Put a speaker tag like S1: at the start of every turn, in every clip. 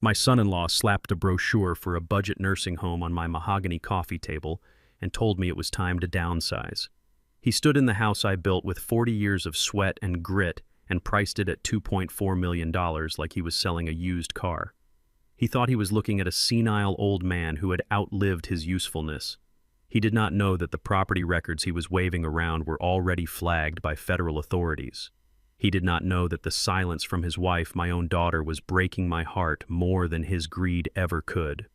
S1: My son-in-law slapped a brochure for a budget nursing home on my mahogany coffee table and told me it was time to downsize. He stood in the house I built with 40 years of sweat and grit and priced it at $2.4 million like he was selling a used car. He thought he was looking at a senile old man who had outlived his usefulness. He did not know that the property records he was waving around were already flagged by federal authorities. He did not know that the silence from his wife, my own daughter, was breaking my heart more than his greed ever could.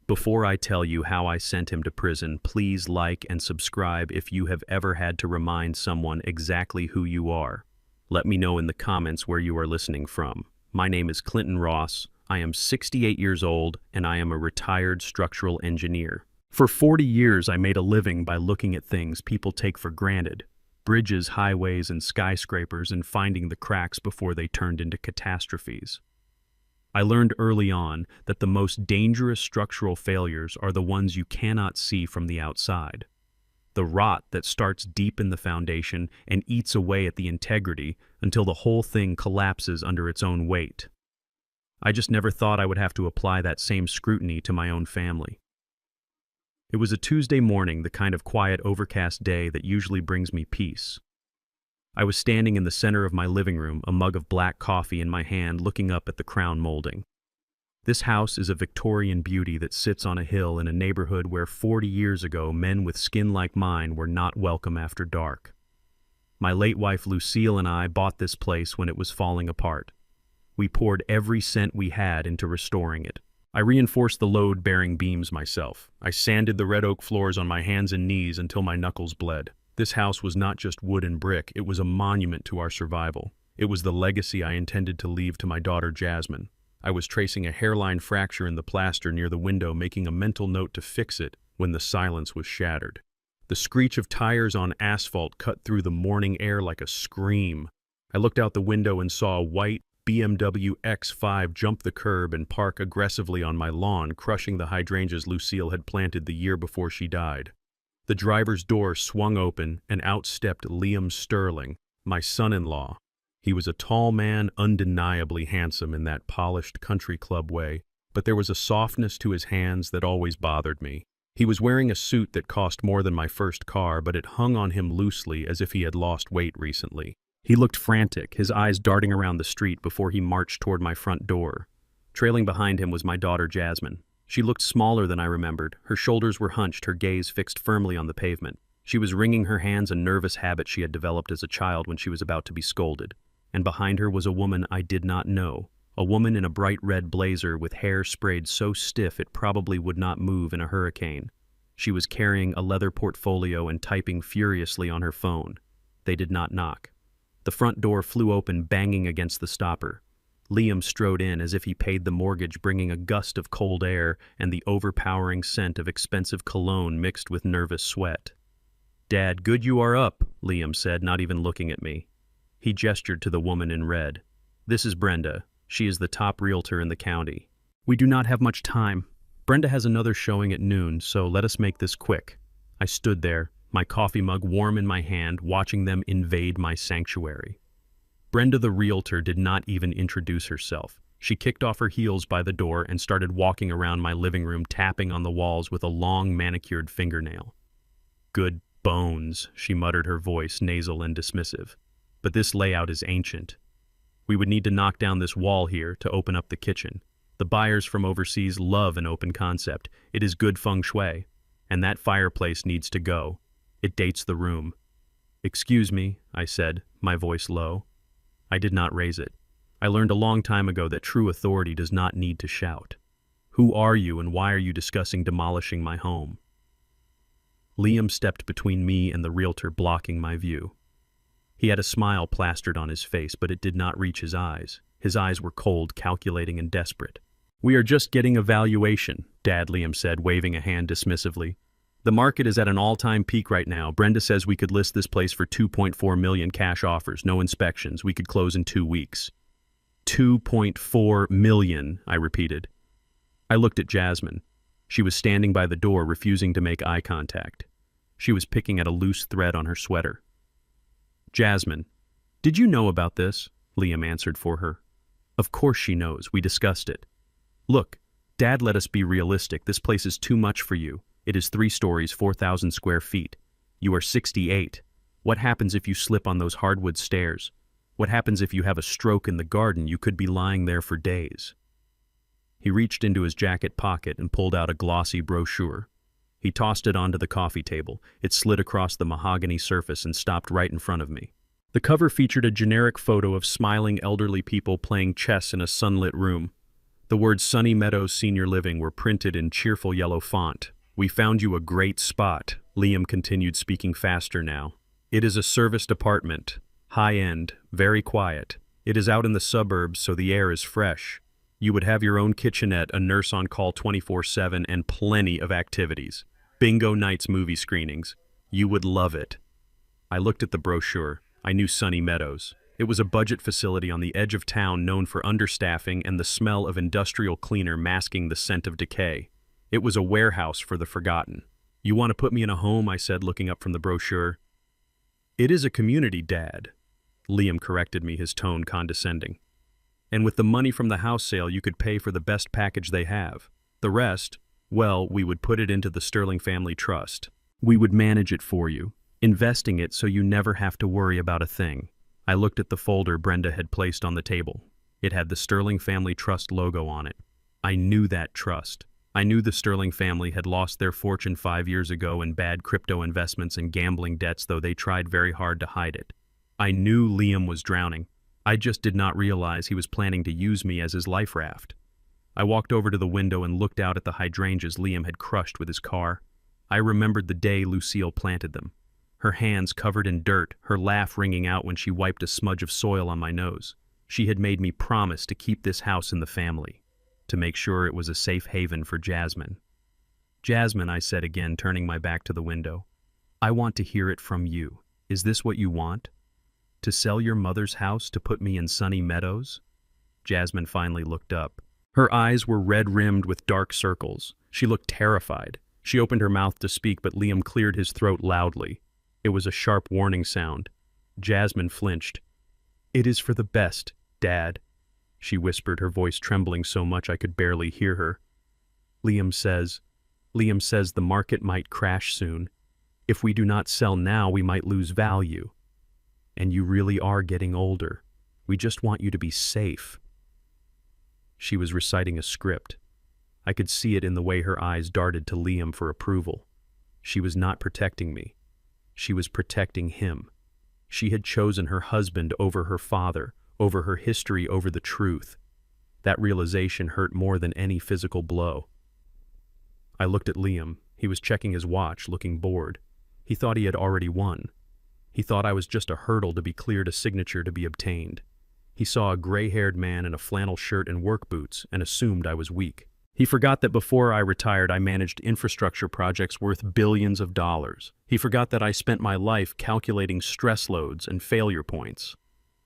S1: Before I tell you how I sent him to prison, please like and subscribe if you have ever had to remind someone exactly who you are. Let me know in the comments where you are listening from. My name is Clinton Ross. I am 68 years old, and I am a retired structural engineer. For 40 years, I made a living by looking at things people take for granted: bridges, highways, and skyscrapers, and finding the cracks before they turned into catastrophes. I learned early on that the most dangerous structural failures are the ones you cannot see from the outside. The rot that starts deep in the foundation and eats away at the integrity until the whole thing collapses under its own weight. I just never thought I would have to apply that same scrutiny to my own family. It was a Tuesday morning, the kind of quiet, overcast day that usually brings me peace. I was standing in the center of my living room, a mug of black coffee in my hand, looking up at the crown molding. This house is a Victorian beauty that sits on a hill in a neighborhood where 40 years ago men with skin like mine were not welcome after dark. My late wife Lucille and I bought this place when it was falling apart. We poured every cent we had into restoring it. I reinforced the load-bearing beams myself. I sanded the red oak floors on my hands and knees until my knuckles bled. This house was not just wood and brick, it was a monument to our survival. It was the legacy I intended to leave to my daughter Jasmine. I was tracing a hairline fracture in the plaster near the window, making a mental note to fix it when the silence was shattered. The screech of tires on asphalt cut through the morning air like a scream. I looked out the window and saw a white BMW X5 jump the curb and park aggressively on my lawn, crushing the hydrangeas Lucille had planted the year before she died. The driver's door swung open, and out stepped Liam Sterling, my son-in-law. He was a tall man, undeniably handsome in that polished country club way, but there was a softness to his hands that always bothered me. He was wearing a suit that cost more than my first car, but it hung on him loosely as if he had lost weight recently. He looked frantic, his eyes darting around the street before he marched toward my front door. Trailing behind him was my daughter Jasmine. She looked smaller than I remembered. Her shoulders were hunched, her gaze fixed firmly on the pavement. She was wringing her hands, a nervous habit she had developed as a child when she was about to be scolded. And behind her was a woman I did not know, a woman in a bright red blazer with hair sprayed so stiff it probably would not move in a hurricane. She was carrying a leather portfolio and typing furiously on her phone. They did not knock. The front door flew open, banging against the stopper. Liam strode in as if he paid the mortgage, bringing a gust of cold air and the overpowering scent of expensive cologne mixed with nervous sweat. "Dad, good you are up," Liam said, not even looking at me. He gestured to the woman in red. "This is Brenda. She is the top realtor in the county. We do not have much time. Brenda has another showing at noon, so let us make this quick." I stood there, my coffee mug warm in my hand, watching them invade my sanctuary. Brenda the realtor did not even introduce herself. She kicked off her heels by the door and started walking around my living room, tapping on the walls with a long manicured fingernail. "Good bones," she muttered, her voice nasal and dismissive. "But this layout is ancient. We would need to knock down this wall here to open up the kitchen. The buyers from overseas love an open concept. It is good feng shui. And that fireplace needs to go. It dates the room." "Excuse me," I said, my voice low. I did not raise it. I learned a long time ago that true authority does not need to shout. "Who are you and why are you discussing demolishing my home?" Liam stepped between me and the realtor, blocking my view. He had a smile plastered on his face, but it did not reach his eyes. His eyes were cold, calculating, and desperate. "We are just getting a valuation," Dad, Liam said, waving a hand dismissively. "The market is at an all-time peak right now. Brenda says we could list this place for $2.4 million cash offers, no inspections. We could close in 2 weeks. $2.4 million, I repeated. I looked at Jasmine. She was standing by the door, refusing to make eye contact. She was picking at a loose thread on her sweater. "Jasmine, did you know about this?" Liam answered for her. "Of course she knows. We discussed it." Look, Dad, let us be realistic. This place is too much for you. It is 3 stories, 4,000 square feet. You are 68. What happens if you slip on those hardwood stairs? What happens if you have a stroke in the garden? You could be lying there for days. He reached into his jacket pocket and pulled out a glossy brochure. He tossed it onto the coffee table. It slid across the mahogany surface and stopped right in front of me. The cover featured a generic photo of smiling elderly people playing chess in a sunlit room. The words Sunny Meadows Senior Living were printed in cheerful yellow font. "We found you a great spot," Liam continued, speaking faster now. "It is a serviced apartment. High-end, very quiet. It is out in the suburbs, so the air is fresh. You would have your own kitchenette, a nurse on call 24/7, and plenty of activities. Bingo nights, movie screenings. You would love it." I looked at the brochure. I knew Sunny Meadows. It was a budget facility on the edge of town known for understaffing and the smell of industrial cleaner masking the scent of decay. It was a warehouse for the forgotten. "You want to put me in a home?" I said, looking up from the brochure. "It is a community, Dad," Liam corrected me, his tone condescending. "And with the money from the house sale, you could pay for the best package they have. The rest, well, we would put it into the Sterling Family Trust. We would manage it for you, investing it so you never have to worry about a thing." I looked at the folder Brenda had placed on the table. It had the Sterling Family Trust logo on it. I knew that trust. I knew the Sterling family had lost their fortune 5 years ago in bad crypto investments and gambling debts, though they tried very hard to hide it. I knew Liam was drowning. I just did not realize he was planning to use me as his life raft. I walked over to the window and looked out at the hydrangeas Liam had crushed with his car. I remembered the day Lucille planted them. Her hands covered in dirt, her laugh ringing out when she wiped a smudge of soil on my nose. She had made me promise to keep this house in the family, to make sure it was a safe haven for Jasmine. "Jasmine," I said again, turning my back to the window, "I want to hear it from you. Is this what you want? To sell your mother's house to put me in Sunny Meadows?" Jasmine finally looked up. Her eyes were red-rimmed with dark circles. She looked terrified. She opened her mouth to speak, but Liam cleared his throat loudly. It was a sharp warning sound. Jasmine flinched. "It is for the best, Dad," she whispered, her voice trembling so much I could barely hear her. Liam says the market might crash soon. If we do not sell now, we might lose value. And you really are getting older. We just want you to be safe." She was reciting a script. I could see it in the way her eyes darted to Liam for approval. She was not protecting me. She was protecting him. She had chosen her husband over her father, over her history, over the truth. That realization hurt more than any physical blow. I looked at Liam. He was checking his watch, looking bored. He thought he had already won. He thought I was just a hurdle to be cleared, a signature to be obtained. He saw a gray-haired man in a flannel shirt and work boots and assumed I was weak. He forgot that before I retired, I managed infrastructure projects worth billions of dollars. He forgot that I spent my life calculating stress loads and failure points.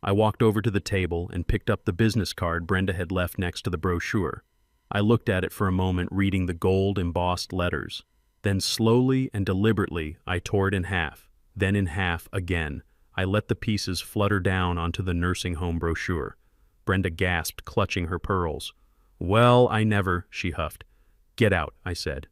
S1: I walked over to the table and picked up the business card Brenda had left next to the brochure. I looked at it for a moment, reading the gold-embossed letters. Then slowly and deliberately, I tore it in half, then in half again. I let the pieces flutter down onto the nursing home brochure. Brenda gasped, clutching her pearls. "Well, I never," she huffed. "Get out," I said.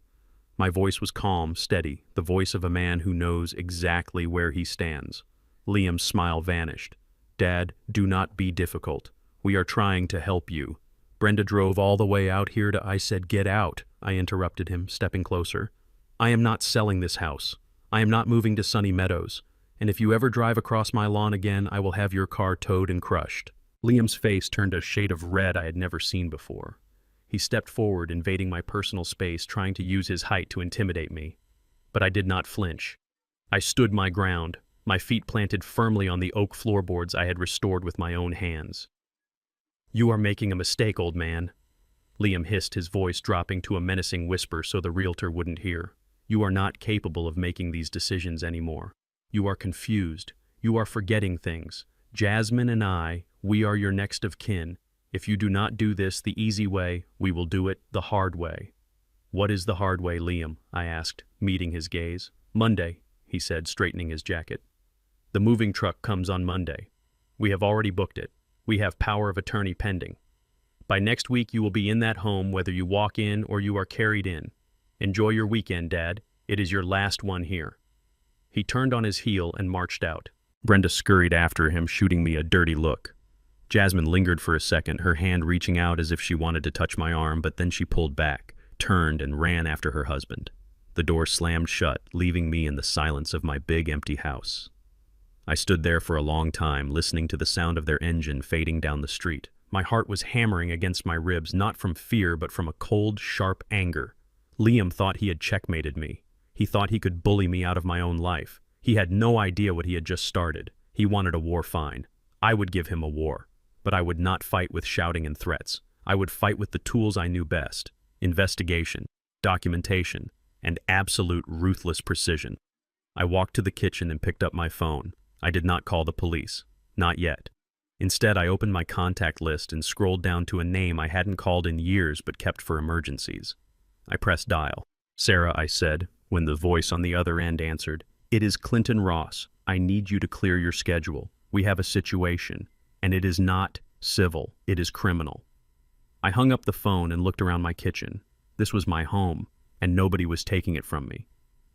S1: My voice was calm, steady, the voice of a man who knows exactly where he stands. Liam's smile vanished. "Dad, do not be difficult. We are trying to help you. Brenda drove all the way out here to—" "I said get out," I interrupted him, stepping closer. "I am not selling this house. I am not moving to Sunny Meadows. And if you ever drive across my lawn again, I will have your car towed and crushed." Liam's face turned a shade of red I had never seen before. He stepped forward, invading my personal space, trying to use his height to intimidate me. But I did not flinch. I stood my ground, my feet planted firmly on the oak floorboards I had restored with my own hands. "You are making a mistake, old man," Liam hissed, his voice dropping to a menacing whisper so the realtor wouldn't hear. "You are not capable of making these decisions anymore. You are confused. You are forgetting things. Jasmine and I, we are your next of kin. If you do not do this the easy way, we will do it the hard way." "What is the hard way, Liam?" I asked, meeting his gaze. "Monday," he said, straightening his jacket. "The moving truck comes on Monday. We have already booked it. We have power of attorney pending." By next week, you will be in that home whether you walk in or you are carried in. Enjoy your weekend, Dad. It is your last one here." He turned on his heel and marched out. Brenda scurried after him, shooting me a dirty look. Jasmine lingered for a second, her hand reaching out as if she wanted to touch my arm, but then she pulled back, turned, and ran after her husband. The door slammed shut, leaving me in the silence of my big, empty house. I stood there for a long time, listening to the sound of their engine fading down the street. My heart was hammering against my ribs, not from fear, but from a cold, sharp anger. Liam thought he had checkmated me. He thought he could bully me out of my own life. He had no idea what he had just started. He wanted a war fine. I would give him a war. But I would not fight with shouting and threats. I would fight with the tools I knew best: investigation, documentation, and absolute ruthless precision. I walked to the kitchen and picked up my phone. I did not call the police. Not yet. Instead, I opened my contact list and scrolled down to a name I hadn't called in years but kept for emergencies. I pressed dial. "Sarah," I said, when the voice on the other end answered. "It is Clinton Ross. I need you to clear your schedule. We have a situation, and it is not civil, it is criminal." I hung up the phone and looked around my kitchen. This was my home, and nobody was taking it from me.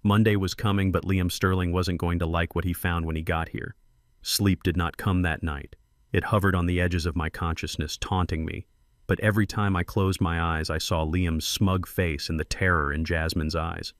S1: Monday was coming, but Liam Sterling wasn't going to like what he found when he got here. Sleep did not come that night. It hovered on the edges of my consciousness, taunting me. But every time I closed my eyes, I saw Liam's smug face and the terror in Jasmine's eyes.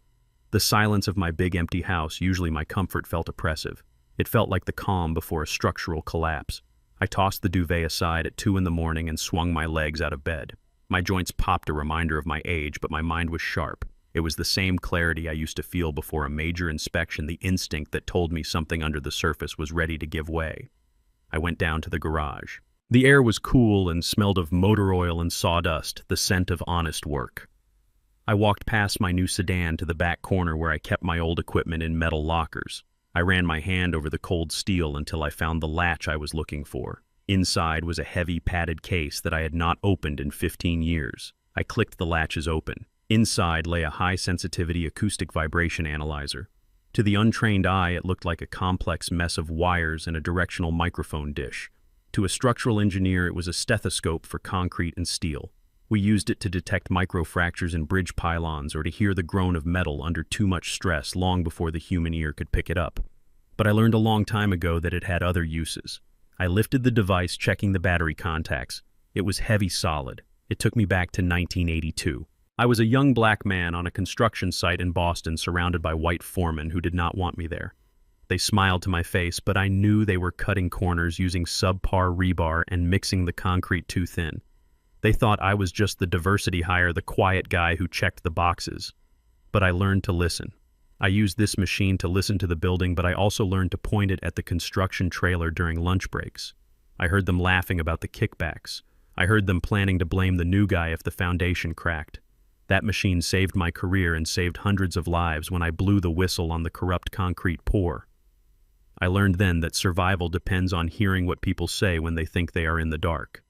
S1: The silence of my big empty house, usually my comfort, felt oppressive. It felt like the calm before a structural collapse. I tossed the duvet aside at 2 in the morning and swung my legs out of bed. My joints popped, a reminder of my age, but my mind was sharp. It was the same clarity I used to feel before a major inspection, the instinct that told me something under the surface was ready to give way. I went down to the garage. The air was cool and smelled of motor oil and sawdust, the scent of honest work. I walked past my new sedan to the back corner where I kept my old equipment in metal lockers. I ran my hand over the cold steel until I found the latch I was looking for. Inside was a heavy padded case that I had not opened in 15 years. I clicked the latches open. Inside lay a high-sensitivity acoustic vibration analyzer. To the untrained eye, it looked like a complex mess of wires and a directional microphone dish. To a structural engineer, it was a stethoscope for concrete and steel. We used it to detect microfractures in bridge pylons or to hear the groan of metal under too much stress long before the human ear could pick it up. But I learned a long time ago that it had other uses. I lifted the device, checking the battery contacts. It was heavy solid. It took me back to 1982. I was a young black man on a construction site in Boston, surrounded by white foremen who did not want me there. They smiled to my face, but I knew they were cutting corners using subpar rebar and mixing the concrete too thin. They thought I was just the diversity hire, the quiet guy who checked the boxes. But I learned to listen. I used this machine to listen to the building, but I also learned to point it at the construction trailer during lunch breaks. I heard them laughing about the kickbacks. I heard them planning to blame the new guy if the foundation cracked. That machine saved my career and saved hundreds of lives when I blew the whistle on the corrupt concrete pour. I learned then that survival depends on hearing what people say when they think they are in the dark.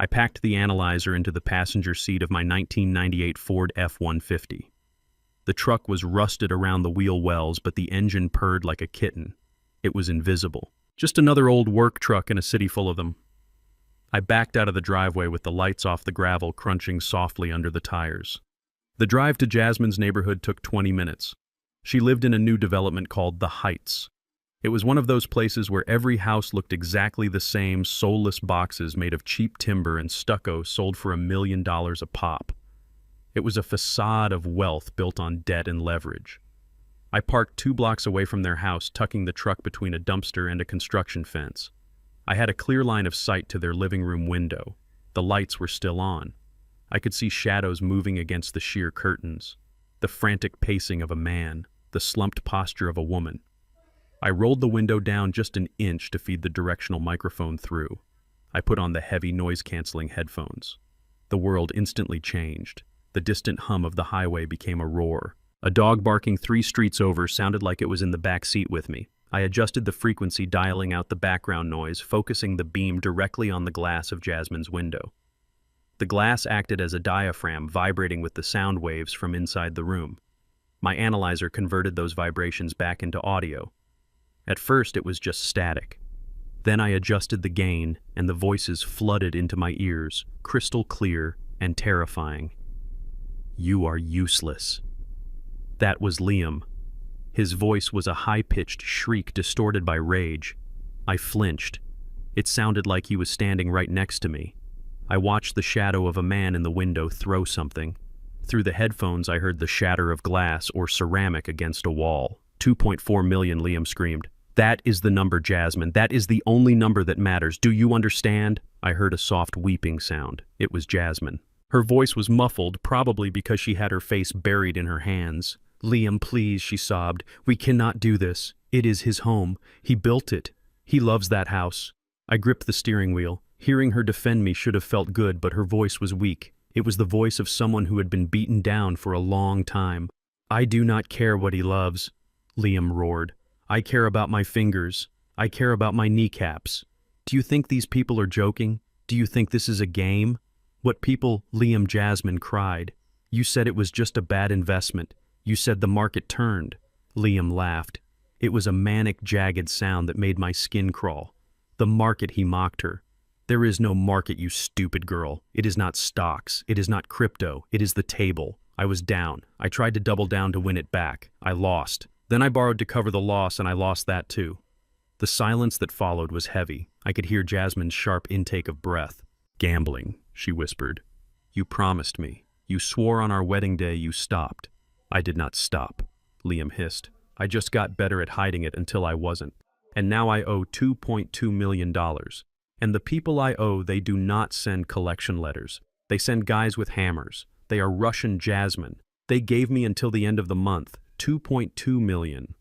S1: I packed the analyzer into the passenger seat of my 1998 Ford F-150. The truck was rusted around the wheel wells, but the engine purred like a kitten. It was invisible. Just another old work truck in a city full of them. I backed out of the driveway with the lights off, the gravel crunching softly under the tires. The drive to Jasmine's neighborhood took 20 minutes. She lived in a new development called The Heights. It was one of those places where every house looked exactly the same, soulless boxes made of cheap timber and stucco sold for $1 million a pop. It was a facade of wealth built on debt and leverage. I parked 2 blocks away from their house, tucking the truck between a dumpster and a construction fence. I had a clear line of sight to their living room window. The lights were still on. I could see shadows moving against the sheer curtains, the frantic pacing of a man, the slumped posture of a woman. I rolled the window down just an inch to feed the directional microphone through. I put on the heavy noise-canceling headphones. The world instantly changed. The distant hum of the highway became a roar. A dog barking 3 streets over sounded like it was in the back seat with me. I adjusted the frequency, dialing out the background noise, focusing the beam directly on the glass of Jasmine's window. The glass acted as a diaphragm, vibrating with the sound waves from inside the room. My analyzer converted those vibrations back into audio. At first, it was just static. Then I adjusted the gain, and the voices flooded into my ears, crystal clear and terrifying. "You are useless." That was Liam. His voice was a high-pitched shriek distorted by rage. I flinched. It sounded like he was standing right next to me. I watched the shadow of a man in the window throw something. Through the headphones I heard the shatter of glass or ceramic against a wall. 2.4 million, Liam screamed. "That is the number, Jasmine. That is the only number that matters. Do you understand?" I heard a soft weeping sound. It was Jasmine. Her voice was muffled, probably because she had her face buried in her hands. "Liam, please," she sobbed. "We cannot do this. It is his home. He built it. He loves that house." I gripped the steering wheel. Hearing her defend me should have felt good, but her voice was weak. It was the voice of someone who had been beaten down for a long time. "I do not care what he loves," Liam roared. "I care about my fingers. I care about my kneecaps. Do you think these people are joking? Do you think this is a game?" "What people?" Liam. Jasmine cried. "You said it was just a bad investment. You said the market turned." Liam laughed. It was a manic, jagged sound that made my skin crawl. "The market," he mocked her. "There is no market, you stupid girl. It is not stocks. It is not crypto. It is the table." I was down. I tried to double down to win it back. I lost. Then I borrowed to cover the loss, and I lost that too. The silence that followed was heavy. I could hear Jasmine's sharp intake of breath. "Gambling," she whispered. "You promised me. You swore on our wedding day you stopped." "I did not stop," Liam hissed. "I just got better at hiding it until I wasn't. And now I owe $2.2 million. And the people I owe, they do not send collection letters. They send guys with hammers. They are Russian Jasmine. They gave me until the end of the month, $2.2 million.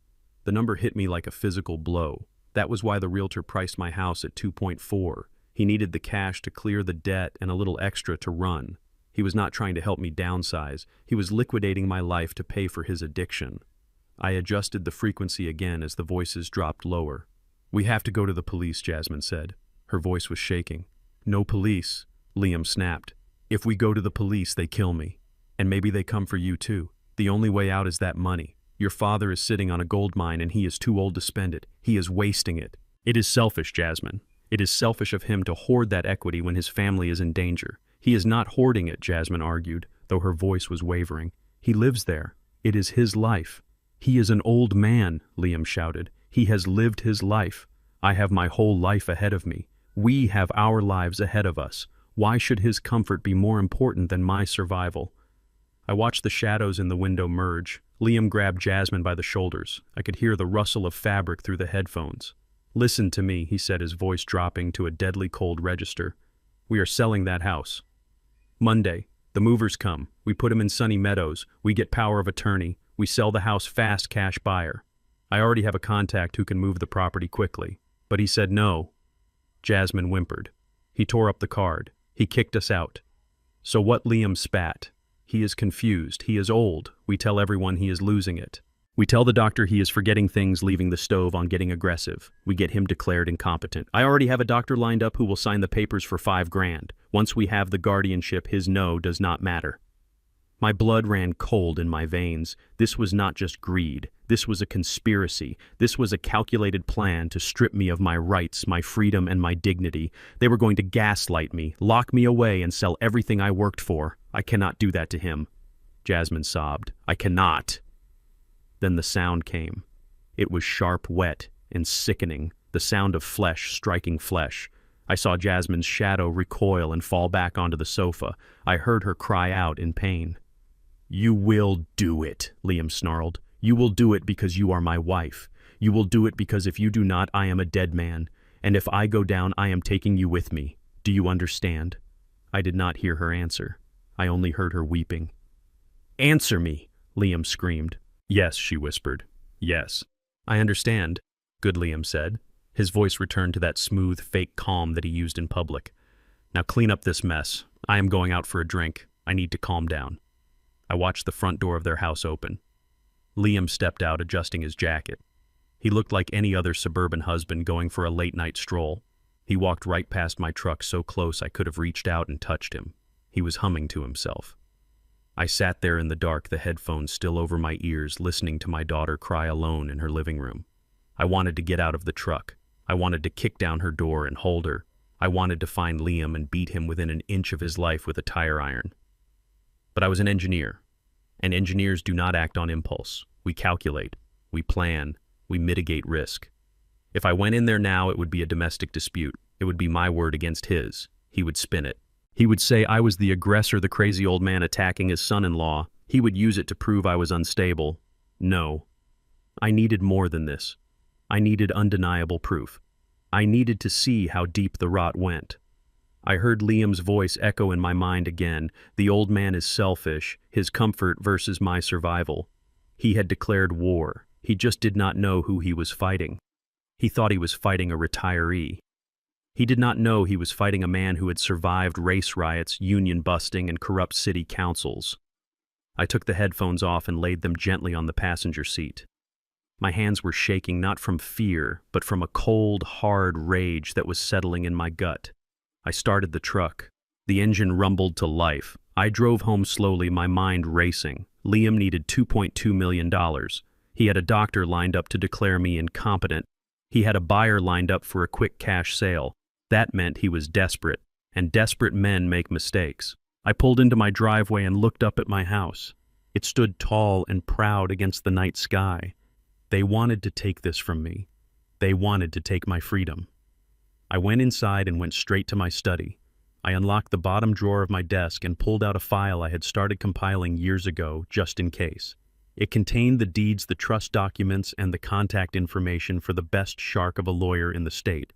S1: The number hit me like a physical blow. That was why the realtor priced my house at 2.4. He needed the cash to clear the debt and a little extra to run. He was not trying to help me downsize. He was liquidating my life to pay for his addiction. I adjusted the frequency again as the voices dropped lower. "We have to go to the police," Jasmine said. Her voice was shaking. "No police," Liam snapped. "If we go to the police, they kill me. And maybe they come for you too. The only way out is that money. Your father is sitting on a gold mine and he is too old to spend it. He is wasting it." "It is selfish, Jasmine. It is selfish of him to hoard that equity when his family is in danger." "He is not hoarding it," Jasmine argued, though her voice was wavering. "He lives there. It is his life." "He is an old man," Liam shouted. "He has lived his life. I have my whole life ahead of me. We have our lives ahead of us. Why should his comfort be more important than my survival?" I watched the shadows in the window merge. Liam grabbed Jasmine by the shoulders. I could hear the rustle of fabric through the headphones. "Listen to me," he said, his voice dropping to a deadly cold register. "We are selling that house. Monday, the movers come. We put them in Sunny Meadows. We get power of attorney. We sell the house fast, cash buyer. I already have a contact who can move the property quickly." But he said no. Jasmine whimpered. "He tore up the card. He kicked us out." "So what?" Liam spat. "He is confused. He is old. We tell everyone he is losing it. We tell the doctor he is forgetting things, leaving the stove on, getting aggressive. We get him declared incompetent. I already have a doctor lined up who will sign the papers for $5,000. Once we have the guardianship, his no does not matter." My blood ran cold in my veins. This was not just greed. This was a conspiracy. This was a calculated plan to strip me of my rights, my freedom, and my dignity. They were going to gaslight me, lock me away, and sell everything I worked for. "I cannot do that to him," Jasmine sobbed. "I cannot." Then the sound came. It was sharp, wet, and sickening, the sound of flesh striking flesh. I saw Jasmine's shadow recoil and fall back onto the sofa. I heard her cry out in pain. "You will do it," Liam snarled. "You will do it because you are my wife. You will do it because if you do not, I am a dead man. And if I go down, I am taking you with me. Do you understand?" I did not hear her answer. I only heard her weeping. "Answer me," Liam screamed. "Yes," she whispered. "Yes." "I understand," good Liam said. His voice returned to that smooth, fake calm that he used in public. "Now clean up this mess. I am going out for a drink. I need to calm down." I watched the front door of their house open. Liam stepped out, adjusting his jacket. He looked like any other suburban husband going for a late-night stroll. He walked right past my truck so close I could have reached out and touched him. He was humming to himself. I sat there in the dark, the headphones still over my ears, listening to my daughter cry alone in her living room. I wanted to get out of the truck. I wanted to kick down her door and hold her. I wanted to find Liam and beat him within an inch of his life with a tire iron. But I was an engineer, and engineers do not act on impulse. We calculate, we plan, we mitigate risk. If I went in there now, it would be a domestic dispute. It would be my word against his. He would spin it. He would say I was the aggressor, the crazy old man attacking his son-in-law. He would use it to prove I was unstable. No. I needed more than this. I needed undeniable proof. I needed to see how deep the rot went. I heard Liam's voice echo in my mind again. The old man is selfish, his comfort versus my survival. He had declared war. He just did not know who he was fighting. He thought he was fighting a retiree. He did not know he was fighting a man who had survived race riots, union busting, and corrupt city councils. I took the headphones off and laid them gently on the passenger seat. My hands were shaking not from fear, but from a cold, hard rage that was settling in my gut. I started the truck. The engine rumbled to life. I drove home slowly, my mind racing. Liam needed $2.2 million. He had a doctor lined up to declare me incompetent. He had a buyer lined up for a quick cash sale. That meant he was desperate, and desperate men make mistakes. I pulled into my driveway and looked up at my house. It stood tall and proud against the night sky. They wanted to take this from me. They wanted to take my freedom. I went inside and went straight to my study. I unlocked the bottom drawer of my desk and pulled out a file I had started compiling years ago, just in case. It contained the deeds, the trust documents, and the contact information for the best shark of a lawyer in the state.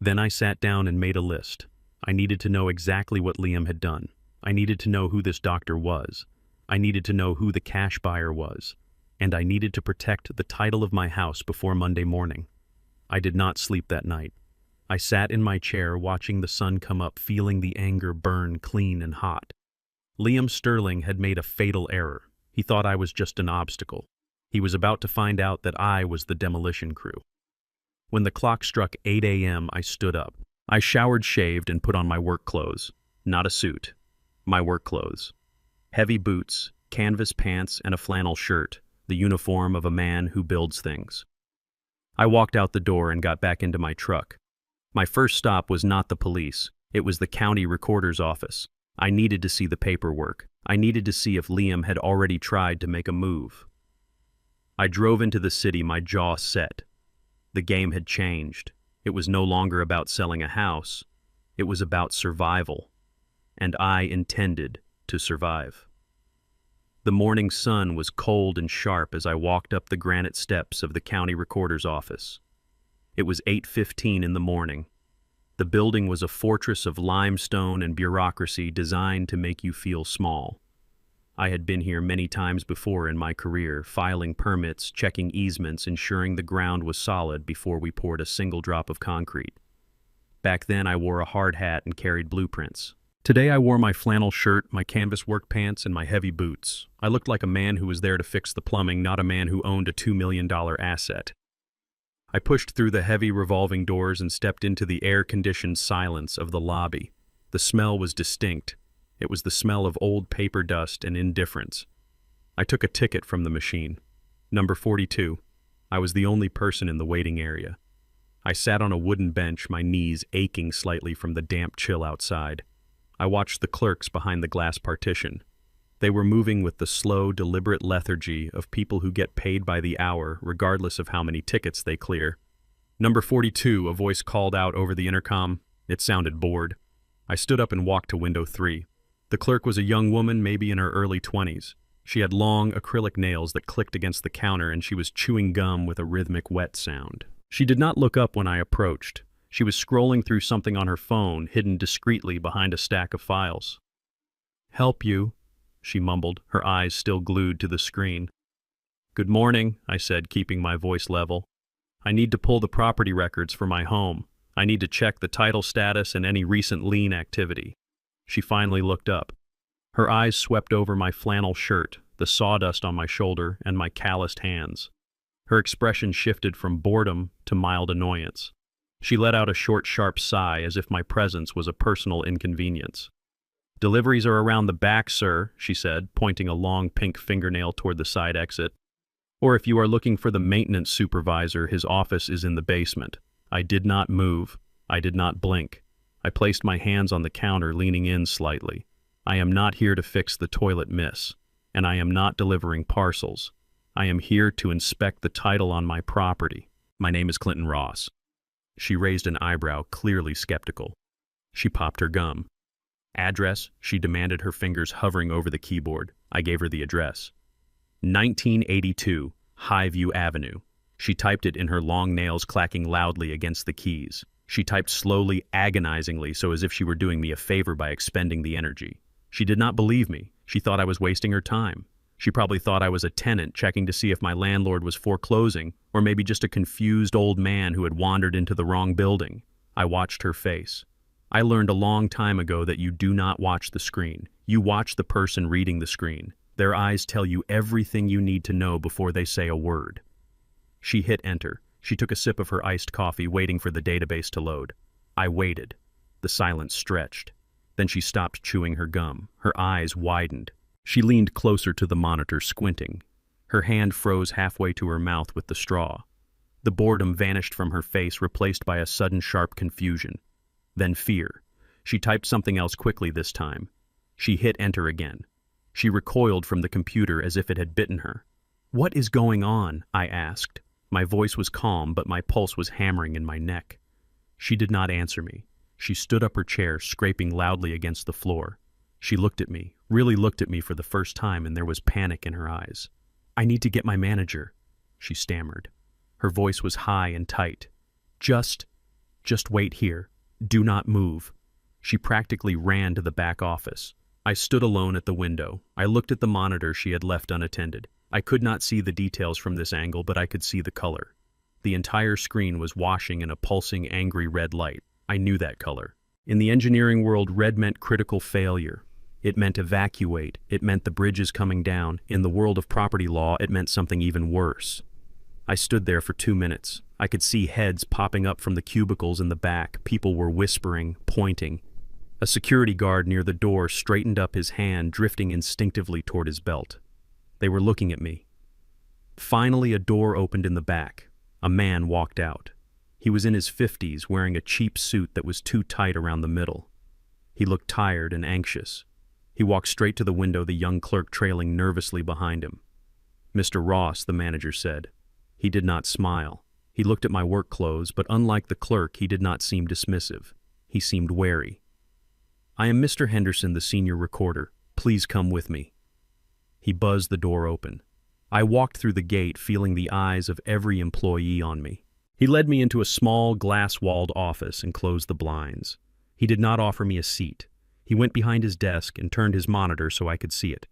S1: Then I sat down and made a list. I needed to know exactly what Liam had done. I needed to know who this doctor was. I needed to know who the cash buyer was. And I needed to protect the title of my house before Monday morning. I did not sleep that night. I sat in my chair watching the sun come up, feeling the anger burn clean and hot. Liam Sterling had made a fatal error. He thought I was just an obstacle. He was about to find out that I was the demolition crew. When the clock struck 8 a.m., I stood up. I showered, shaved, and put on my work clothes. Not a suit. My work clothes. Heavy boots, canvas pants, and a flannel shirt, the uniform of a man who builds things. I walked out the door and got back into my truck. My first stop was not the police. It was the county recorder's office. I needed to see the paperwork. I needed to see if Liam had already tried to make a move. I drove into the city, my jaw set. The game had changed. It was no longer about selling a house. It was about survival. And I intended to survive. The morning sun was cold and sharp as I walked up the granite steps of the county recorder's office. It was 8:15 in the morning. The building was a fortress of limestone and bureaucracy designed to make you feel small. I had been here many times before in my career, filing permits, checking easements, ensuring the ground was solid before we poured a single drop of concrete. Back then I wore a hard hat and carried blueprints. Today I wore my flannel shirt, my canvas work pants, and my heavy boots. I looked like a man who was there to fix the plumbing, not a man who owned a $2 million asset. I pushed through the heavy revolving doors and stepped into the air-conditioned silence of the lobby. The smell was distinct. It was the smell of old paper dust and indifference. I took a ticket from the machine. Number 42. I was the only person in the waiting area. I sat on a wooden bench, my knees aching slightly from the damp chill outside. I watched the clerks behind the glass partition. They were moving with the slow, deliberate lethargy of people who get paid by the hour, regardless of how many tickets they clear. Number 42, a voice called out over the intercom. It sounded bored. I stood up and walked to window 3. The clerk was a young woman, maybe in her early 20s. She had long, acrylic nails that clicked against the counter, and she was chewing gum with a rhythmic wet sound. She did not look up when I approached. She was scrolling through something on her phone, hidden discreetly behind a stack of files. "Help you," she mumbled, her eyes still glued to the screen. "Good morning," I said, keeping my voice level. "I need to pull the property records for my home. I need to check the title status and any recent lien activity." She finally looked up. Her eyes swept over my flannel shirt, the sawdust on my shoulder, and my calloused hands. Her expression shifted from boredom to mild annoyance. She let out a short, sharp sigh as if my presence was a personal inconvenience. "Deliveries are around the back, sir," she said, pointing a long pink fingernail toward the side exit. "Or if you are looking for the maintenance supervisor, his office is in the basement." I did not move. I did not blink. I placed my hands on the counter, leaning in slightly. I am not here to fix the toilet, miss, and I am not delivering parcels. I am here to inspect the title on my property. My name is Clinton Ross. She raised an eyebrow, clearly skeptical. She popped her gum. Address? She demanded, her fingers hovering over the keyboard. I gave her the address. 1982 Highview Avenue. She typed it in her long nails clacking loudly against the keys. She typed slowly, agonizingly, so as if she were doing me a favor by expending the energy. She did not believe me. She thought I was wasting her time. She probably thought I was a tenant checking to see if my landlord was foreclosing, or maybe just a confused old man who had wandered into the wrong building. I watched her face. I learned a long time ago that you do not watch the screen. You watch the person reading the screen. Their eyes tell you everything you need to know before they say a word. She hit enter. She took a sip of her iced coffee, waiting for the database to load. I waited. The silence stretched. Then she stopped chewing her gum. Her eyes widened. She leaned closer to the monitor, squinting. Her hand froze halfway to her mouth with the straw. The boredom vanished from her face, replaced by a sudden sharp confusion. Then fear. She typed something else quickly this time. She hit enter again. She recoiled from the computer as if it had bitten her. "What is going on?" I asked. My voice was calm, but my pulse was hammering in my neck. She did not answer me. She stood up her chair, scraping loudly against the floor. She looked at me, really looked at me for the first time, and there was panic in her eyes. "I need to get my manager," she stammered. Her voice was high and tight. Just wait here. Do not move." She practically ran to the back office. I stood alone at the window. I looked at the monitor she had left unattended. I could not see the details from this angle, but I could see the color. The entire screen was washing in a pulsing, angry red light. I knew that color. In the engineering world, red meant critical failure. It meant evacuate. It meant the bridge is coming down. In the world of property law, it meant something even worse. I stood there for 2 minutes. I could see heads popping up from the cubicles in the back. People were whispering, pointing. A security guard near the door straightened up his hand, drifting instinctively toward his belt. They were looking at me. Finally, a door opened in the back. A man walked out. He was in his 50s, wearing a cheap suit that was too tight around the middle. He looked tired and anxious. He walked straight to the window, the young clerk trailing nervously behind him. "Mr. Ross," the manager said. He did not smile. He looked at my work clothes, but unlike the clerk, he did not seem dismissive. He seemed wary. "I am Mr. Henderson, the senior recorder. Please come with me." He buzzed the door open. I walked through the gate, feeling the eyes of every employee on me. He led me into a small, glass-walled office and closed the blinds. He did not offer me a seat. He went behind his desk and turned his monitor so I could see it.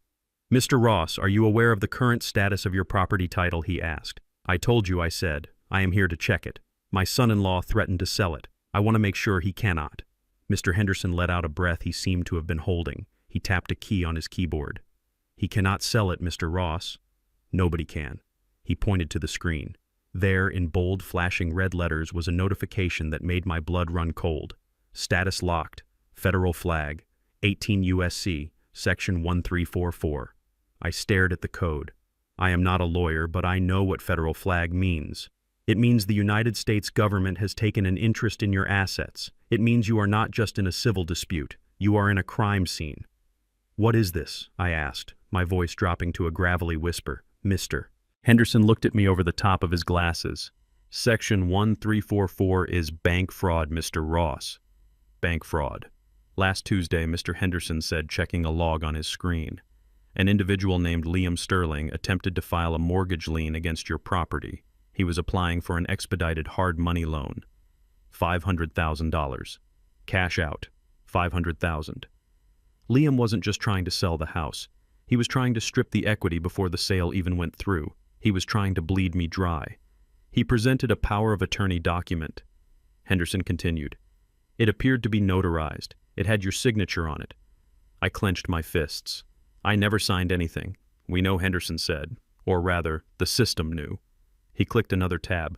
S1: "Mr. Ross, are you aware of the current status of your property title?" he asked. "I told you," I said. "I am here to check it. My son-in-law threatened to sell it. I want to make sure he cannot." Mr. Henderson let out a breath he seemed to have been holding. He tapped a key on his keyboard. "He cannot sell it, Mr. Ross." "Nobody can." He pointed to the screen. There, in bold, flashing red letters, was a notification that made my blood run cold. "Status locked. Federal flag. 18 U.S.C. Section 1344. I stared at the code. I am not a lawyer, but I know what federal flag means. It means the United States government has taken an interest in your assets. It means you are not just in a civil dispute. You are in a crime scene. "What is this?" I asked, my voice dropping to a gravelly whisper. "Mr." Henderson looked at me over the top of his glasses. "Section 1344 is bank fraud, Mr. Ross." "Bank fraud." Last Tuesday, Mr. Henderson said, checking a log on his screen. "An individual named Liam Sterling attempted to file a mortgage lien against your property. He was applying for an expedited hard money loan. $500,000. Cash out. $500,000. Liam wasn't just trying to sell the house. He was trying to strip the equity before the sale even went through. He was trying to bleed me dry. He presented a power of attorney document." Henderson continued. "It appeared to be notarized. It had your signature on it." I clenched my fists. "I never signed anything. We know," Henderson said. "Or rather, the system knew." He clicked another tab.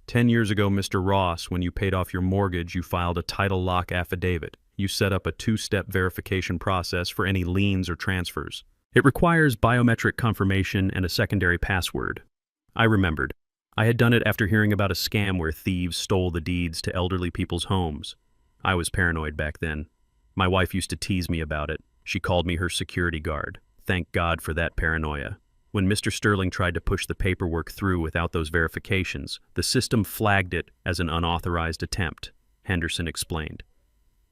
S1: 10 years ago, Mr. Ross, when you paid off your mortgage, you filed a title lock affidavit. You set up a 2-step verification process for any liens or transfers. It requires biometric confirmation and a secondary password." I remembered. I had done it after hearing about a scam where thieves stole the deeds to elderly people's homes. I was paranoid back then. My wife used to tease me about it. She called me her security guard. Thank God for that paranoia. When Mr. Sterling tried to push the paperwork through without those verifications, the system flagged it as an unauthorized attempt, Henderson explained.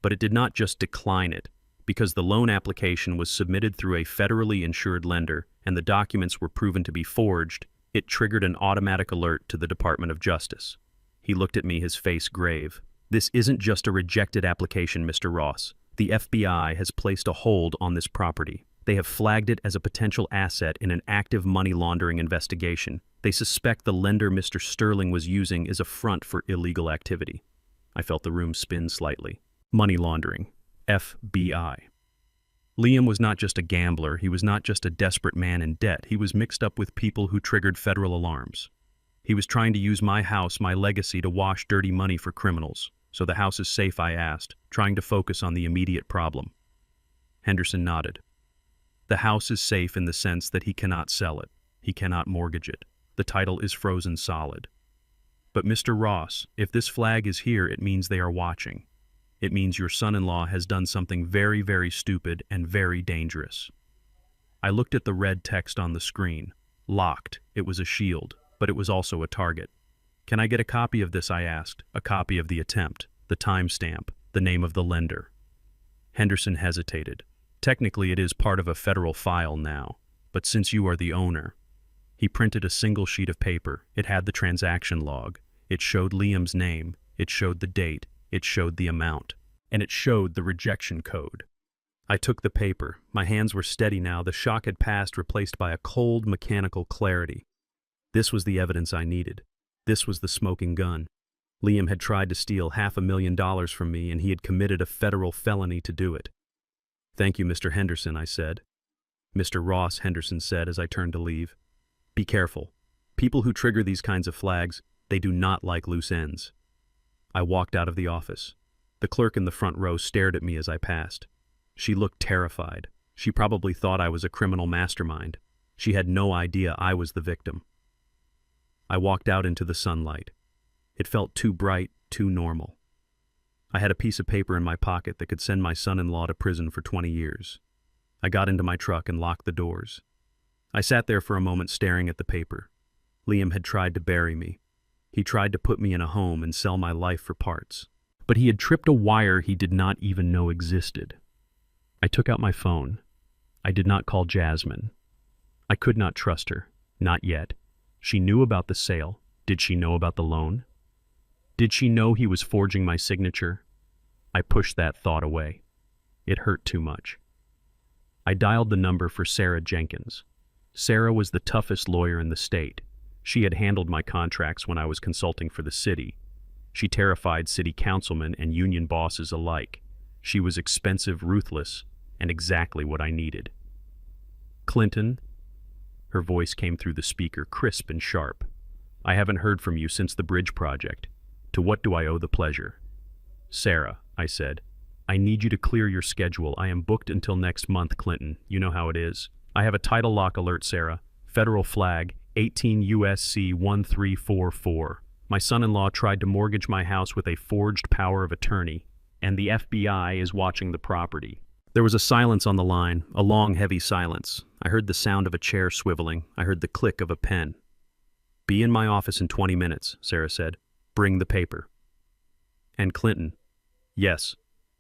S1: But it did not just decline it. Because the loan application was submitted through a federally insured lender and the documents were proven to be forged, it triggered an automatic alert to the Department of Justice. He looked at me, his face grave. This isn't just a rejected application, Mr. Ross. The FBI has placed a hold on this property. They have flagged it as a potential asset in an active money laundering investigation. They suspect the lender Mr. Sterling was using is a front for illegal activity. I felt the room spin slightly. Money laundering. FBI. Liam was not just a gambler, he was not just a desperate man in debt, he was mixed up with people who triggered federal alarms. He was trying to use my house, my legacy, to wash dirty money for criminals. So the house is safe, I asked, trying to focus on the immediate problem. Henderson nodded. The house is safe in the sense that he cannot sell it. He cannot mortgage it. The title is frozen solid. But Mr. Ross, if this flag is here, it means they are watching. It means your son-in-law has done something very, very stupid and very dangerous. I looked at the red text on the screen. Locked. It was a shield, but it was also a target. Can I get a copy of this, I asked. A copy of the attempt, the timestamp, the name of the lender. Henderson hesitated. Technically, it is part of a federal file now, but since you are the owner. He printed a single sheet of paper. It had the transaction log. It showed Liam's name. It showed the date. It showed the amount. And it showed the rejection code. I took the paper. My hands were steady now. The shock had passed, replaced by a cold, mechanical clarity. This was the evidence I needed. This was the smoking gun. Liam had tried to steal $500,000 from me, and he had committed a federal felony to do it. Thank you, Mr. Henderson, I said. Mr. Ross, Henderson said as I turned to leave. Be careful. People who trigger these kinds of flags, they do not like loose ends. I walked out of the office. The clerk in the front row stared at me as I passed. She looked terrified. She probably thought I was a criminal mastermind. She had no idea I was the victim. I walked out into the sunlight. It felt too bright, too normal. I had a piece of paper in my pocket that could send my son-in-law to prison for 20 years. I got into my truck and locked the doors. I sat there for a moment staring at the paper. Liam had tried to bury me. He tried to put me in a home and sell my life for parts. But he had tripped a wire he did not even know existed. I took out my phone. I did not call Jasmine. I could not trust her. Not yet. She knew about the sale. Did she know about the loan? Did she know he was forging my signature? I pushed that thought away. It hurt too much. I dialed the number for Sarah Jenkins. Sarah was the toughest lawyer in the state. She had handled my contracts when I was consulting for the city. She terrified city councilmen and union bosses alike. She was expensive, ruthless, and exactly what I needed. Clinton? Her voice came through the speaker, crisp and sharp. I haven't heard from you since the bridge project. To what do I owe the pleasure? Sarah, I said. I need you to clear your schedule. I am booked until next month, Clinton. You know how it is. I have a title lock alert, Sarah. Federal flag, 18 USC 1344. My son-in-law tried to mortgage my house with a forged power of attorney, and the FBI is watching the property. There was a silence on the line, a long, heavy silence. I heard the sound of a chair swiveling. I heard the click of a pen. Be in my office in 20 minutes, Sarah said. Bring the paper. And Clinton, yes,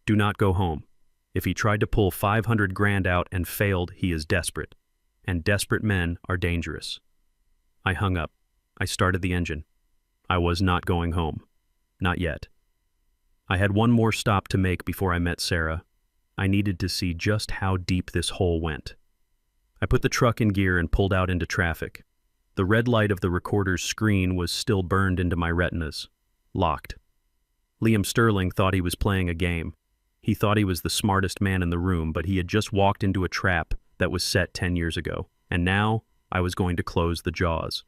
S1: do not go home. If he tried to pull 500 grand out and failed, he is desperate. And desperate men are dangerous. I hung up. I started the engine. I was not going home. Not yet. I had one more stop to make before I met Sarah. I needed to see just how deep this hole went. I put the truck in gear and pulled out into traffic. The red light of the recorder's screen was still burned into my retinas. Locked. Liam Sterling thought he was playing a game. He thought he was the smartest man in the room, but he had just walked into a trap that was set 10 years ago. And now, I was going to close the jaws.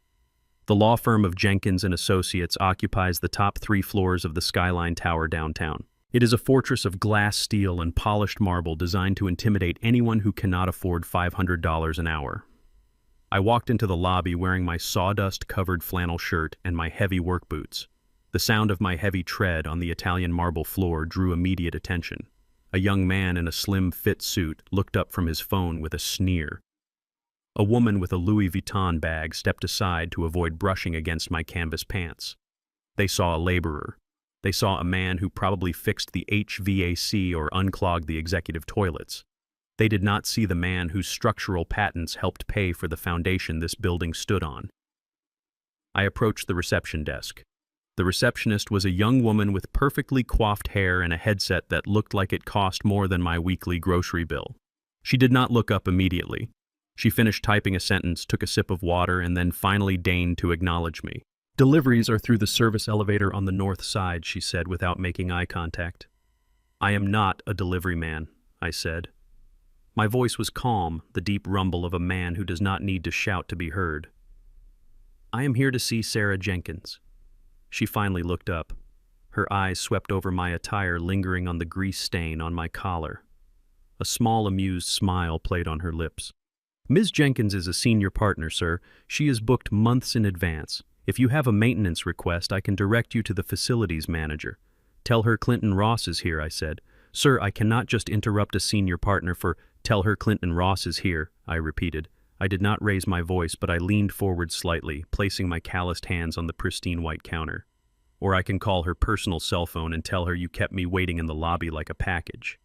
S1: The law firm of Jenkins and Associates occupies the top 3 floors of the Skyline Tower downtown. It is a fortress of glass, steel, and polished marble designed to intimidate anyone who cannot afford $500 an hour. I walked into the lobby wearing my sawdust-covered flannel shirt and my heavy work boots. The sound of my heavy tread on the Italian marble floor drew immediate attention. A young man in a slim-fit suit looked up from his phone with a sneer. A woman with a Louis Vuitton bag stepped aside to avoid brushing against my canvas pants. They saw a laborer. They saw a man who probably fixed the HVAC or unclogged the executive toilets. They did not see the man whose structural patents helped pay for the foundation this building stood on. I approached the reception desk. The receptionist was a young woman with perfectly coiffed hair and a headset that looked like it cost more than my weekly grocery bill. She did not look up immediately. She finished typing a sentence, took a sip of water, and then finally deigned to acknowledge me. "Deliveries are through the service elevator on the north side," she said without making eye contact. "I am not a delivery man," I said. My voice was calm, the deep rumble of a man who does not need to shout to be heard. "I am here to see Sarah Jenkins." She finally looked up. Her eyes swept over my attire, lingering on the grease stain on my collar. A small, amused smile played on her lips. "Ms. Jenkins is a senior partner, sir. She is booked months in advance. If you have a maintenance request, I can direct you to the facilities manager." "Tell her Clinton Ross is here," I said. "Sir, I cannot just interrupt a senior partner for 'tell her Clinton Ross is here,'" I repeated. I did not raise my voice, but I leaned forward slightly, placing my calloused hands on the pristine white counter. "Or I can call her personal cell phone and tell her you kept me waiting in the lobby like a package."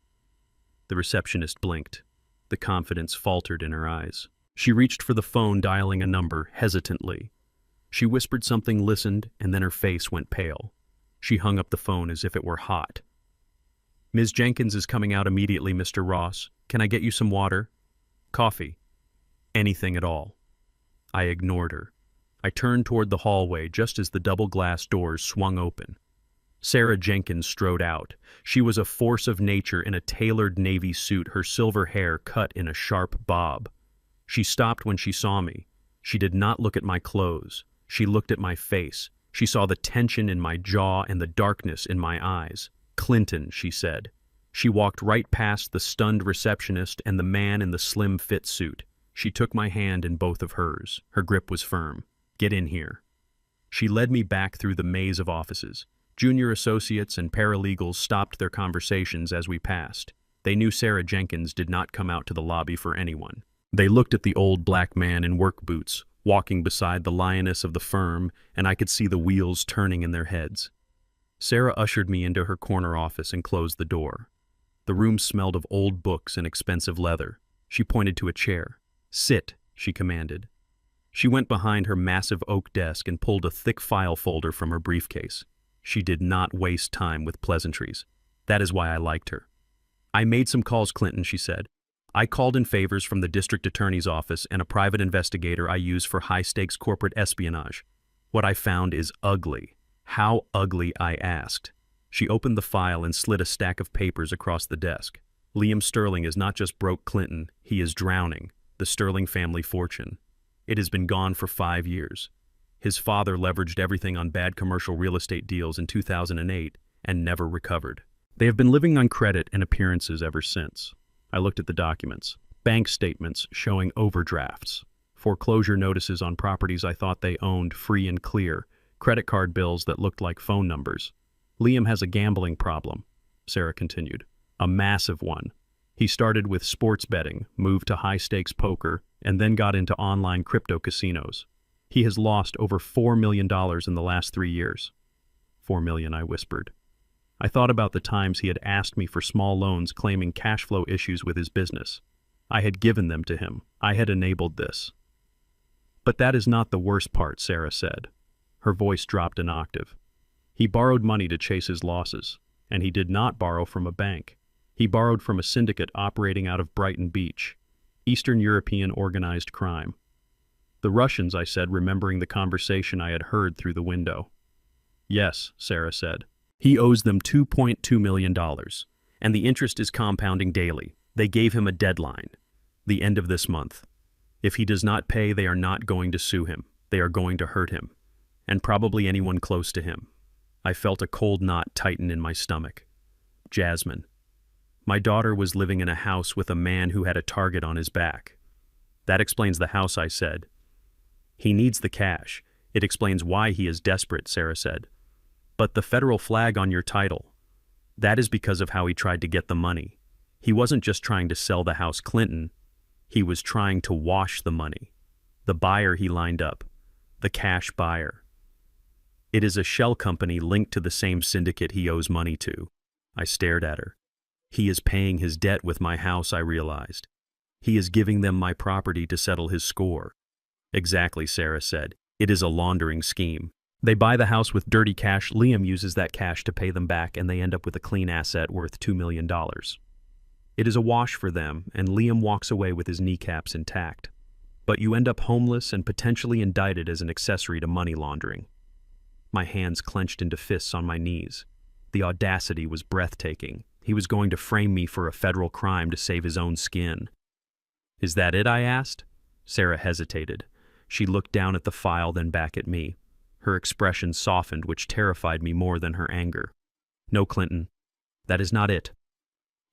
S1: The receptionist blinked. The confidence faltered in her eyes. She reached for the phone, dialing a number, hesitantly. She whispered something, listened, and then her face went pale. She hung up the phone as if it were hot. "Ms. Jenkins is coming out immediately, Mr. Ross. Can I get you some water? Coffee? Anything at all?" I ignored her. I turned toward the hallway just as the double-glass doors swung open. Sarah Jenkins strode out. She was a force of nature in a tailored navy suit, her silver hair cut in a sharp bob. She stopped when she saw me. She did not look at my clothes. She looked at my face. She saw the tension in my jaw and the darkness in my eyes. "Clinton," she said. She walked right past the stunned receptionist and the man in the slim fit suit. She took my hand in both of hers. Her grip was firm. "Get in here." She led me back through the maze of offices. Junior associates and paralegals stopped their conversations as we passed. They knew Sarah Jenkins did not come out to the lobby for anyone. They looked at the old black man in work boots, walking beside the lioness of the firm, and I could see the wheels turning in their heads. Sarah ushered me into her corner office and closed the door. The room smelled of old books and expensive leather. She pointed to a chair. "Sit," she commanded. She went behind her massive oak desk and pulled a thick file folder from her briefcase. She did not waste time with pleasantries. That is why I liked her. "I made some calls, Clinton," she said. "I called in favors from the district attorney's office and a private investigator I use for high-stakes corporate espionage. What I found is ugly." "How ugly?" I asked. She opened the file and slid a stack of papers across the desk. "Liam Sterling is not just broke, Clinton. He is drowning. The Sterling family fortune. It has been gone for 5 years. His father leveraged everything on bad commercial real estate deals in 2008 and never recovered. They have been living on credit and appearances ever since." I looked at the documents. Bank statements showing overdrafts. Foreclosure notices on properties I thought they owned free and clear. Credit card bills that looked like phone numbers. "Liam has a gambling problem," Sarah continued. "A massive one. He started with sports betting, moved to high-stakes poker, and then got into online crypto casinos. He has lost over $4 million in the last 3 years. $4 million, I whispered. I thought about the times he had asked me for small loans claiming cash flow issues with his business. I had given them to him. I had enabled this. "But that is not the worst part," Sarah said. Her voice dropped an octave. "He borrowed money to chase his losses, and he did not borrow from a bank. He borrowed from a syndicate operating out of Brighton Beach, Eastern European organized crime. The Russians," I said, remembering the conversation I had heard through the window. "Yes," Sarah said. "He owes them $2.2 million, and the interest is compounding daily. They gave him a deadline, the end of this month. If he does not pay, they are not going to sue him. They are going to hurt him, and probably anyone close to him." I felt a cold knot tighten in my stomach. Jasmine. My daughter was living in a house with a man who had a target on his back. "That explains the house," I said. He needs the cash. It explains why he is desperate, Sarah said. But the federal flag on your title, that is because of how he tried to get the money. He wasn't just trying to sell the house Clinton. He was trying to wash the money. The buyer he lined up, the cash buyer. It is a shell company linked to the same syndicate he owes money to. I stared at her. He is paying his debt with my house, I realized. He is giving them my property to settle his score. Exactly, Sarah said. It is a laundering scheme. They buy the house with dirty cash. Liam uses that cash to pay them back, and they end up with a clean asset worth $2 million. It is a wash for them, and Liam walks away with his kneecaps intact. But you end up homeless and potentially indicted as an accessory to money laundering. My hands clenched into fists on my knees. The audacity was breathtaking. He was going to frame me for a federal crime to save his own skin. Is that it? I asked. Sarah hesitated. She looked down at the file, then back at me. Her expression softened, which terrified me more than her anger. No, Clinton. That is not it.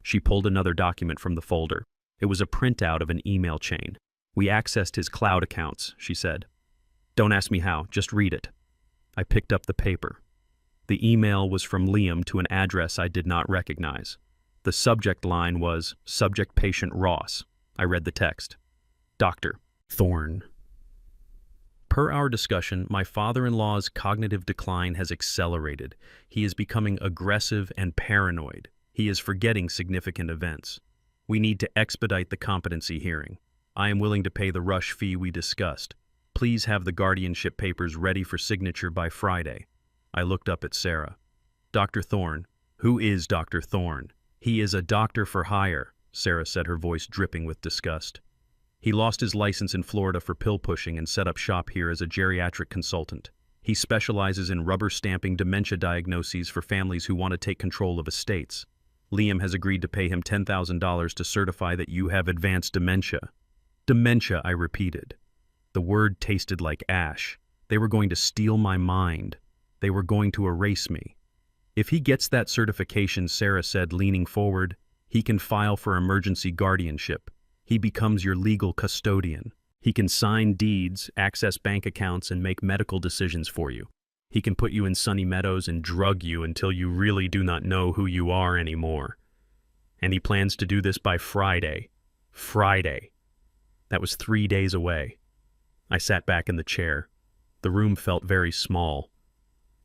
S1: She pulled another document from the folder. It was a printout of an email chain. We accessed his cloud accounts, she said. Don't ask me how, just read it. I picked up the paper. The email was from Liam to an address I did not recognize. The subject line was, Subject Patient Ross. I read the text. Dr. Thorne. Per our discussion, my father-in-law's cognitive decline has accelerated. He is becoming aggressive and paranoid. He is forgetting significant events. We need to expedite the competency hearing. I am willing to pay the rush fee we discussed. Please have the guardianship papers ready for signature by Friday. I looked up at Sarah. Dr. Thorne. Who is Dr. Thorne? He is a doctor for hire, Sarah said, her voice dripping with disgust. He lost his license in Florida for pill pushing and set up shop here as a geriatric consultant. He specializes in rubber stamping dementia diagnoses for families who want to take control of estates. Liam has agreed to pay him $10,000 to certify that you have advanced dementia. Dementia, I repeated. The word tasted like ash. They were going to steal my mind. They were going to erase me. If he gets that certification, Sarah said, leaning forward, he can file for emergency guardianship. He becomes your legal custodian. He can sign deeds, access bank accounts, and make medical decisions for you. He can put you in Sunny Meadows and drug you until you really do not know who you are anymore. And he plans to do this by Friday. Friday. That was 3 days away. I sat back in the chair. The room felt very small.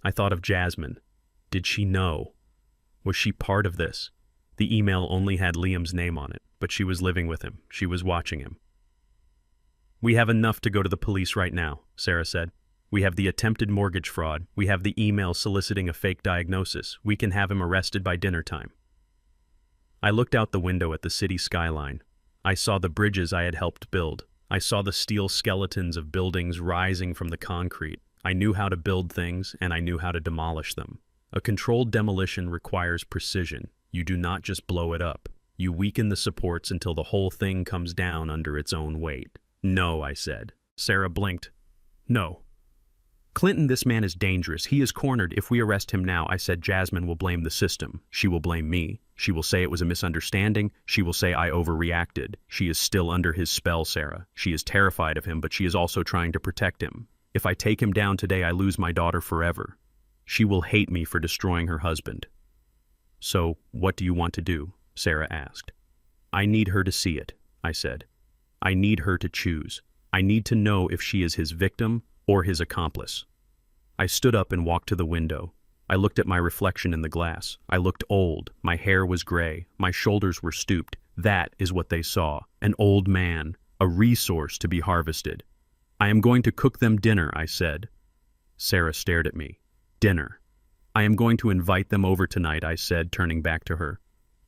S1: I thought of Jasmine. Did she know? Was she part of this? The email only had Liam's name on it, but she was living with him. She was watching him. We have enough to go to the police right now, Sarah said. We have the attempted mortgage fraud. We have the email soliciting a fake diagnosis. We can have him arrested by dinner time. I looked out the window at the city skyline. I saw the bridges I had helped build. I saw the steel skeletons of buildings rising from the concrete. I knew how to build things, and I knew how to demolish them. A controlled demolition requires precision. You do not just blow it up. You weaken the supports until the whole thing comes down under its own weight. No, I said. Sarah blinked. No. Clinton, this man is dangerous. He is cornered. If we arrest him now, I said, Jasmine will blame the system. She will blame me. She will say it was a misunderstanding. She will say I overreacted. She is still under his spell, Sarah. She is terrified of him, but she is also trying to protect him. If I take him down today, I lose my daughter forever. She will hate me for destroying her husband. So, what do you want to do? Sarah asked. I need her to see it, I said. I need her to choose. I need to know if she is his victim or his accomplice. I stood up and walked to the window. I looked at my reflection in the glass. I looked old. My hair was gray. My shoulders were stooped. That is what they saw. An old man. A resource to be harvested. I am going to cook them dinner, I said. Sarah stared at me. Dinner. I am going to invite them over tonight, I said, turning back to her.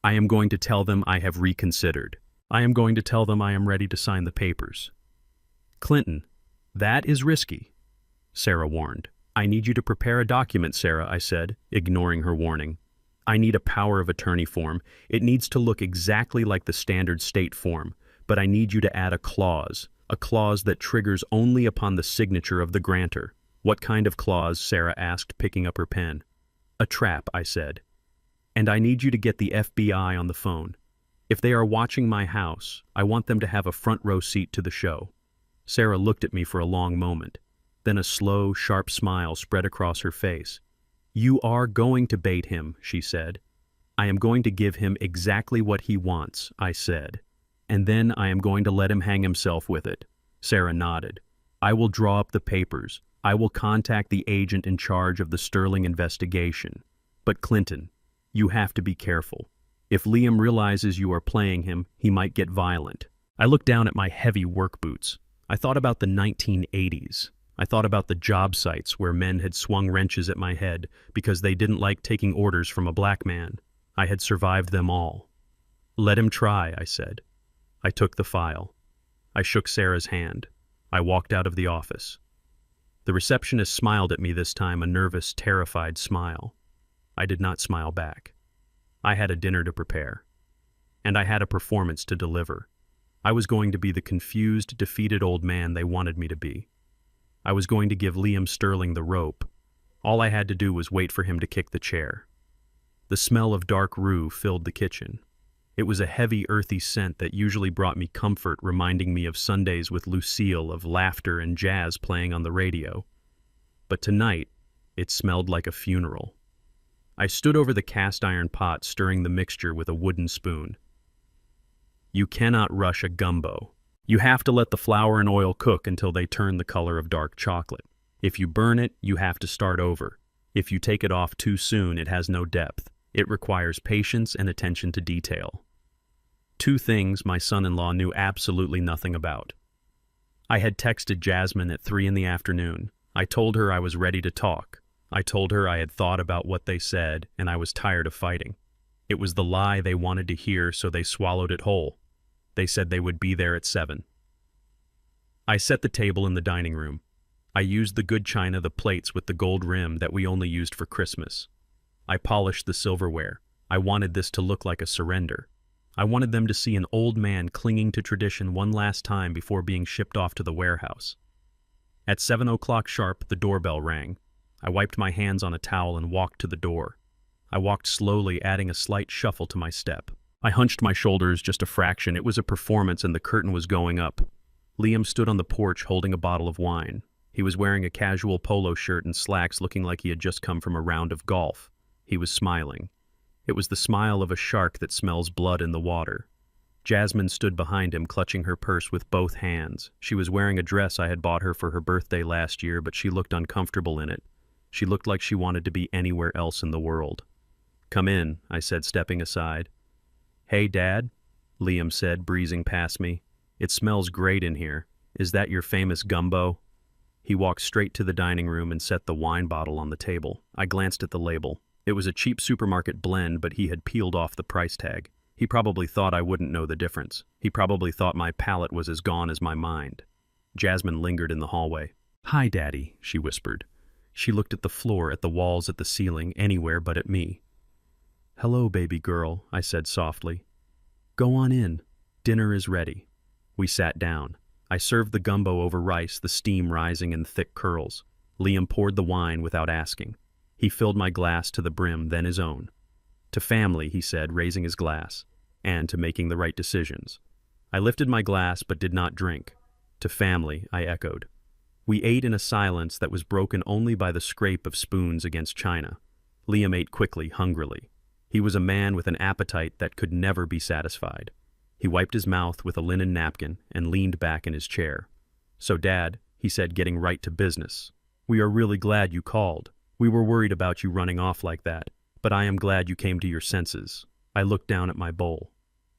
S1: I am going to tell them I have reconsidered. I am going to tell them I am ready to sign the papers. Clinton, that is risky, Sarah warned. I need you to prepare a document, Sarah, I said, ignoring her warning. I need a power of attorney form. It needs to look exactly like the standard state form, but I need you to add a clause that triggers only upon the signature of the grantor. What kind of clause? Sarah asked, picking up her pen. A trap, I said. And I need you to get the FBI on the phone. If they are watching my house, I want them to have a front row seat to the show. Sarah looked at me for a long moment. Then a slow, sharp smile spread across her face. "You are going to bait him," she said. "I am going to give him exactly what he wants," I said. "And then I am going to let him hang himself with it." Sarah nodded. "I will draw up the papers. I will contact the agent in charge of the Sterling investigation. But Clinton, you have to be careful. If Liam realizes you are playing him, he might get violent." I looked down at my heavy work boots. I thought about the 1980s. I thought about the job sites where men had swung wrenches at my head because they didn't like taking orders from a black man. I had survived them all. "Let him try," I said. I took the file. I shook Sarah's hand. I walked out of the office. The receptionist smiled at me this time, a nervous, terrified smile. I did not smile back. I had a dinner to prepare. And I had a performance to deliver. I was going to be the confused, defeated old man they wanted me to be. I was going to give Liam Sterling the rope. All I had to do was wait for him to kick the chair. The smell of dark roux filled the kitchen. It was a heavy, earthy scent that usually brought me comfort, reminding me of Sundays with Lucille, of laughter and jazz playing on the radio. But tonight, it smelled like a funeral. I stood over the cast-iron pot, stirring the mixture with a wooden spoon. You cannot rush a gumbo. You have to let the flour and oil cook until they turn the color of dark chocolate. If you burn it, you have to start over. If you take it off too soon, it has no depth. It requires patience and attention to detail. Two things my son-in-law knew absolutely nothing about. I had texted Jasmine at 3 p.m. I told her I was ready to talk. I told her I had thought about what they said, and I was tired of fighting. It was the lie they wanted to hear, so they swallowed it whole. They said they would be there at 7. I set the table in the dining room. I used the good china, the plates with the gold rim that we only used for Christmas. I polished the silverware. I wanted this to look like a surrender. I wanted them to see an old man clinging to tradition one last time before being shipped off to the warehouse. At 7 o'clock sharp, the doorbell rang. I wiped my hands on a towel and walked to the door. I walked slowly, adding a slight shuffle to my step. I hunched my shoulders just a fraction. It was a performance and the curtain was going up. Liam stood on the porch holding a bottle of wine. He was wearing a casual polo shirt and slacks, looking like he had just come from a round of golf. He was smiling. It was the smile of a shark that smells blood in the water. Jasmine stood behind him, clutching her purse with both hands. She was wearing a dress I had bought her for her birthday last year, but she looked uncomfortable in it. She looked like she wanted to be anywhere else in the world. "Come in," I said, stepping aside. "Hey, Dad," Liam said, breezing past me. "It smells great in here. Is that your famous gumbo?" He walked straight to the dining room and set the wine bottle on the table. I glanced at the label. It was a cheap supermarket blend, but he had peeled off the price tag. He probably thought I wouldn't know the difference. He probably thought my palate was as gone as my mind. Jasmine lingered in the hallway. "Hi, Daddy," she whispered. She looked at the floor, at the walls, at the ceiling, anywhere but at me. "Hello, baby girl," I said softly. "Go on in. Dinner is ready." We sat down. I served the gumbo over rice, the steam rising in thick curls. Liam poured the wine without asking. He filled my glass to the brim, then his own. "To family," he said, raising his glass, "and to making the right decisions." I lifted my glass but did not drink. "To family," I echoed. We ate in a silence that was broken only by the scrape of spoons against china. Liam ate quickly, hungrily. He was a man with an appetite that could never be satisfied. He wiped his mouth with a linen napkin and leaned back in his chair. "So, Dad," he said, getting right to business, "we are really glad you called. We were worried about you running off like that, but I am glad you came to your senses." I looked down at my bowl.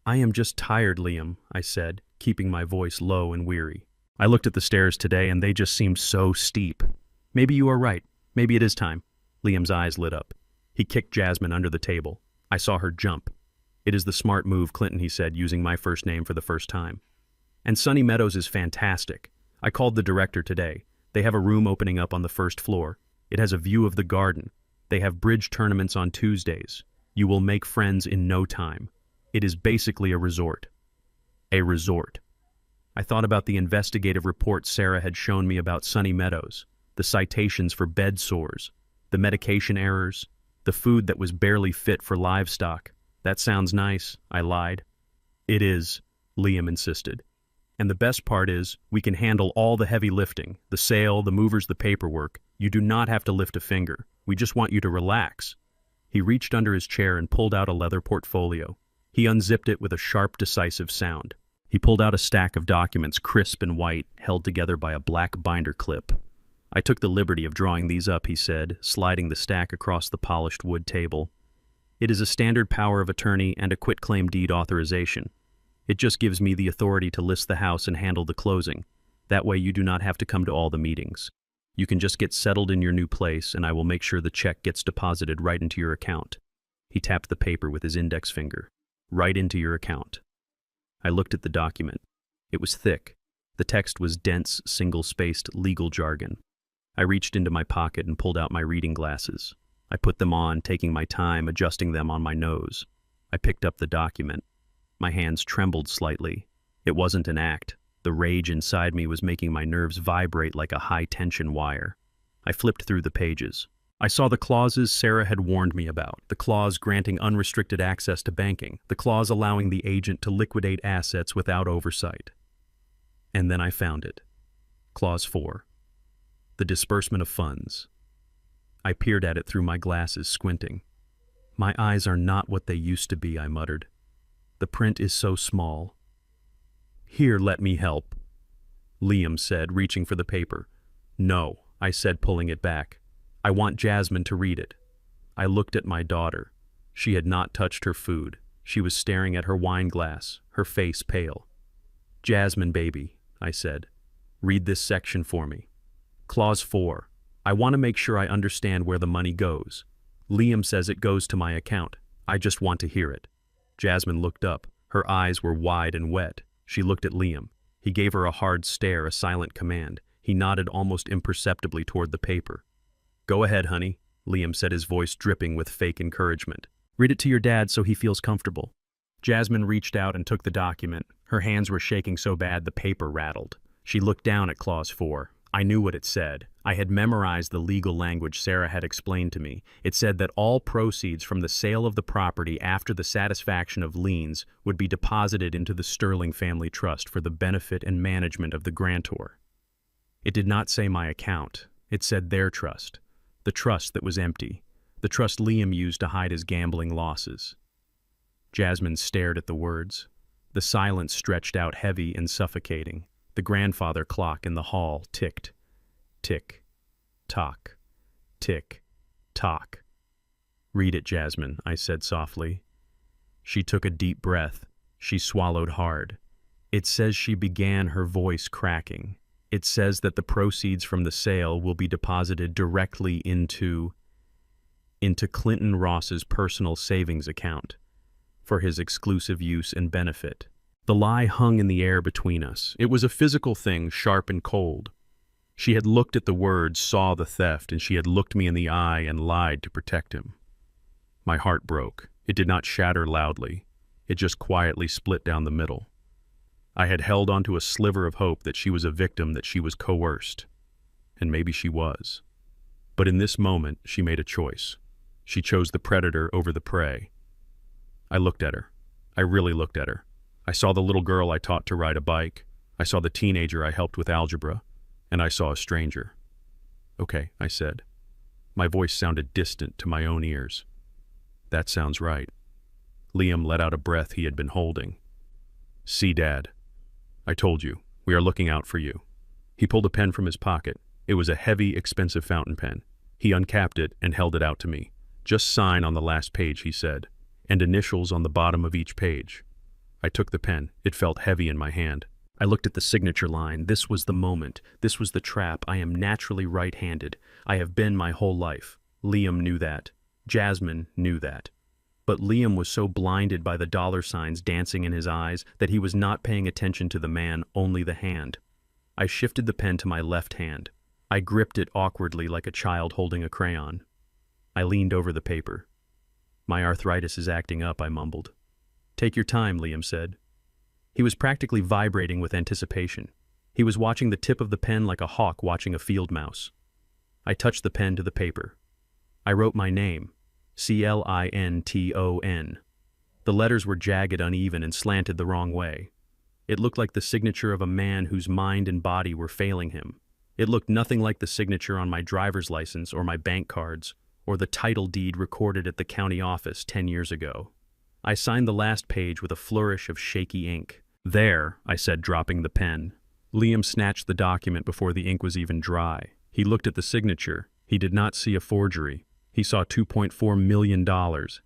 S1: "I am just tired, Liam," I said, keeping my voice low and weary. "I looked at the stairs today and they just seemed so steep." "Maybe you are right. Maybe it is time." Liam's eyes lit up. He kicked Jasmine under the table. I saw her jump. "It is the smart move, Clinton," he said, using my first name for the first time. "And Sunny Meadows is fantastic. I called the director today. They have a room opening up on the first floor. It has a view of the garden. They have bridge tournaments on Tuesdays. You will make friends in no time. It is basically a resort." A resort. I thought about the investigative report Sarah had shown me about Sunny Meadows, the citations for bed sores, the medication errors, the food that was barely fit for livestock. "That sounds nice," I lied. "It is," Liam insisted. And the best part is, we can handle all the heavy lifting, the sale, the movers, the paperwork. You do not have to lift a finger. We just want you to relax." He reached under his chair and pulled out a leather portfolio. He unzipped it with a sharp, decisive sound. He pulled out a stack of documents, crisp and white, held together by a black binder clip. "I took the liberty of drawing these up," he said, sliding the stack across the polished wood table. "It is a standard power of attorney and a quitclaim deed authorization. It just gives me the authority to list the house and handle the closing. That way you do not have to come to all the meetings. You can just get settled in your new place, and I will make sure the check gets deposited right into your account." He tapped the paper with his index finger. "Right into your account." I looked at the document. It was thick. The text was dense, single-spaced legal jargon. I reached into my pocket and pulled out my reading glasses. I put them on, taking my time, adjusting them on my nose. I picked up the document. My hands trembled slightly. It wasn't an act. The rage inside me was making my nerves vibrate like a high-tension wire. I flipped through the pages. I saw the clauses Sarah had warned me about, the clause granting unrestricted access to banking, the clause allowing the agent to liquidate assets without oversight. And then I found it. Clause 4. The disbursement of funds. I peered at it through my glasses, squinting. "My eyes are not what they used to be," I muttered. "The print is so small." "Here, let me help," Liam said, reaching for the paper. "No," I said, pulling it back. "I want Jasmine to read it." I looked at my daughter. She had not touched her food. She was staring at her wine glass, her face pale. "Jasmine, baby," I said, "read this section for me. Clause 4. I want to make sure I understand where the money goes. Liam says it goes to my account. I just want to hear it." Jasmine looked up. Her eyes were wide and wet. She looked at Liam. He gave her a hard stare, a silent command. He nodded almost imperceptibly toward the paper. "Go ahead, honey," Liam said, his voice dripping with fake encouragement. "Read it to your dad so he feels comfortable." Jasmine reached out and took the document. Her hands were shaking so bad the paper rattled. She looked down at Clause 4. I knew what it said. I had memorized the legal language Sarah had explained to me. It said that all proceeds from the sale of the property after the satisfaction of liens would be deposited into the Sterling Family Trust for the benefit and management of the grantor. It did not say my account. It said their trust. The trust that was empty. The trust Liam used to hide his gambling losses. Jasmine stared at the words. The silence stretched out heavy and suffocating. The grandfather clock in the hall ticked. Tick, tock, tick, tock. "Read it, Jasmine," I said softly. She took a deep breath. She swallowed hard. "It says," she began, her voice cracking. "It says that the proceeds from the sale will be deposited directly into Clinton Ross's personal savings account for his exclusive use and benefit." The lie hung in the air between us. It was a physical thing, sharp and cold. She had looked at the words, saw the theft, and she had looked me in the eye and lied to protect him. My heart broke. It did not shatter loudly. It just quietly split down the middle. I had held onto a sliver of hope that she was a victim, that she was coerced. And maybe she was. But in this moment, she made a choice. She chose the predator over the prey. I looked at her. I really looked at her. I saw the little girl I taught to ride a bike. I saw the teenager I helped with algebra. And I saw a stranger. "Okay," I said. My voice sounded distant to my own ears. "That sounds right." Liam let out a breath he had been holding. "See, Dad. I told you. We are looking out for you." He pulled a pen from his pocket. It was a heavy, expensive fountain pen. He uncapped it and held it out to me. "Just sign on the last page," he said, "and initials on the bottom of each page." I took the pen. It felt heavy in my hand. I looked at the signature line. This was the moment. This was the trap. I am naturally right-handed. I have been my whole life. Liam knew that. Jasmine knew that. But Liam was so blinded by the dollar signs dancing in his eyes that he was not paying attention to the man, only the hand. I shifted the pen to my left hand. I gripped it awkwardly like a child holding a crayon. I leaned over the paper. "My arthritis is acting up," I mumbled. "Take your time," Liam said. He was practically vibrating with anticipation. He was watching the tip of the pen like a hawk watching a field mouse. I touched the pen to the paper. I wrote my name, Clinton. The letters were jagged, uneven, and slanted the wrong way. It looked like the signature of a man whose mind and body were failing him. It looked nothing like the signature on my driver's license or my bank cards, or the title deed recorded at the county office 10 years ago. I signed the last page with a flourish of shaky ink. "There," I said, dropping the pen. Liam snatched the document before the ink was even dry. He looked at the signature. He did not see a forgery. He saw $2.4 million.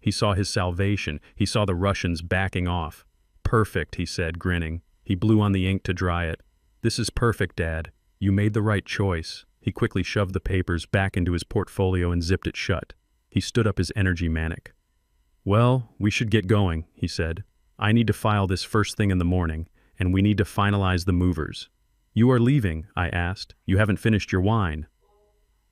S1: He saw his salvation. He saw the Russians backing off. "Perfect," he said, grinning. He blew on the ink to dry it. "This is perfect, Dad. You made the right choice." He quickly shoved the papers back into his portfolio and zipped it shut. He stood up, his energy manic. "Well, we should get going," he said. "I need to file this first thing in the morning, and we need to finalize the movers." "You are leaving?" I asked. "You haven't finished your wine."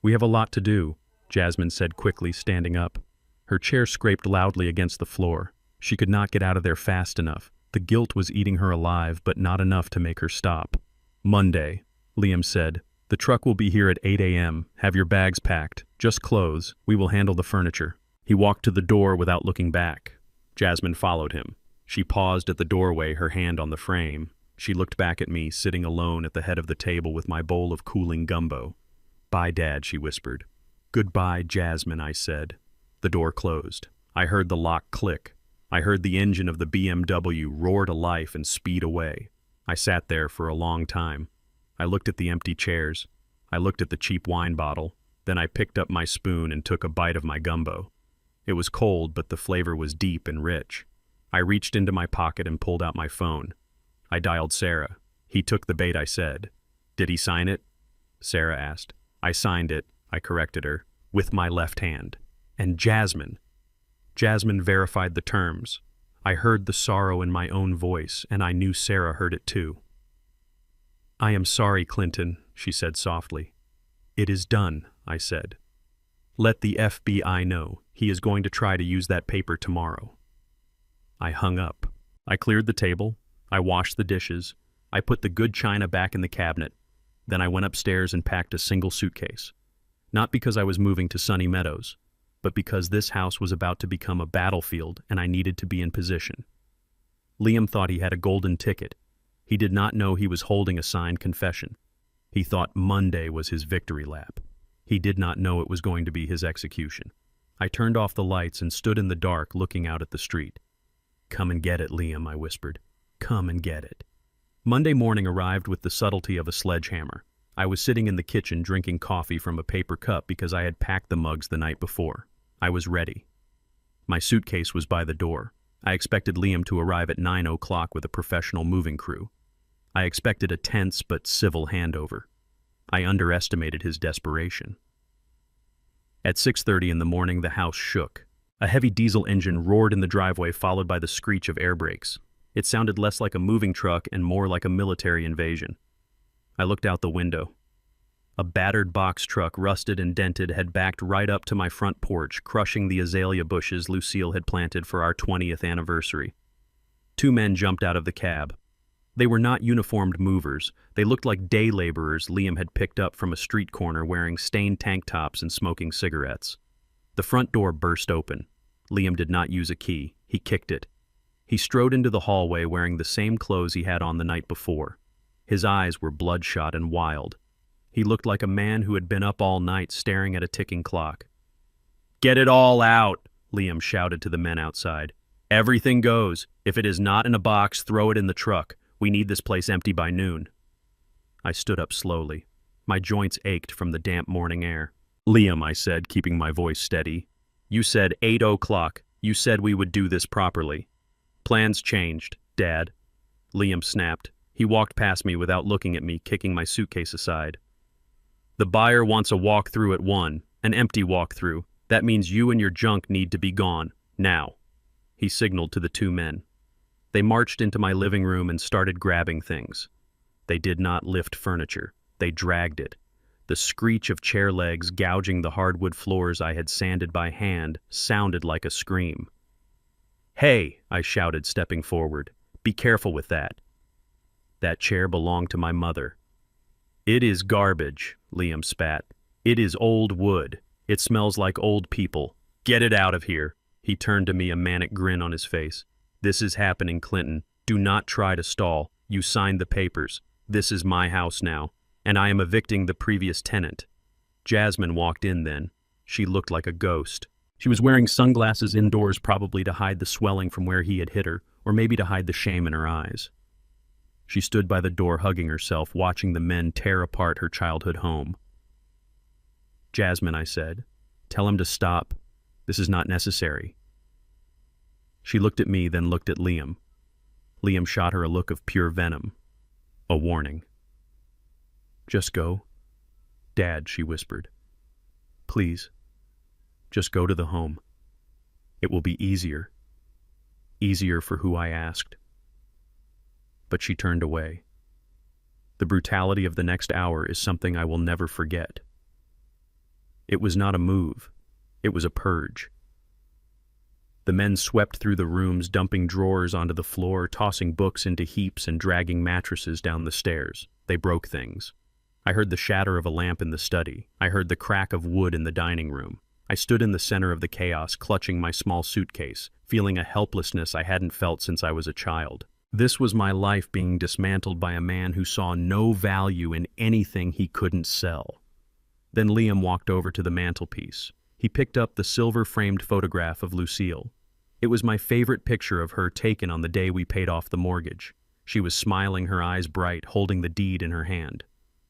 S1: "We have a lot to do," Jasmine said quickly, standing up. Her chair scraped loudly against the floor. She could not get out of there fast enough. The guilt was eating her alive, but not enough to make her stop. "Monday," Liam said. "The truck will be here at 8 a.m. Have your bags packed. Just clothes. We will handle the furniture." He walked to the door without looking back. Jasmine followed him. She paused at the doorway, her hand on the frame. She looked back at me, sitting alone at the head of the table with my bowl of cooling gumbo. "Bye, Dad," she whispered. "Goodbye, Jasmine," I said. The door closed. I heard the lock click. I heard the engine of the BMW roar to life and speed away. I sat there for a long time. I looked at the empty chairs. I looked at the cheap wine bottle. Then I picked up my spoon and took a bite of my gumbo. It was cold, but the flavor was deep and rich. I reached into my pocket and pulled out my phone. I dialed Sarah. "He took the bait," I said. "Did he sign it?" Sarah asked. "I signed it," I corrected her, "with my left hand." "And Jasmine?" Jasmine verified the terms. I heard the sorrow in my own voice, and I knew Sarah heard it too. "I am sorry, Clinton," she said softly. "It is done," I said. "Let the FBI know. He is going to try to use that paper tomorrow." I hung up. I cleared the table. I washed the dishes. I put the good china back in the cabinet. Then I went upstairs and packed a single suitcase. Not because I was moving to Sunny Meadows, but because this house was about to become a battlefield and I needed to be in position. Liam thought he had a golden ticket. He did not know he was holding a signed confession. He thought Monday was his victory lap. He did not know it was going to be his execution. I turned off the lights and stood in the dark looking out at the street. "Come and get it, Liam," I whispered. "Come and get it." Monday morning arrived with the subtlety of a sledgehammer. I was sitting in the kitchen drinking coffee from a paper cup because I had packed the mugs the night before. I was ready. My suitcase was by the door. I expected Liam to arrive at 9 o'clock with a professional moving crew. I expected a tense but civil handover. I underestimated his desperation. At 6:30 in the morning, the house shook. A heavy diesel engine roared in the driveway, followed by the screech of air brakes. It sounded less like a moving truck and more like a military invasion. I looked out the window. A battered box truck, rusted and dented, had backed right up to my front porch, crushing the azalea bushes Lucille had planted for our 20th anniversary. 2 men jumped out of the cab. They were not uniformed movers. They looked like day laborers Liam had picked up from a street corner, wearing stained tank tops and smoking cigarettes. The front door burst open. Liam did not use a key. He kicked it. He strode into the hallway wearing the same clothes he had on the night before. His eyes were bloodshot and wild. He looked like a man who had been up all night staring at a ticking clock. "Get it all out," Liam shouted to the men outside. "Everything goes. If it is not in a box, throw it in the truck. We need this place empty by noon." I stood up slowly. My joints ached from the damp morning air. "Liam," I said, keeping my voice steady. "You said 8 o'clock. You said we would do this properly." "Plans changed, Dad," Liam snapped. He walked past me without looking at me, kicking my suitcase aside. "The buyer wants a walk-through at 1, an empty walk-through. That means you and your junk need to be gone, now." He signaled to the 2 men. They marched into my living room and started grabbing things. They did not lift furniture. They dragged it. The screech of chair legs gouging the hardwood floors I had sanded by hand sounded like a scream. "Hey," I shouted, stepping forward. "Be careful with that." That chair belonged to my mother. "It is garbage," Liam spat. "It is old wood. It smells like old people. Get it out of here." He turned to me, a manic grin on his face. "This is happening, Clinton. Do not try to stall. You signed the papers. This is my house now, and I am evicting the previous tenant." Jasmine walked in then. She looked like a ghost. She was wearing sunglasses indoors, probably to hide the swelling from where he had hit her, or maybe to hide the shame in her eyes. She stood by the door hugging herself, watching the men tear apart her childhood home. "Jasmine," I said, "tell him to stop. This is not necessary." She looked at me, then looked at Liam. Liam shot her a look of pure venom. A warning. "Just go." "Dad," she whispered. "Please. Just go to the home. It will be easier. Easier for who I asked." But she turned away. The brutality of the next hour is something I will never forget. It was not a move. It was a purge. The men swept through the rooms, dumping drawers onto the floor, tossing books into heaps, and dragging mattresses down the stairs. They broke things. I heard the shatter of a lamp in the study. I heard the crack of wood in the dining room. I stood in the center of the chaos, clutching my small suitcase, feeling a helplessness I hadn't felt since I was a child. This was my life being dismantled by a man who saw no value in anything he couldn't sell. Then Liam walked over to the mantelpiece. He picked up the silver-framed photograph of Lucille. It was my favorite picture of her, taken on the day we paid off the mortgage. She was smiling, her eyes bright, holding the deed in her hand.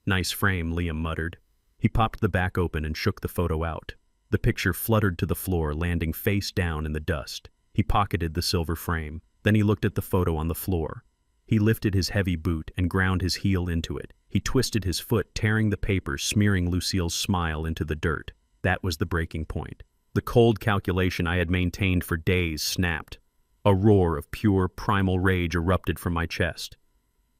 S1: "Nice frame," Liam muttered. He popped the back open and shook the photo out. The picture fluttered to the floor, landing face down in the dust. He pocketed the silver frame. Then he looked at the photo on the floor. He lifted his heavy boot and ground his heel into it. He twisted his foot, tearing the paper, smearing Lucille's smile into the dirt. That was the breaking point. The cold calculation I had maintained for days snapped. A roar of pure, primal rage erupted from my chest.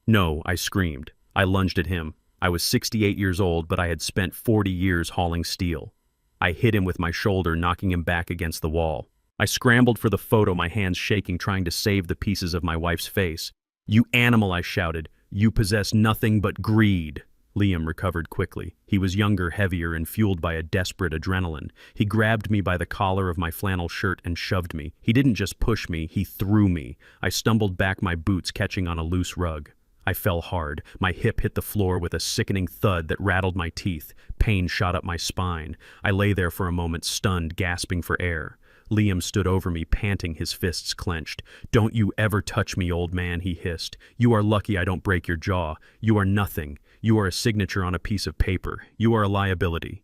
S1: "No," I screamed. I lunged at him. I was 68 years old, but I had spent 40 years hauling steel. I hit him with my shoulder, knocking him back against the wall. I scrambled for the photo, my hands shaking, trying to save the pieces of my wife's face. "You animal," I shouted. "You possess nothing but greed." Liam recovered quickly. He was younger, heavier, and fueled by a desperate adrenaline. He grabbed me by the collar of my flannel shirt and shoved me. He didn't just push me, he threw me. I stumbled back, my boots catching on a loose rug. I fell hard. My hip hit the floor with a sickening thud that rattled my teeth. Pain shot up my spine. I lay there for a moment, stunned, gasping for air. Liam stood over me, panting, his fists clenched. "Don't you ever touch me, old man," he hissed. "You are lucky I don't break your jaw. You are nothing. You are a signature on a piece of paper. You are a liability."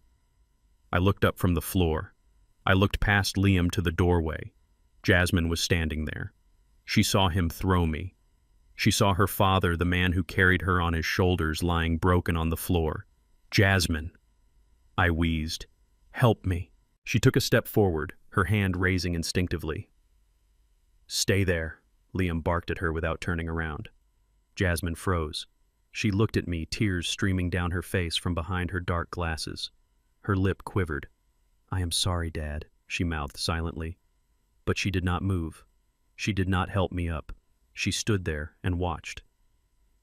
S1: I looked up from the floor. I looked past Liam to the doorway. Jasmine was standing there. She saw him throw me. She saw her father, the man who carried her on his shoulders, lying broken on the floor. "Jasmine." I wheezed. "Help me." She took a step forward, her hand raising instinctively. "Stay there," Liam barked at her without turning around. Jasmine froze. She looked at me, tears streaming down her face from behind her dark glasses. Her lip quivered. "I am sorry, Dad," she mouthed silently. But she did not move. She did not help me up. She stood there and watched.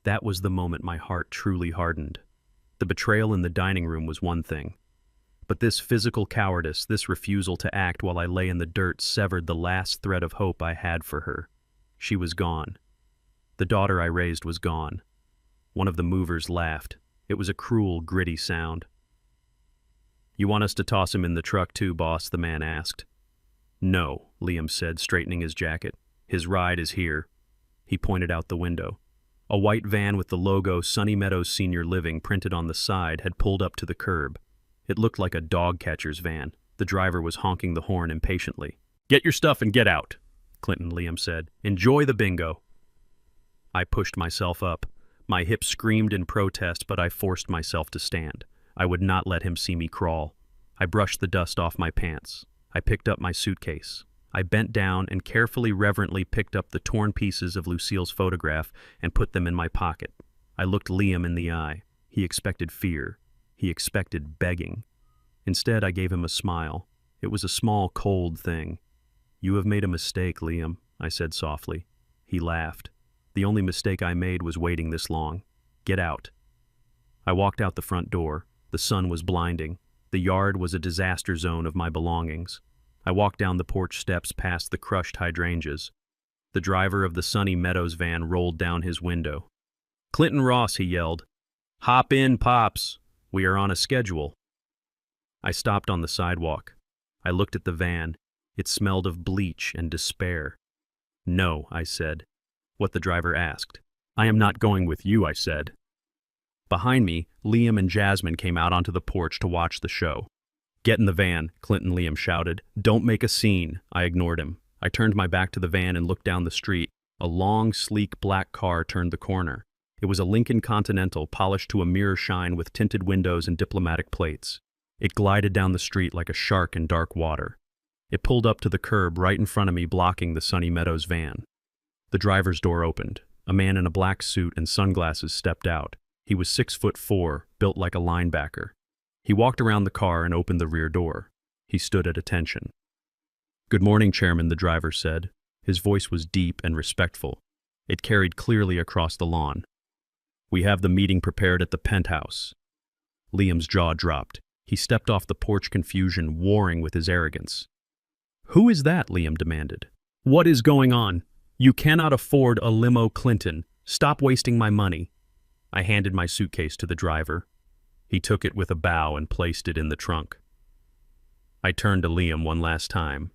S1: That was the moment my heart truly hardened. The betrayal in the dining room was one thing. But this physical cowardice, this refusal to act while I lay in the dirt, severed the last thread of hope I had for her. She was gone. The daughter I raised was gone. One of the movers laughed. It was a cruel, gritty sound. "You want us to toss him in the truck too, boss?" the man asked. "No," Liam said, straightening his jacket. "His ride is here." He pointed out the window. A white van with the logo Sunny Meadows Senior Living printed on the side had pulled up to the curb. It looked like a dog catcher's van. The driver was honking the horn impatiently. "Get your stuff and get out," Clinton Liam said. "Enjoy the bingo." I pushed myself up. My hips screamed in protest, but I forced myself to stand. I would not let him see me crawl. I brushed the dust off my pants. I picked up my suitcase. I bent down and carefully, reverently picked up the torn pieces of Lucille's photograph and put them in my pocket. I looked Liam in the eye. He expected fear. He expected begging. Instead, I gave him a smile. It was a small, cold thing. "You have made a mistake, Liam," I said softly. He laughed. "The only mistake I made was waiting this long. Get out." I walked out the front door. The sun was blinding. The yard was a disaster zone of my belongings. I walked down the porch steps past the crushed hydrangeas. The driver of the Sunny Meadows van rolled down his window. "Clinton Ross," he yelled. "Hop in, Pops. We are on a schedule." I stopped on the sidewalk. I looked at the van. It smelled of bleach and despair. "No," I said. What the driver asked. "I am not going with you," I said. Behind me, Liam and Jasmine came out onto the porch to watch the show. "Get in the van," Clint and Liam shouted. "Don't make a scene." I ignored him. I turned my back to the van and looked down the street. A long, sleek black car turned the corner. It was a Lincoln Continental polished to a mirror shine with tinted windows and diplomatic plates. It glided down the street like a shark in dark water. It pulled up to the curb right in front of me, blocking the Sunny Meadows van. The driver's door opened. A man in a black suit and sunglasses stepped out. He was 6'4", built like a linebacker. He walked around the car and opened the rear door. He stood at attention. "Good morning, Chairman," the driver said. His voice was deep and respectful. It carried clearly across the lawn. "We have the meeting prepared at the penthouse." Liam's jaw dropped. He stepped off the porch, confusion warring with his arrogance. "Who is that?" Liam demanded. "What is going on? You cannot afford a limo, Clinton. Stop wasting my money." I handed my suitcase to the driver. He took it with a bow and placed it in the trunk. I turned to Liam one last time.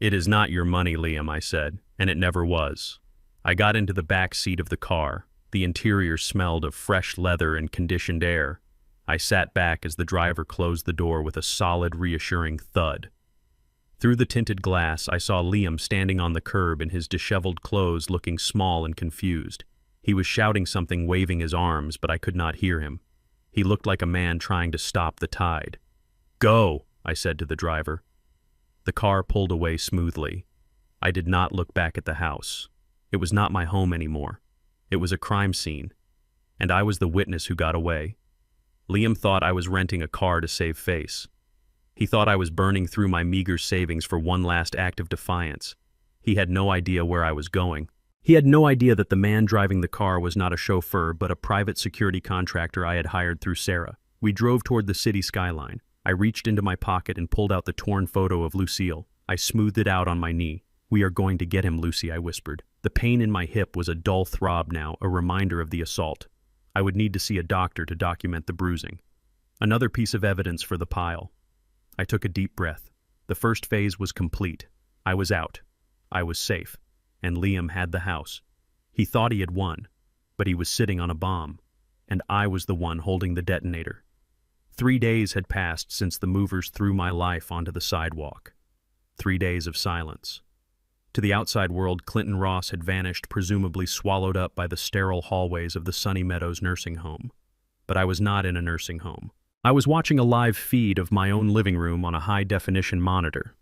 S1: "It is not your money, Liam," I said, "and it never was." I got into the back seat of the car. The interior smelled of fresh leather and conditioned air. I sat back as the driver closed the door with a solid, reassuring thud. Through the tinted glass, I saw Liam standing on the curb in his disheveled clothes, looking small and confused. He was shouting something, waving his arms, but I could not hear him. He looked like a man trying to stop the tide. "Go," I said to the driver. The car pulled away smoothly. I did not look back at the house. It was not my home anymore. It was a crime scene, and I was the witness who got away. Liam thought I was renting a car to save face. He thought I was burning through my meager savings for one last act of defiance. He had no idea where I was going. He had no idea that the man driving the car was not a chauffeur, but a private security contractor I had hired through Sarah. We drove toward the city skyline. I reached into my pocket and pulled out the torn photo of Lucille. I smoothed it out on my knee. "We are going to get him, Lucy," I whispered. The pain in my hip was a dull throb now, a reminder of the assault. I would need to see a doctor to document the bruising. Another piece of evidence for the pile. I took a deep breath. The first phase was complete. I was out. I was safe. And Liam had the house. He thought he had won, but he was sitting on a bomb, and I was the one holding the detonator. 3 days had passed since the movers threw my life onto the sidewalk. 3 days of silence. To the outside world, Clinton Ross had vanished, presumably swallowed up by the sterile hallways of the Sunny Meadows nursing home. But I was not in a nursing home. I was watching a live feed of my own living room on a high-definition monitor.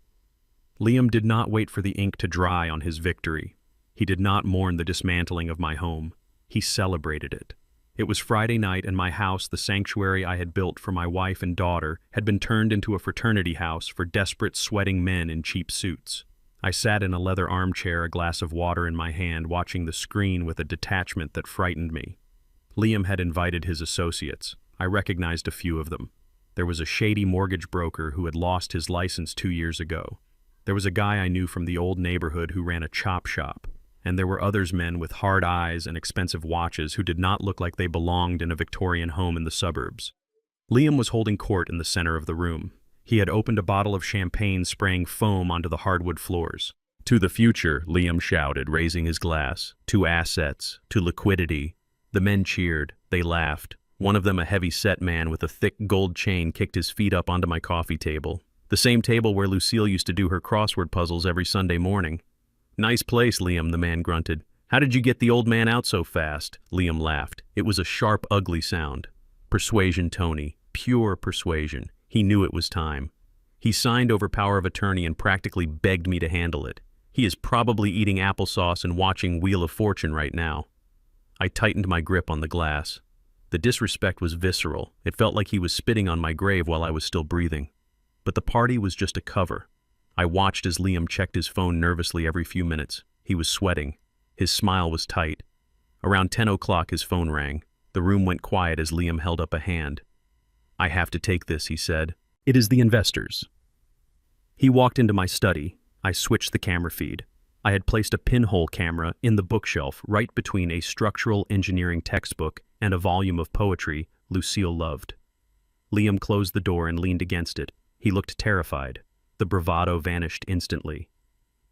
S1: Liam did not wait for the ink to dry on his victory. He did not mourn the dismantling of my home. He celebrated it. It was Friday night, and my house, the sanctuary I had built for my wife and daughter, had been turned into a fraternity house for desperate, sweating men in cheap suits. I sat in a leather armchair, a glass of water in my hand, watching the screen with a detachment that frightened me. Liam had invited his associates. I recognized a few of them. There was a shady mortgage broker who had lost his license 2 years ago. There was a guy I knew from the old neighborhood who ran a chop shop. And there were others, men with hard eyes and expensive watches who did not look like they belonged in a Victorian home in the suburbs. Liam was holding court in the center of the room. He had opened a bottle of champagne, spraying foam onto the hardwood floors. "To the future," Liam shouted, raising his glass. "To assets. To liquidity." The men cheered. They laughed. One of them, a heavy-set man with a thick gold chain, kicked his feet up onto my coffee table. The same table where Lucille used to do her crossword puzzles every Sunday morning. "Nice place, Liam," the man grunted. "How did you get the old man out so fast?" Liam laughed. It was a sharp, ugly sound. Persuasion, Tony. Pure persuasion. He knew it was time. He signed over power of attorney and practically begged me to handle it. He is probably eating applesauce and watching Wheel of Fortune right now. I tightened my grip on the glass. The disrespect was visceral. It felt like he was spitting on my grave while I was still breathing. But the party was just a cover. I watched as Liam checked his phone nervously every few minutes. He was sweating. His smile was tight. Around 10 o'clock his phone rang. The room went quiet as Liam held up a hand. "I have to take this," he said. "It is the investors." He walked into my study. I switched the camera feed. I had placed a pinhole camera in the bookshelf right between a structural engineering textbook and a volume of poetry Lucille loved. Liam closed the door and leaned against it. He looked terrified. The bravado vanished instantly.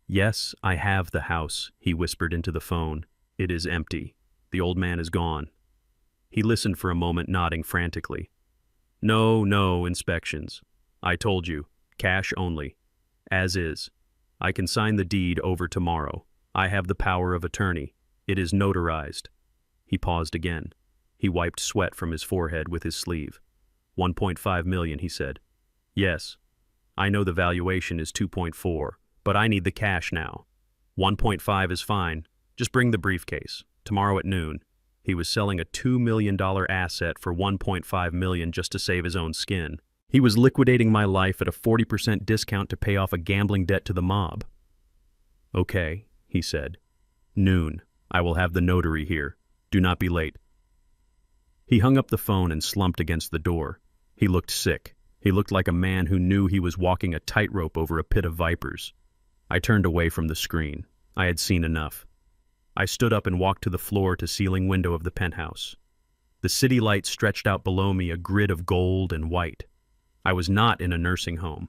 S1: "Yes, I have the house," he whispered into the phone. "It is empty. The old man is gone." He listened for a moment, nodding frantically. No inspections. I told you, cash only. As is. I can sign the deed over tomorrow. I have the power of attorney. It is notarized." He paused again. He wiped sweat from his forehead with his sleeve. 1.5 million, he said. "Yes. I know the valuation is 2.4, but I need the cash now. 1.5 is fine. Just bring the briefcase. Tomorrow at noon." He was selling a $2 million asset for 1.5 million just to save his own skin. He was liquidating my life at a 40% discount to pay off a gambling debt to the mob. "Okay," he said. "Noon. I will have the notary here. Do not be late." He hung up the phone and slumped against the door. He looked sick. He looked like a man who knew he was walking a tightrope over a pit of vipers. I turned away from the screen. I had seen enough. I stood up and walked to the floor-to-ceiling window of the penthouse. The city light stretched out below me, a grid of gold and white. I was not in a nursing home.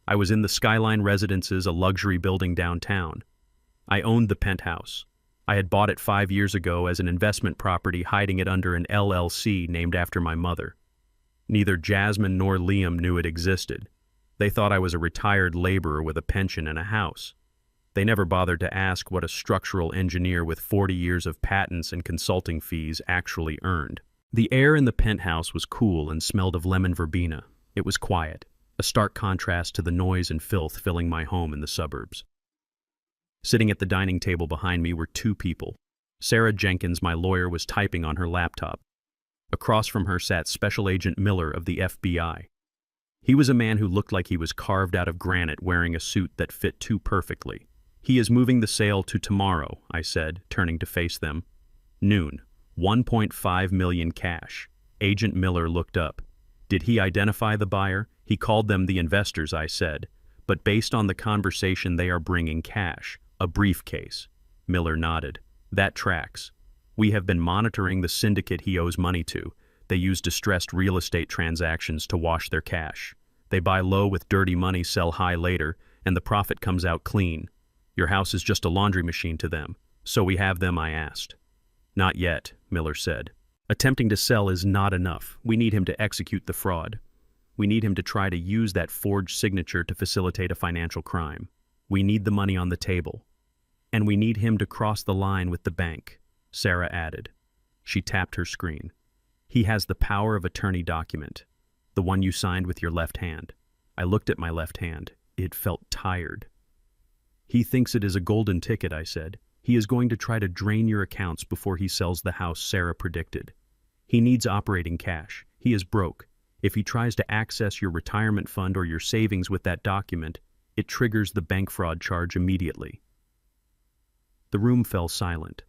S1: I was in the Skyline Residences, a luxury building downtown. I owned the penthouse. I had bought it 5 years ago as an investment property, hiding it under an LLC named after my mother. Neither Jasmine nor Liam knew it existed. They thought I was a retired laborer with a pension and a house. They never bothered to ask what a structural engineer with 40 years of patents and consulting fees actually earned. The air in the penthouse was cool and smelled of lemon verbena. It was quiet, a stark contrast to the noise and filth filling my home in the suburbs. Sitting at the dining table behind me were 2 people. Sarah Jenkins, my lawyer, was typing on her laptop. Across from her sat Special Agent Miller of the FBI. He was a man who looked like he was carved out of granite, wearing a suit that fit too perfectly. "He is moving the sale to tomorrow," I said, turning to face them. "Noon. 1.5 million cash." Agent Miller looked up. "Did he identify the buyer?" "He called them the investors," I said. "But based on the conversation, they are bringing cash. A briefcase." Miller nodded. "That tracks. We have been monitoring the syndicate he owes money to. They use distressed real estate transactions to wash their cash. They buy low with dirty money, sell high later, and the profit comes out clean. Your house is just a laundry machine to them. So we have them?" I asked. "Not yet," Miller said. "Attempting to sell is not enough. We need him to execute the fraud. We need him to try to use that forged signature to facilitate a financial crime. We need the money on the table. And we need him to cross the line with the bank," Sarah added. She tapped her screen. "He has the power of attorney document, the one you signed with your left hand." I looked at my left hand. It felt tired. "He thinks it is a golden ticket," I said. "He is going to try to drain your accounts before he sells the house," Sarah predicted. "He needs operating cash. He is broke. If he tries to access your retirement fund or your savings with that document, it triggers the bank fraud charge immediately." The room fell silent.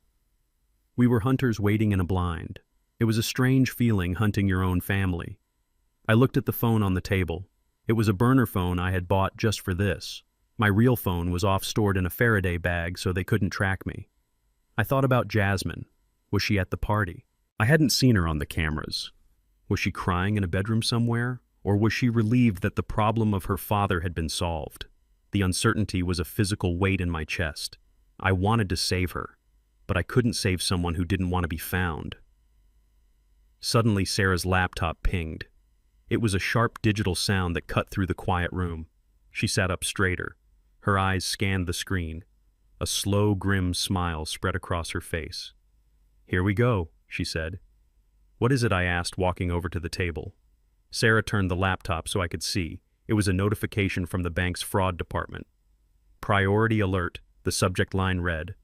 S1: We were hunters waiting in a blind. It was a strange feeling, hunting your own family. I looked at the phone on the table. It was a burner phone I had bought just for this. My real phone was off, stored in a Faraday bag, so they couldn't track me. I thought about Jasmine. Was she at the party? I hadn't seen her on the cameras. Was she crying in a bedroom somewhere? Or was she relieved that the problem of her father had been solved? The uncertainty was a physical weight in my chest. I wanted to save her, but I couldn't save someone who didn't want to be found. Suddenly, Sarah's laptop pinged. It was a sharp digital sound that cut through the quiet room. She sat up straighter. Her eyes scanned the screen. A slow, grim smile spread across her face. "Here we go," she said. "What is it?" I asked, walking over to the table. Sarah turned the laptop so I could see. It was a notification from the bank's fraud department. "Priority alert," the subject line read.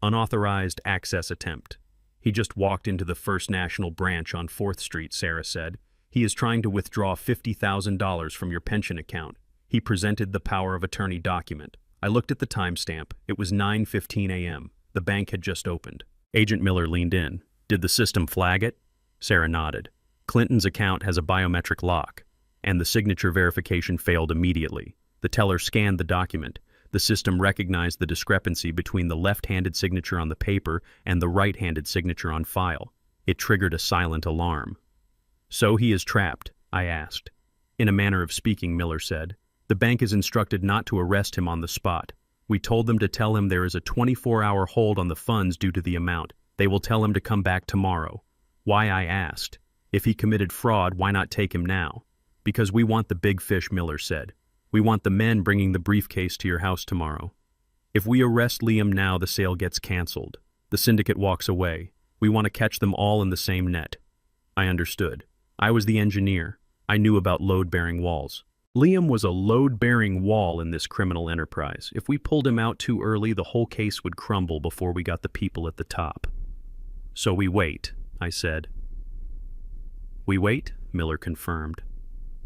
S1: "Unauthorized access attempt. He just walked into the First National branch on 4th Street, Sarah said. He is trying to withdraw $50,000 from your pension account. He presented the power of attorney document." I looked at the timestamp. It was 9:15 a.m. The bank had just opened. Agent Miller leaned in. "Did the system flag it?" Sarah nodded. "Clinton's account has a biometric lock, and the signature verification failed immediately." The teller scanned the document. The system recognized the discrepancy between the left-handed signature on the paper and the right-handed signature on file. It triggered a silent alarm. "So he is trapped?" I asked. "In a manner of speaking," Miller said. "The bank is instructed not to arrest him on the spot. We told them to tell him there is a 24-hour hold on the funds due to the amount. They will tell him to come back tomorrow." Why, I asked. "If he committed fraud, why not take him now?" "Because we want the big fish," Miller said. "We want the men bringing the briefcase to your house tomorrow. If we arrest Liam now, the sale gets canceled. The syndicate walks away. We want to catch them all in the same net." I understood. I was the engineer. I knew about load-bearing walls. Liam was a load-bearing wall in this criminal enterprise. If we pulled him out too early, the whole case would crumble before we got the people at the top. "So we wait," I said. "We wait," Miller confirmed.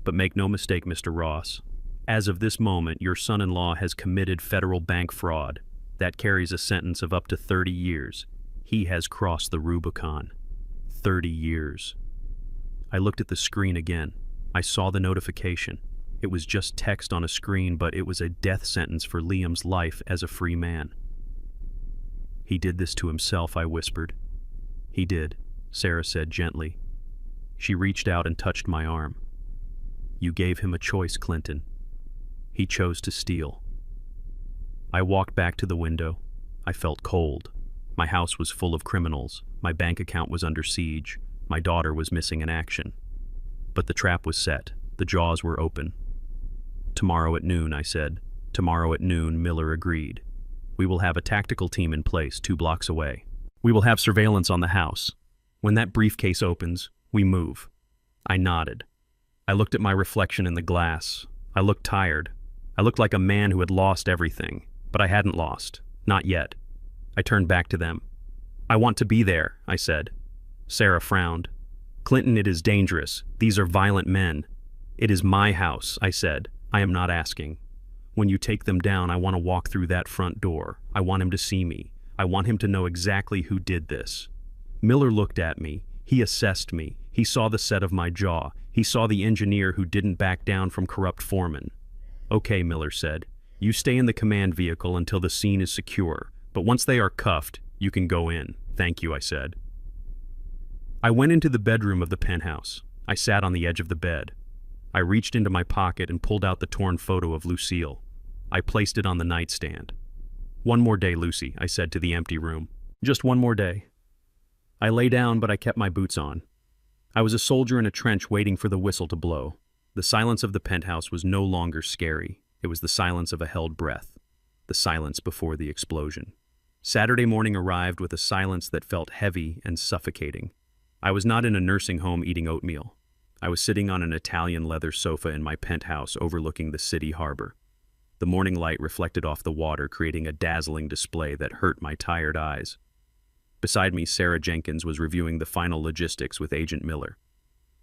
S1: "But make no mistake, Mr. Ross. As of this moment, your son-in-law has committed federal bank fraud. That carries a sentence of up to 30 years. He has crossed the Rubicon. 30 years. I looked at the screen again. I saw the notification. It was just text on a screen, but it was a death sentence for Liam's life as a free man. "He did this to himself," I whispered. "He did," Sarah said gently. She reached out and touched my arm. "You gave him a choice, Clinton. He chose to steal." I walked back to the window. I felt cold. My house was full of criminals. My bank account was under siege. My daughter was missing in action. But the trap was set. The jaws were open. "Tomorrow at noon," I said. "Tomorrow at noon," Miller agreed. "We will have a tactical team in place 2 blocks away. We will have surveillance on the house. When that briefcase opens, we move." I nodded. I looked at my reflection in the glass. I looked tired. I looked like a man who had lost everything, but I hadn't lost. Not yet. I turned back to them. "I want to be there," I said. Sarah frowned. "Clinton, it is dangerous. These are violent men." "It is my house," I said. "I am not asking. When you take them down, I want to walk through that front door. I want him to see me. I want him to know exactly who did this." Miller looked at me. He assessed me. He saw the set of my jaw. He saw the engineer who didn't back down from corrupt foremen. "Okay," Miller said. "You stay in the command vehicle until the scene is secure, but once they are cuffed, you can go in." "Thank you," I said. I went into the bedroom of the penthouse. I sat on the edge of the bed. I reached into my pocket and pulled out the torn photo of Lucille. I placed it on the nightstand. "One more day, Lucy," I said to the empty room. "Just one more day." I lay down, but I kept my boots on. I was a soldier in a trench waiting for the whistle to blow. The silence of the penthouse was no longer scary. It was the silence of a held breath. The silence before the explosion. Saturday morning arrived with a silence that felt heavy and suffocating. I was not in a nursing home eating oatmeal. I was sitting on an Italian leather sofa in my penthouse overlooking the city harbor. The morning light reflected off the water, creating a dazzling display that hurt my tired eyes. Beside me, Sarah Jenkins was reviewing the final logistics with Agent Miller.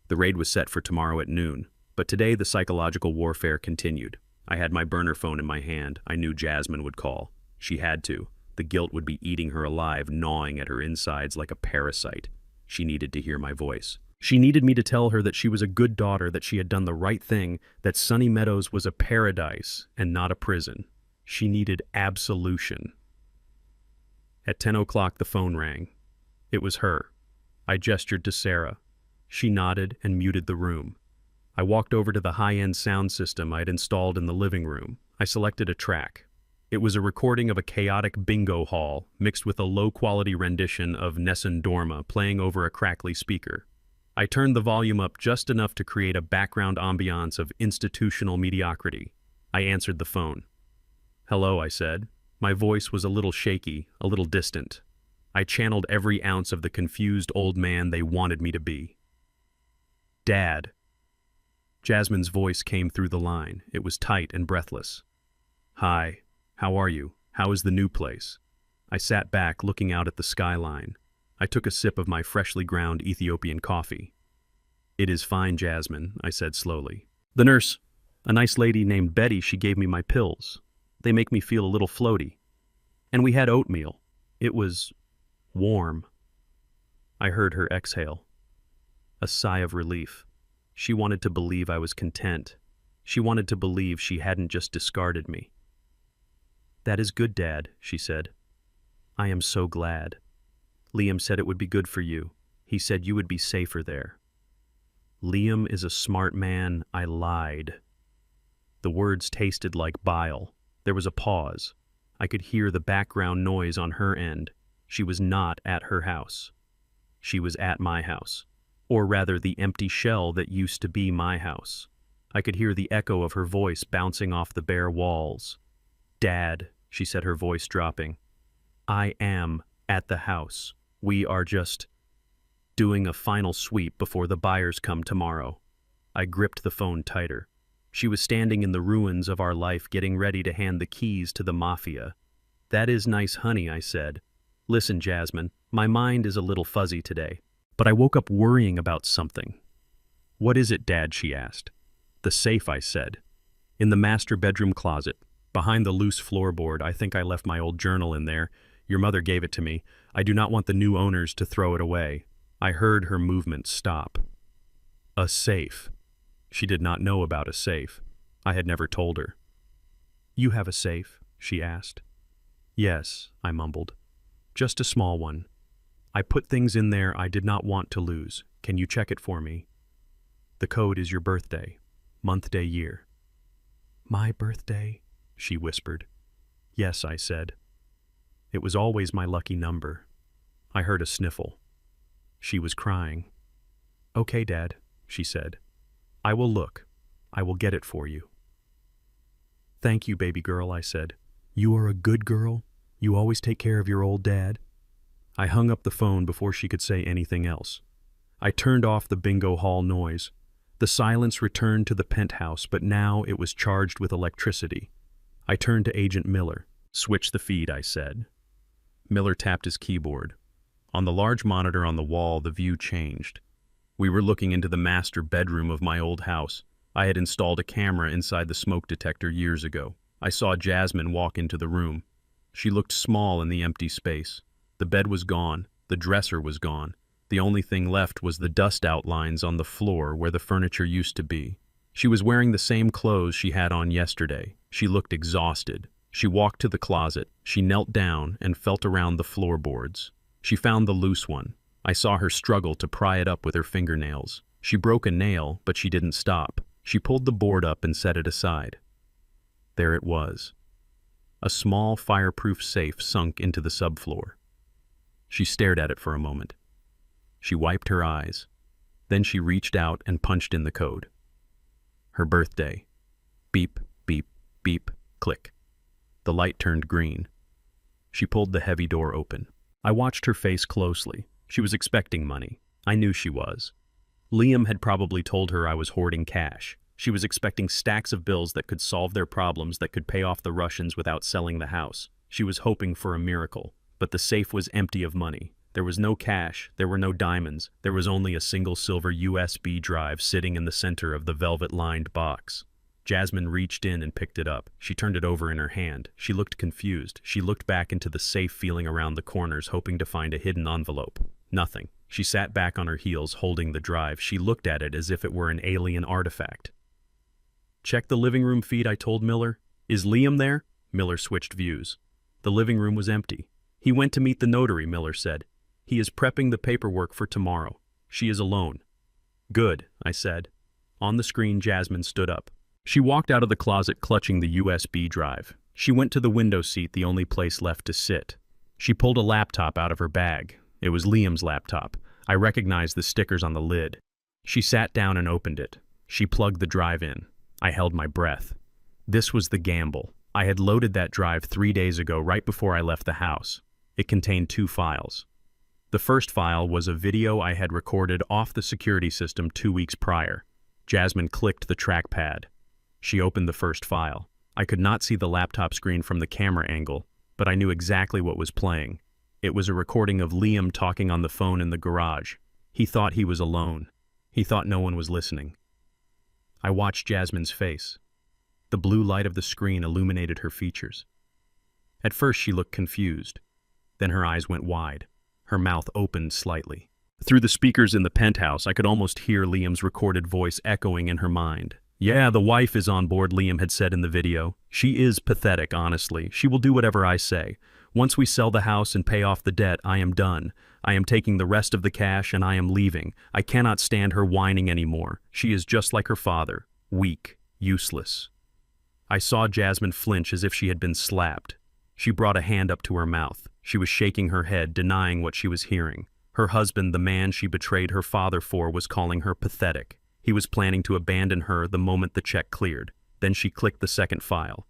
S1: The raid was set for tomorrow at noon, but today the psychological warfare continued. I had my burner phone in my hand. I knew Jasmine would call. She had to. The guilt would be eating her alive, gnawing at her insides like a parasite. She needed to hear my voice. She needed me to tell her that she was a good daughter, that she had done the right thing, that Sunny Meadows was a paradise and not a prison. She needed absolution. At 10 o'clock, the phone rang. It was her. I gestured to Sarah. She nodded and muted the room. I walked over to the high-end sound system I had installed in the living room. I selected a track. It was a recording of a chaotic bingo hall mixed with a low-quality rendition of Nessun Dorma playing over a crackly speaker. I turned the volume up just enough to create a background ambiance of institutional mediocrity. I answered the phone. "Hello," I said. My voice was a little shaky, a little distant. I channeled every ounce of the confused old man they wanted me to be. "Dad." Jasmine's voice came through the line. It was tight and breathless. "Hi. How are you? How is the new place?" I sat back, looking out at the skyline. I took a sip of my freshly ground Ethiopian coffee. "It is fine, Jasmine," I said slowly. "The nurse, a nice lady named Betty, she gave me my pills. They make me feel a little floaty. And we had oatmeal. It was warm." I heard her exhale. A sigh of relief. She wanted to believe I was content. She wanted to believe she hadn't just discarded me. "That is good, Dad," she said. "I am so glad. Liam said it would be good for you. He said you would be safer there." "Liam is a smart man," I lied. The words tasted like bile. There was a pause. I could hear the background noise on her end. She was not at her house. She was at my house. Or rather, the empty shell that used to be my house. I could hear the echo of her voice bouncing off the bare walls. "Dad," she said, her voice dropping, "I am at the house. We are just doing a final sweep before the buyers come tomorrow." I gripped the phone tighter. She was standing in the ruins of our life, getting ready to hand the keys to the mafia. "That is nice, honey," I said. "Listen, Jasmine, my mind is a little fuzzy today, but I woke up worrying about something." "What is it, Dad?" she asked. "The safe," I said. "In the master bedroom closet, behind the loose floorboard. I think I left my old journal in there. Your mother gave it to me. I do not want the new owners to throw it away." I heard her movement stop. A safe. She did not know about a safe. I had never told her. "You have a safe?" she asked. "Yes," I mumbled. "Just a small one. I put things in there I did not want to lose. Can you check it for me? The code is your birthday. Month, day, year." "My birthday?" she whispered. "Yes," I said. "It was always my lucky number." I heard a sniffle. She was crying. "Okay, Dad," she said. "I will look. I will get it for you." "Thank you, baby girl," I said. "You are a good girl. You always take care of your old dad." I hung up the phone before she could say anything else. I turned off the bingo hall noise. The silence returned to the penthouse, but now it was charged with electricity. I turned to Agent Miller. "Switch the feed," I said. Miller tapped his keyboard. On the large monitor on the wall, the view changed. We were looking into the master bedroom of my old house. I had installed a camera inside the smoke detector years ago. I saw Jasmine walk into the room. She looked small in the empty space. The bed was gone. The dresser was gone. The only thing left was the dust outlines on the floor where the furniture used to be. She was wearing the same clothes she had on yesterday. She looked exhausted. She walked to the closet. She knelt down and felt around the floorboards. She found the loose one. I saw her struggle to pry it up with her fingernails. She broke a nail, but she didn't stop. She pulled the board up and set it aside. There it was. A small fireproof safe sunk into the subfloor. She stared at it for a moment. She wiped her eyes. Then she reached out and punched in the code. Her birthday. Beep, beep, beep, click. The light turned green. She pulled the heavy door open. I watched her face closely. She was expecting money. I knew she was. Liam had probably told her I was hoarding cash. She was expecting stacks of bills that could solve their problems, that could pay off the Russians without selling the house. She was hoping for a miracle. But the safe was empty of money. There was no cash, there were no diamonds, there was only a single silver USB drive sitting in the center of the velvet-lined box. Jasmine reached in and picked it up. She turned it over in her hand. She looked confused. She looked back into the safe, feeling around the corners, hoping to find a hidden envelope. Nothing. She sat back on her heels, holding the drive. She looked at it as if it were an alien artifact. "Check the living room feed," I told Miller. "Is Liam there?" Miller switched views. The living room was empty. "He went to meet the notary," Miller said. "He is prepping the paperwork for tomorrow. She is alone." "Good," I said. On the screen, Jasmine stood up. She walked out of the closet clutching the USB drive. She went to the window seat, the only place left to sit. She pulled a laptop out of her bag. It was Liam's laptop. I recognized the stickers on the lid. She sat down and opened it. She plugged the drive in. I held my breath. This was the gamble. I had loaded that drive 3 days ago, right before I left the house. It contained 2 files. The first file was a video I had recorded off the security system 2 weeks prior. Jasmine clicked the trackpad. She opened the first file. I could not see the laptop screen from the camera angle, but I knew exactly what was playing. It was a recording of Liam talking on the phone in the garage. He thought he was alone. He thought no one was listening. I watched Jasmine's face. The blue light of the screen illuminated her features. At first she looked confused. Then her eyes went wide. Her mouth opened slightly. Through the speakers in the penthouse, I could almost hear Liam's recorded voice echoing in her mind. "Yeah, the wife is on board," Liam had said in the video. She is pathetic, honestly. She will do whatever I say. Once we sell the house and pay off the debt, I am done. I am taking the rest of the cash and I am leaving. I cannot stand her whining anymore. She is just like her father. Weak. Useless. I saw Jasmine flinch as if she had been slapped. She brought a hand up to her mouth. She was shaking her head, denying what she was hearing. Her husband, the man she betrayed her father for, was calling her pathetic. He was planning to abandon her the moment the check cleared. Then she clicked the second file.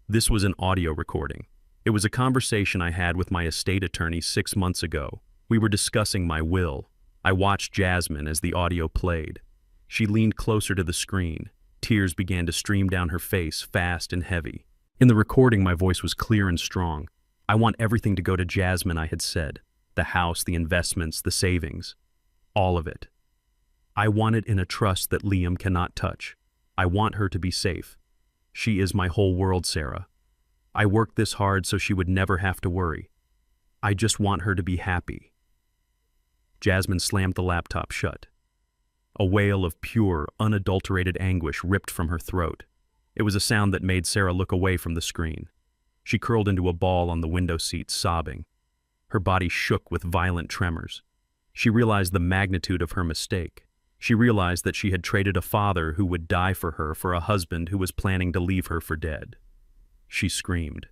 S1: This was an audio recording. It was a conversation I had with my estate attorney 6 months ago. We were discussing my will. I watched Jasmine as the audio played. She leaned closer to the screen. Tears began to stream down her face, fast and heavy. In the recording, my voice was clear and strong. I want everything to go to Jasmine, I had said. The house, the investments, the savings. All of it. I want it in a trust that Liam cannot touch. I want her to be safe. She is my whole world, Sarah. I worked this hard so she would never have to worry. I just want her to be happy. Jasmine slammed the laptop shut. A wail of pure, unadulterated anguish ripped from her throat. It was a sound that made Sarah look away from the screen. She curled into a ball on the window seat, sobbing. Her body shook with violent tremors. She realized the magnitude of her mistake. She realized that she had traded a father who would die for her for a husband who was planning to leave her for dead. She screamed.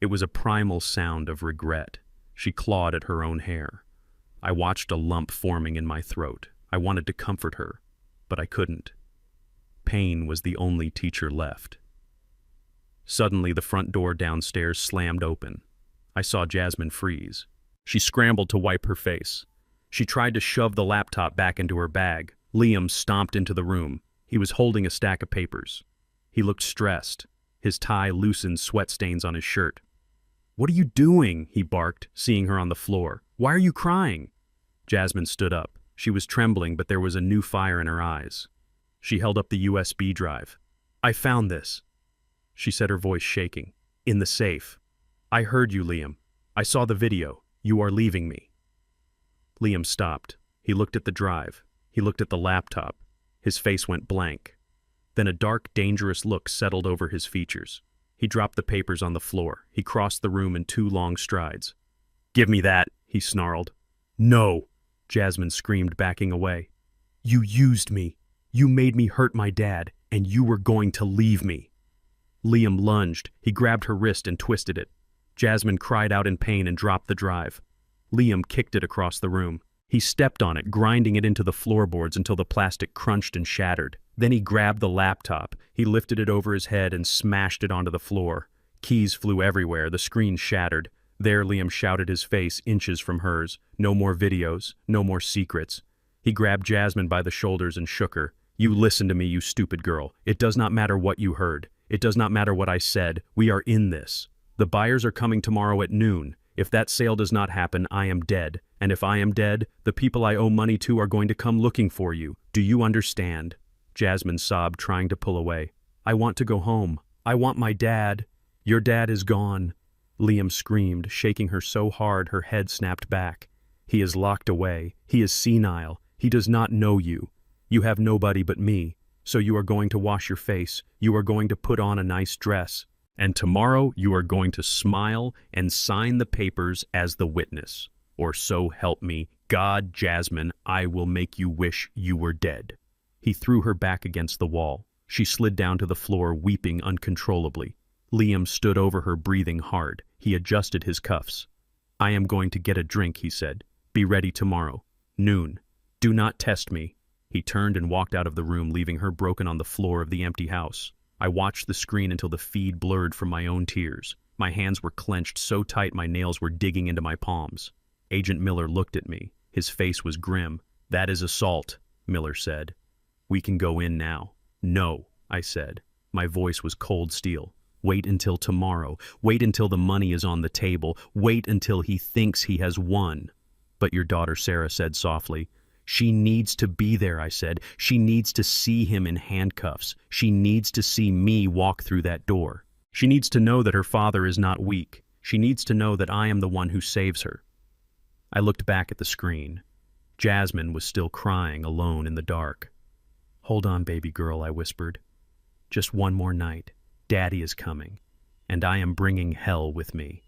S1: It was a primal sound of regret. She clawed at her own hair. I watched a lump forming in my throat. I wanted to comfort her, but I couldn't. Pain was the only teacher left. Suddenly, the front door downstairs slammed open. I saw Jasmine freeze. She scrambled to wipe her face. She tried to shove the laptop back into her bag. Liam stomped into the room. He was holding a stack of papers. He looked stressed. His tie loosened sweat stains on his shirt. "What are you doing?" he barked, seeing her on the floor. "Why are you crying?" Jasmine stood up. She was trembling, but there was a new fire in her eyes. She held up the USB drive. "I found this," she said, her voice shaking. "In the safe. I heard you, Liam. I saw the video. You are leaving me." Liam stopped. He looked at the drive. He looked at the laptop. His face went blank. Then a dark, dangerous look settled over his features. He dropped the papers on the floor. He crossed the room in 2 long strides. "Give me that," he snarled. "No," Jasmine screamed, backing away. "You used me. You made me hurt my dad, and you were going to leave me." Liam lunged. He grabbed her wrist and twisted it. Jasmine cried out in pain and dropped the drive. Liam kicked it across the room. He stepped on it, grinding it into the floorboards until the plastic crunched and shattered. Then he grabbed the laptop. He lifted it over his head and smashed it onto the floor. Keys flew everywhere. The screen shattered. There, Liam shouted, his face inches from hers. No more videos. No more secrets. He grabbed Jasmine by the shoulders and shook her. "You listen to me, you stupid girl. It does not matter what you heard. It does not matter what I said. We are in this. The buyers are coming tomorrow at noon. If that sale does not happen, I am dead. And if I am dead, the people I owe money to are going to come looking for you. Do you understand?" Jasmine sobbed, trying to pull away. "I want to go home. I want my dad." "Your dad is gone," Liam screamed, shaking her so hard her head snapped back. "He is locked away. He is senile. He does not know you. You have nobody but me. So you are going to wash your face. You are going to put on a nice dress. And tomorrow you are going to smile and sign the papers as the witness. Or so help me, God, Jasmine, I will make you wish you were dead." He threw her back against the wall. She slid down to the floor, weeping uncontrollably. Liam stood over her, breathing hard. He adjusted his cuffs. "I am going to get a drink," he said. "Be ready tomorrow. Noon. Do not test me." He turned and walked out of the room, leaving her broken on the floor of the empty house. I watched the screen until the feed blurred from my own tears. My hands were clenched so tight my nails were digging into my palms. Agent Miller looked at me. His face was grim. "That is assault," Miller said. "We can go in now." "No," I said. My voice was cold steel. "Wait until tomorrow. Wait until the money is on the table. Wait until he thinks he has won." "But your daughter," Sarah said softly. "She needs to be there," I said. "She needs to see him in handcuffs. She needs to see me walk through that door. She needs to know that her father is not weak. She needs to know that I am the one who saves her." I looked back at the screen. Jasmine was still crying, alone in the dark. "Hold on, baby girl," I whispered. "Just one more night. Daddy is coming, and I am bringing hell with me.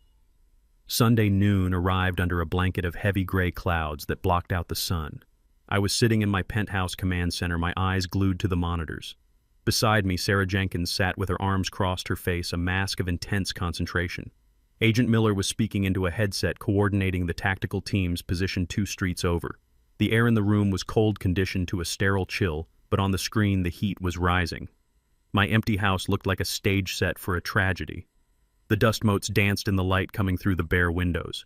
S1: Sunday noon arrived under a blanket of heavy gray clouds that blocked out the sun. I was sitting in my penthouse command center, my eyes glued to the monitors. Beside me, Sarah Jenkins sat with her arms crossed, her face a mask of intense concentration. Agent Miller was speaking into a headset, coordinating the tactical teams positioned 2 streets over. The air in the room was cold conditioned to a sterile chill, but on the screen the heat was rising. My empty house looked like a stage set for a tragedy. The dust motes danced in the light coming through the bare windows.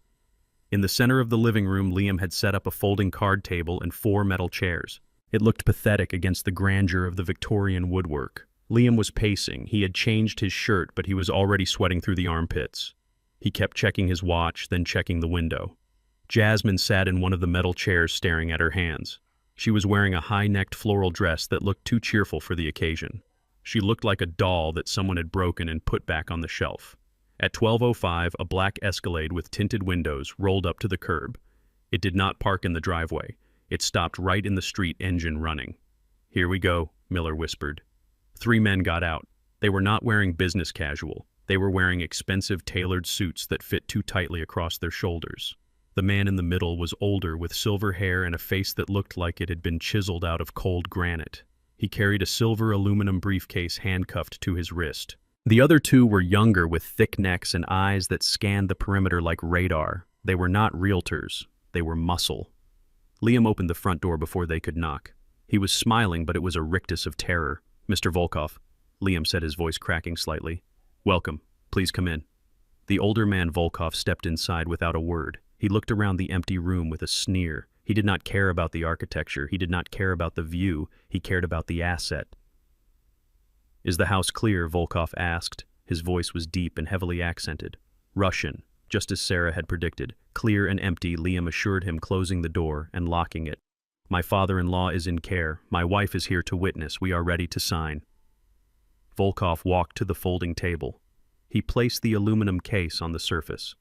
S1: In the center of the living room, Liam had set up a folding card table and 4 metal chairs. It looked pathetic against the grandeur of the Victorian woodwork. Liam was pacing. He had changed his shirt, but he was already sweating through the armpits. He kept checking his watch, then checking the window. Jasmine sat in one of the metal chairs staring at her hands. She was wearing a high-necked floral dress that looked too cheerful for the occasion. She looked like a doll that someone had broken and put back on the shelf. At 12:05, a black Escalade with tinted windows rolled up to the curb. It did not park in the driveway. It stopped right in the street, engine running. "Here we go," Miller whispered. 3 men got out. They were not wearing business casual. They were wearing expensive tailored suits that fit too tightly across their shoulders. The man in the middle was older, with silver hair and a face that looked like it had been chiseled out of cold granite. He carried a silver aluminum briefcase handcuffed to his wrist. The other 2 were younger, with thick necks and eyes that scanned the perimeter like radar. They were not realtors. They were muscle. Liam opened the front door before they could knock. He was smiling, but it was a rictus of terror. "Mr. Volkov," Liam said, his voice cracking slightly. "Welcome. Please come in." The older man, Volkov, stepped inside without a word. He looked around the empty room with a sneer. He did not care about the architecture. He did not care about the view. He cared about the asset. "Is the house clear?" Volkov asked. His voice was deep and heavily accented. "Russian," just as Sarah had predicted. "Clear and empty," Liam assured him, closing the door and locking it. "My father-in-law is in care. My wife is here to witness. We are ready to sign." Volkov walked to the folding table. He placed the aluminum case on the surface.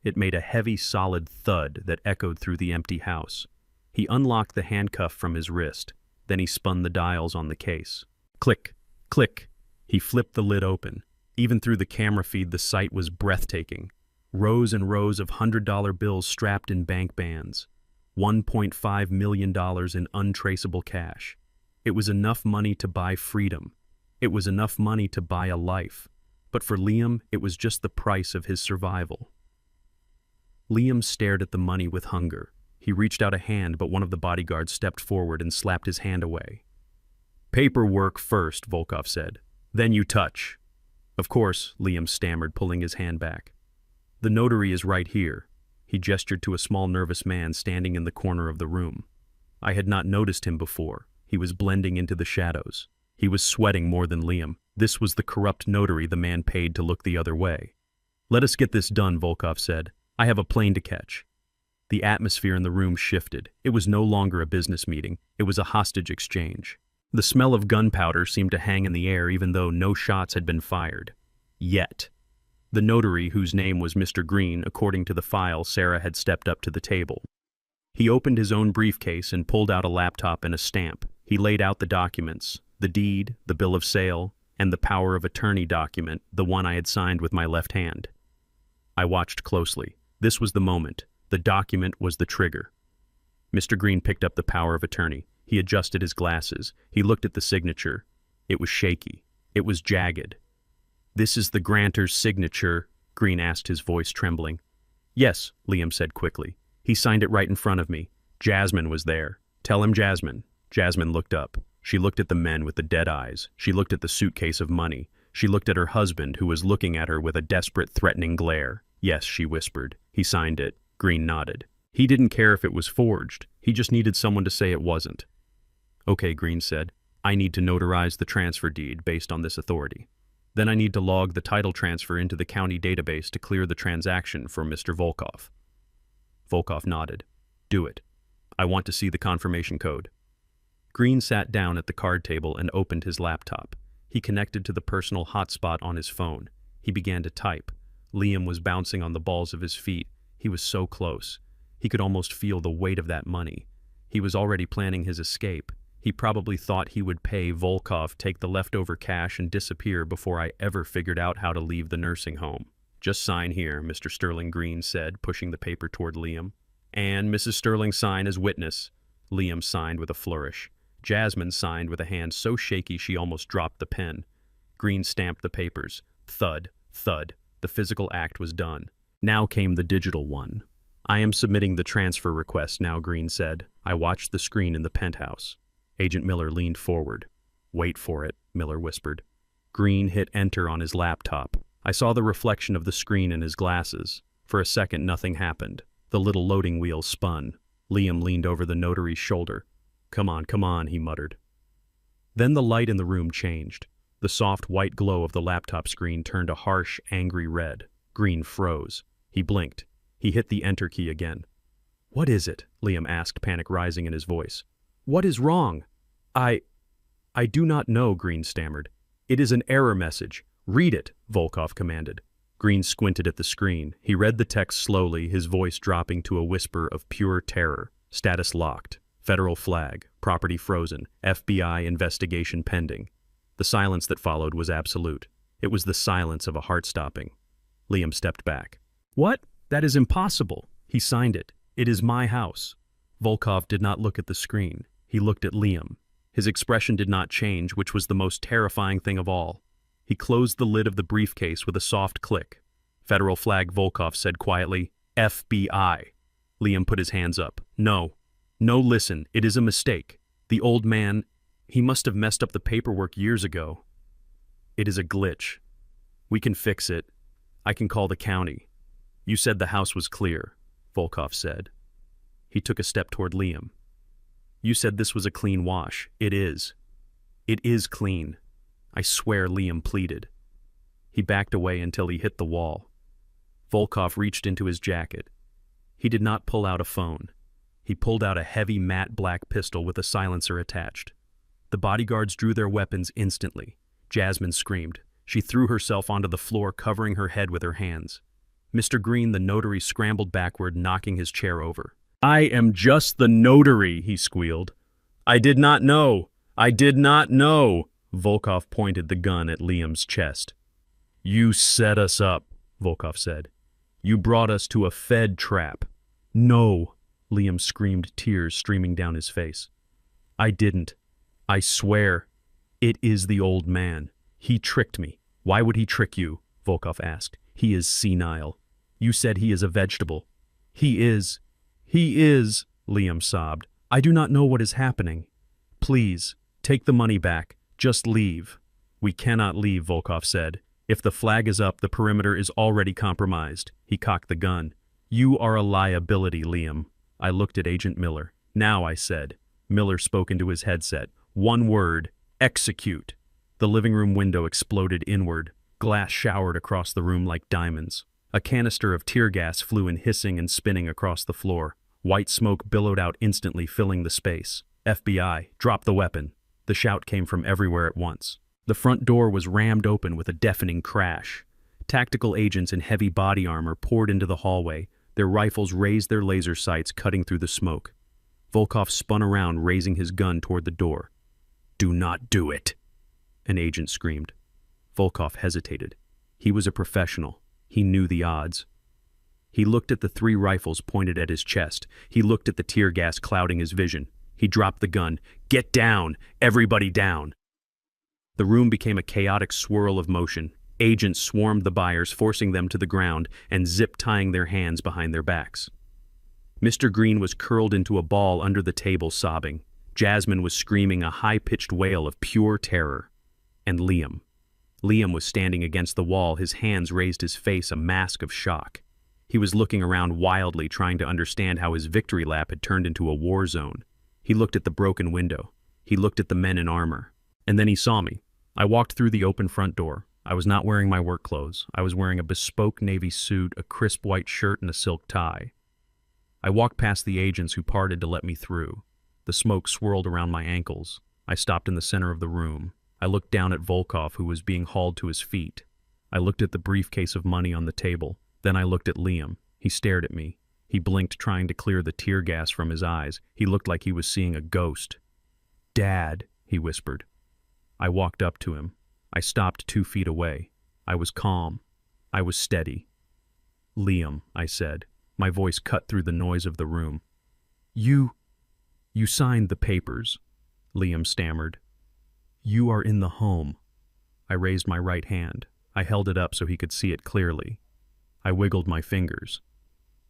S1: It made a heavy, solid thud that echoed through the empty house. He unlocked the handcuff from his wrist. Then he spun the dials on the case. Click, click. He flipped the lid open. Even through the camera feed, the sight was breathtaking. Rows and rows of $100 bills strapped in bank bands. $1.5 million in untraceable cash. It was enough money to buy freedom. It was enough money to buy a life. But for Liam, it was just the price of his survival. Liam stared at the money with hunger. He reached out a hand, but one of the bodyguards stepped forward and slapped his hand away. "Paperwork first," Volkov said. "Then you touch." "Of course," Liam stammered, pulling his hand back. "The notary is right here." He gestured to a small, nervous man standing in the corner of the room. I had not noticed him before. He was blending into the shadows. He was sweating more than Liam. This was the corrupt notary the man paid to look the other way. "Let us get this done," Volkov said. "I have a plane to catch." The atmosphere in the room shifted. It was no longer a business meeting. It was a hostage exchange. The smell of gunpowder seemed to hang in the air, even though no shots had been fired. Yet. The notary, whose name was Mr. Green, according to the file, Sarah had stepped up to the table. He opened his own briefcase and pulled out a laptop and a stamp. He laid out the documents, the deed, the bill of sale, and the power of attorney document, the one I had signed with my left hand. I watched closely. This was the moment. The document was the trigger. Mr. Green picked up the power of attorney. He adjusted his glasses. He looked at the signature. It was shaky. It was jagged. "This is the grantor's signature?" Green asked, his voice trembling. "Yes," Liam said quickly. "He signed it right in front of me. Jasmine was there. Tell him Jasmine." Jasmine looked up. She looked at the men with the dead eyes. She looked at the suitcase of money. She looked at her husband, who was looking at her with a desperate, threatening glare. "Yes," she whispered. "He signed it." Green nodded. He didn't care if it was forged. He just needed someone to say it wasn't. "Okay," Green said. "I need to notarize the transfer deed based on this authority. Then I need to log the title transfer into the county database to clear the transaction for Mr. Volkov." Volkov nodded. "Do it. I want to see the confirmation code." Green sat down at the card table and opened his laptop. He connected to the personal hotspot on his phone. He began to type. Liam was bouncing on the balls of his feet. He was so close. He could almost feel the weight of that money. He was already planning his escape. He probably thought he would pay Volkov, take the leftover cash, and disappear before I ever figured out how to leave the nursing home. "Just sign here," Mr. Sterling Green said, pushing the paper toward Liam. "And Mrs. Sterling sign as witness." Liam signed with a flourish. Jasmine signed with a hand so shaky she almost dropped the pen. Green stamped the papers. Thud, thud. The physical act was done. Now came the digital one. "I am submitting the transfer request now," Green said. I watched the screen in the penthouse. Agent Miller leaned forward. "Wait for it," Miller whispered. Green hit enter on his laptop. I saw the reflection of the screen in his glasses. For a second, nothing happened. The little loading wheel spun. Liam leaned over the notary's shoulder. Come on," he muttered. Then the light in the room changed. The soft white glow of the laptop screen turned a harsh, angry red. Green froze. He blinked. He hit the enter key again. "What is it?" Liam asked, panic rising in his voice. "What is wrong?" I do not know," Green stammered. "It is an error message. Read it," Volkov commanded. Green squinted at the screen. He read the text slowly, his voice dropping to a whisper of pure terror. Status locked. Federal flag. Property frozen. FBI investigation pending. The silence that followed was absolute. It was the silence of a heart stopping. Liam stepped back. "What? That is impossible." He signed it. "It is my house." Volkov did not look at the screen. He looked at Liam. His expression did not change, which was the most terrifying thing of all. He closed the lid of the briefcase with a soft click. "Federal flag," Volkov said quietly. "FBI." Liam put his hands up. No, listen, it is a mistake. The old man, he must have messed up the paperwork years ago. It is a glitch. We can fix it. I can call the county. You said the house was clear," Volkov said. He took a step toward Liam. "You said this was a clean wash. It is. It is clean. I swear," Liam pleaded. He backed away until he hit the wall. Volkov reached into his jacket. He did not pull out a phone. He pulled out a heavy matte black pistol with a silencer attached. The bodyguards drew their weapons instantly. Jasmine screamed. She threw herself onto the floor, covering her head with her hands. Mr. Green, the notary, scrambled backward, knocking his chair over. "I am just the notary," he squealed. I did not know. Volkov pointed the gun at Liam's chest. "You set us up," Volkov said. "You brought us to a Fed trap." "No," Liam screamed, tears streaming down his face. "I didn't. I swear. It is the old man. He tricked me." "Why would he trick you?" Volkov asked. "He is senile. You said he is a vegetable." He is, Liam sobbed. "I do not know what is happening. Please, take the money back. Just leave." "We cannot leave," Volkov said. "If the flag is up, the perimeter is already compromised." He cocked the gun. "You are a liability, Liam." I looked at Agent Miller. "Now," I said. Miller spoke into his headset. "One word. Execute." The living room window exploded inward. Glass showered across the room like diamonds. A canister of tear gas flew in hissing and spinning across the floor. White smoke billowed out instantly, filling the space. "FBI, drop the weapon." The shout came from everywhere at once. The front door was rammed open with a deafening crash. Tactical agents in heavy body armor poured into the hallway. Their rifles raised their laser sights, cutting through the smoke. Volkov spun around, raising his gun toward the door. "Do not do it," an agent screamed. Volkov hesitated. He was a professional. He knew the odds. He looked at the 3 rifles pointed at his chest. He looked at the tear gas clouding his vision. He dropped the gun. "Get down! Everybody down!" The room became a chaotic swirl of motion. Agents swarmed the buyers, forcing them to the ground and zip-tying their hands behind their backs. Mr. Green was curled into a ball under the table, sobbing. Jasmine was screaming a high-pitched wail of pure terror. And Liam. Liam was standing against the wall, his hands raised, his face a mask of shock. He was looking around wildly, trying to understand how his victory lap had turned into a war zone. He looked at the broken window. He looked at the men in armor. And then he saw me. I walked through the open front door. I was not wearing my work clothes. I was wearing a bespoke navy suit, a crisp white shirt, and a silk tie. I walked past the agents who parted to let me through. The smoke swirled around my ankles. I stopped in the center of the room. I looked down at Volkov, who was being hauled to his feet. I looked at the briefcase of money on the table. Then I looked at Liam. He stared at me. He blinked, trying to clear the tear gas from his eyes. He looked like he was seeing a ghost. "Dad," he whispered. I walked up to him. I stopped 2 feet away. I was calm. I was steady. "Liam," I said. My voice cut through the noise of the room. You signed the papers," Liam stammered. "You are in the home." I raised my right hand. I held it up so he could see it clearly. I wiggled my fingers.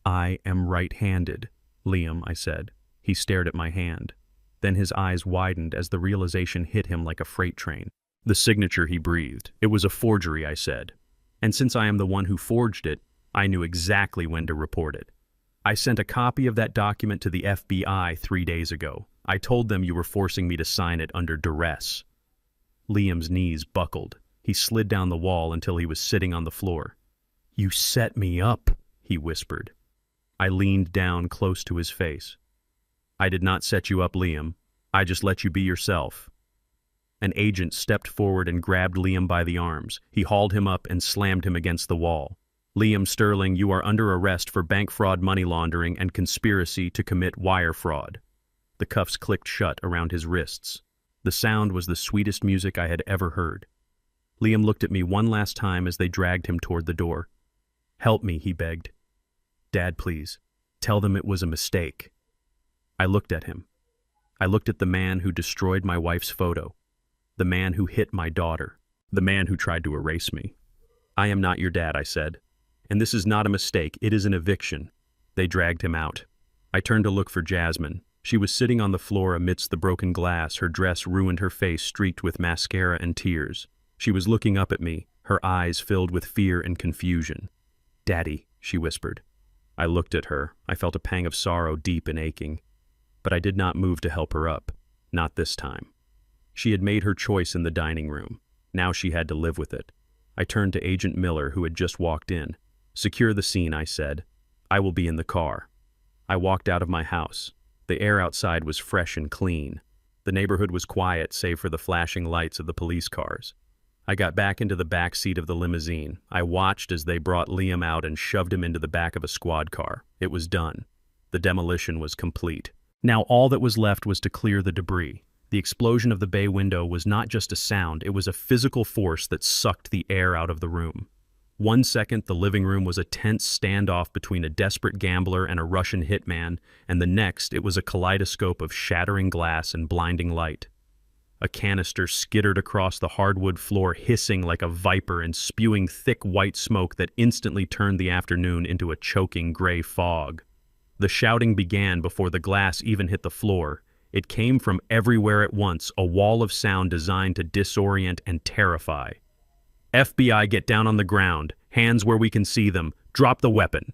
S1: "I am right-handed, Liam," I said. He stared at my hand. Then his eyes widened as the realization hit him like a freight train. "The signature," he breathed. "It was a forgery," I said. "And since I am the one who forged it, I knew exactly when to report it. I sent a copy of that document to the FBI 3 days ago. I told them you were forcing me to sign it under duress." Liam's knees buckled. He slid down the wall until he was sitting on the floor. "You set me up," he whispered. I leaned down close to his face. "I did not set you up, Liam. I just let you be yourself." An agent stepped forward and grabbed Liam by the arms. He hauled him up and slammed him against the wall. "Liam Sterling, you are under arrest for bank fraud, money laundering, and conspiracy to commit wire fraud." The cuffs clicked shut around his wrists. The sound was the sweetest music I had ever heard. Liam looked at me one last time as they dragged him toward the door. "Help me," he begged. "Dad, please. Tell them it was a mistake." I looked at him. I looked at the man who destroyed my wife's photo, the man who hit my daughter, the man who tried to erase me. "I am not your dad," I said. "And this is not a mistake, it is an eviction." They dragged him out. I turned to look for Jasmine. She was sitting on the floor amidst the broken glass, her dress ruined, her face streaked with mascara and tears. She was looking up at me, her eyes filled with fear and confusion. "Daddy," she whispered. I looked at her. I felt a pang of sorrow, deep and aching. But I did not move to help her up. Not this time. She had made her choice in the dining room. Now she had to live with it. I turned to Agent Miller, who had just walked in. "Secure the scene," I said. "I will be in the car." I walked out of my house. The air outside was fresh and clean. The neighborhood was quiet, save for the flashing lights of the police cars. I got back into the back seat of the limousine. I watched as they brought Liam out and shoved him into the back of a squad car. It was done. The demolition was complete. Now all that was left was to clear the debris. The explosion of the bay window was not just a sound, it was a physical force that sucked the air out of the room. 1 second, the living room was a tense standoff between a desperate gambler and a Russian hitman, and the next, it was a kaleidoscope of shattering glass and blinding light. A canister skittered across the hardwood floor, hissing like a viper and spewing thick white smoke that instantly turned the afternoon into a choking gray fog. The shouting began before the glass even hit the floor. It came from everywhere at once, a wall of sound designed to disorient and terrify. "FBI, get down on the ground. Hands where we can see them. Drop the weapon."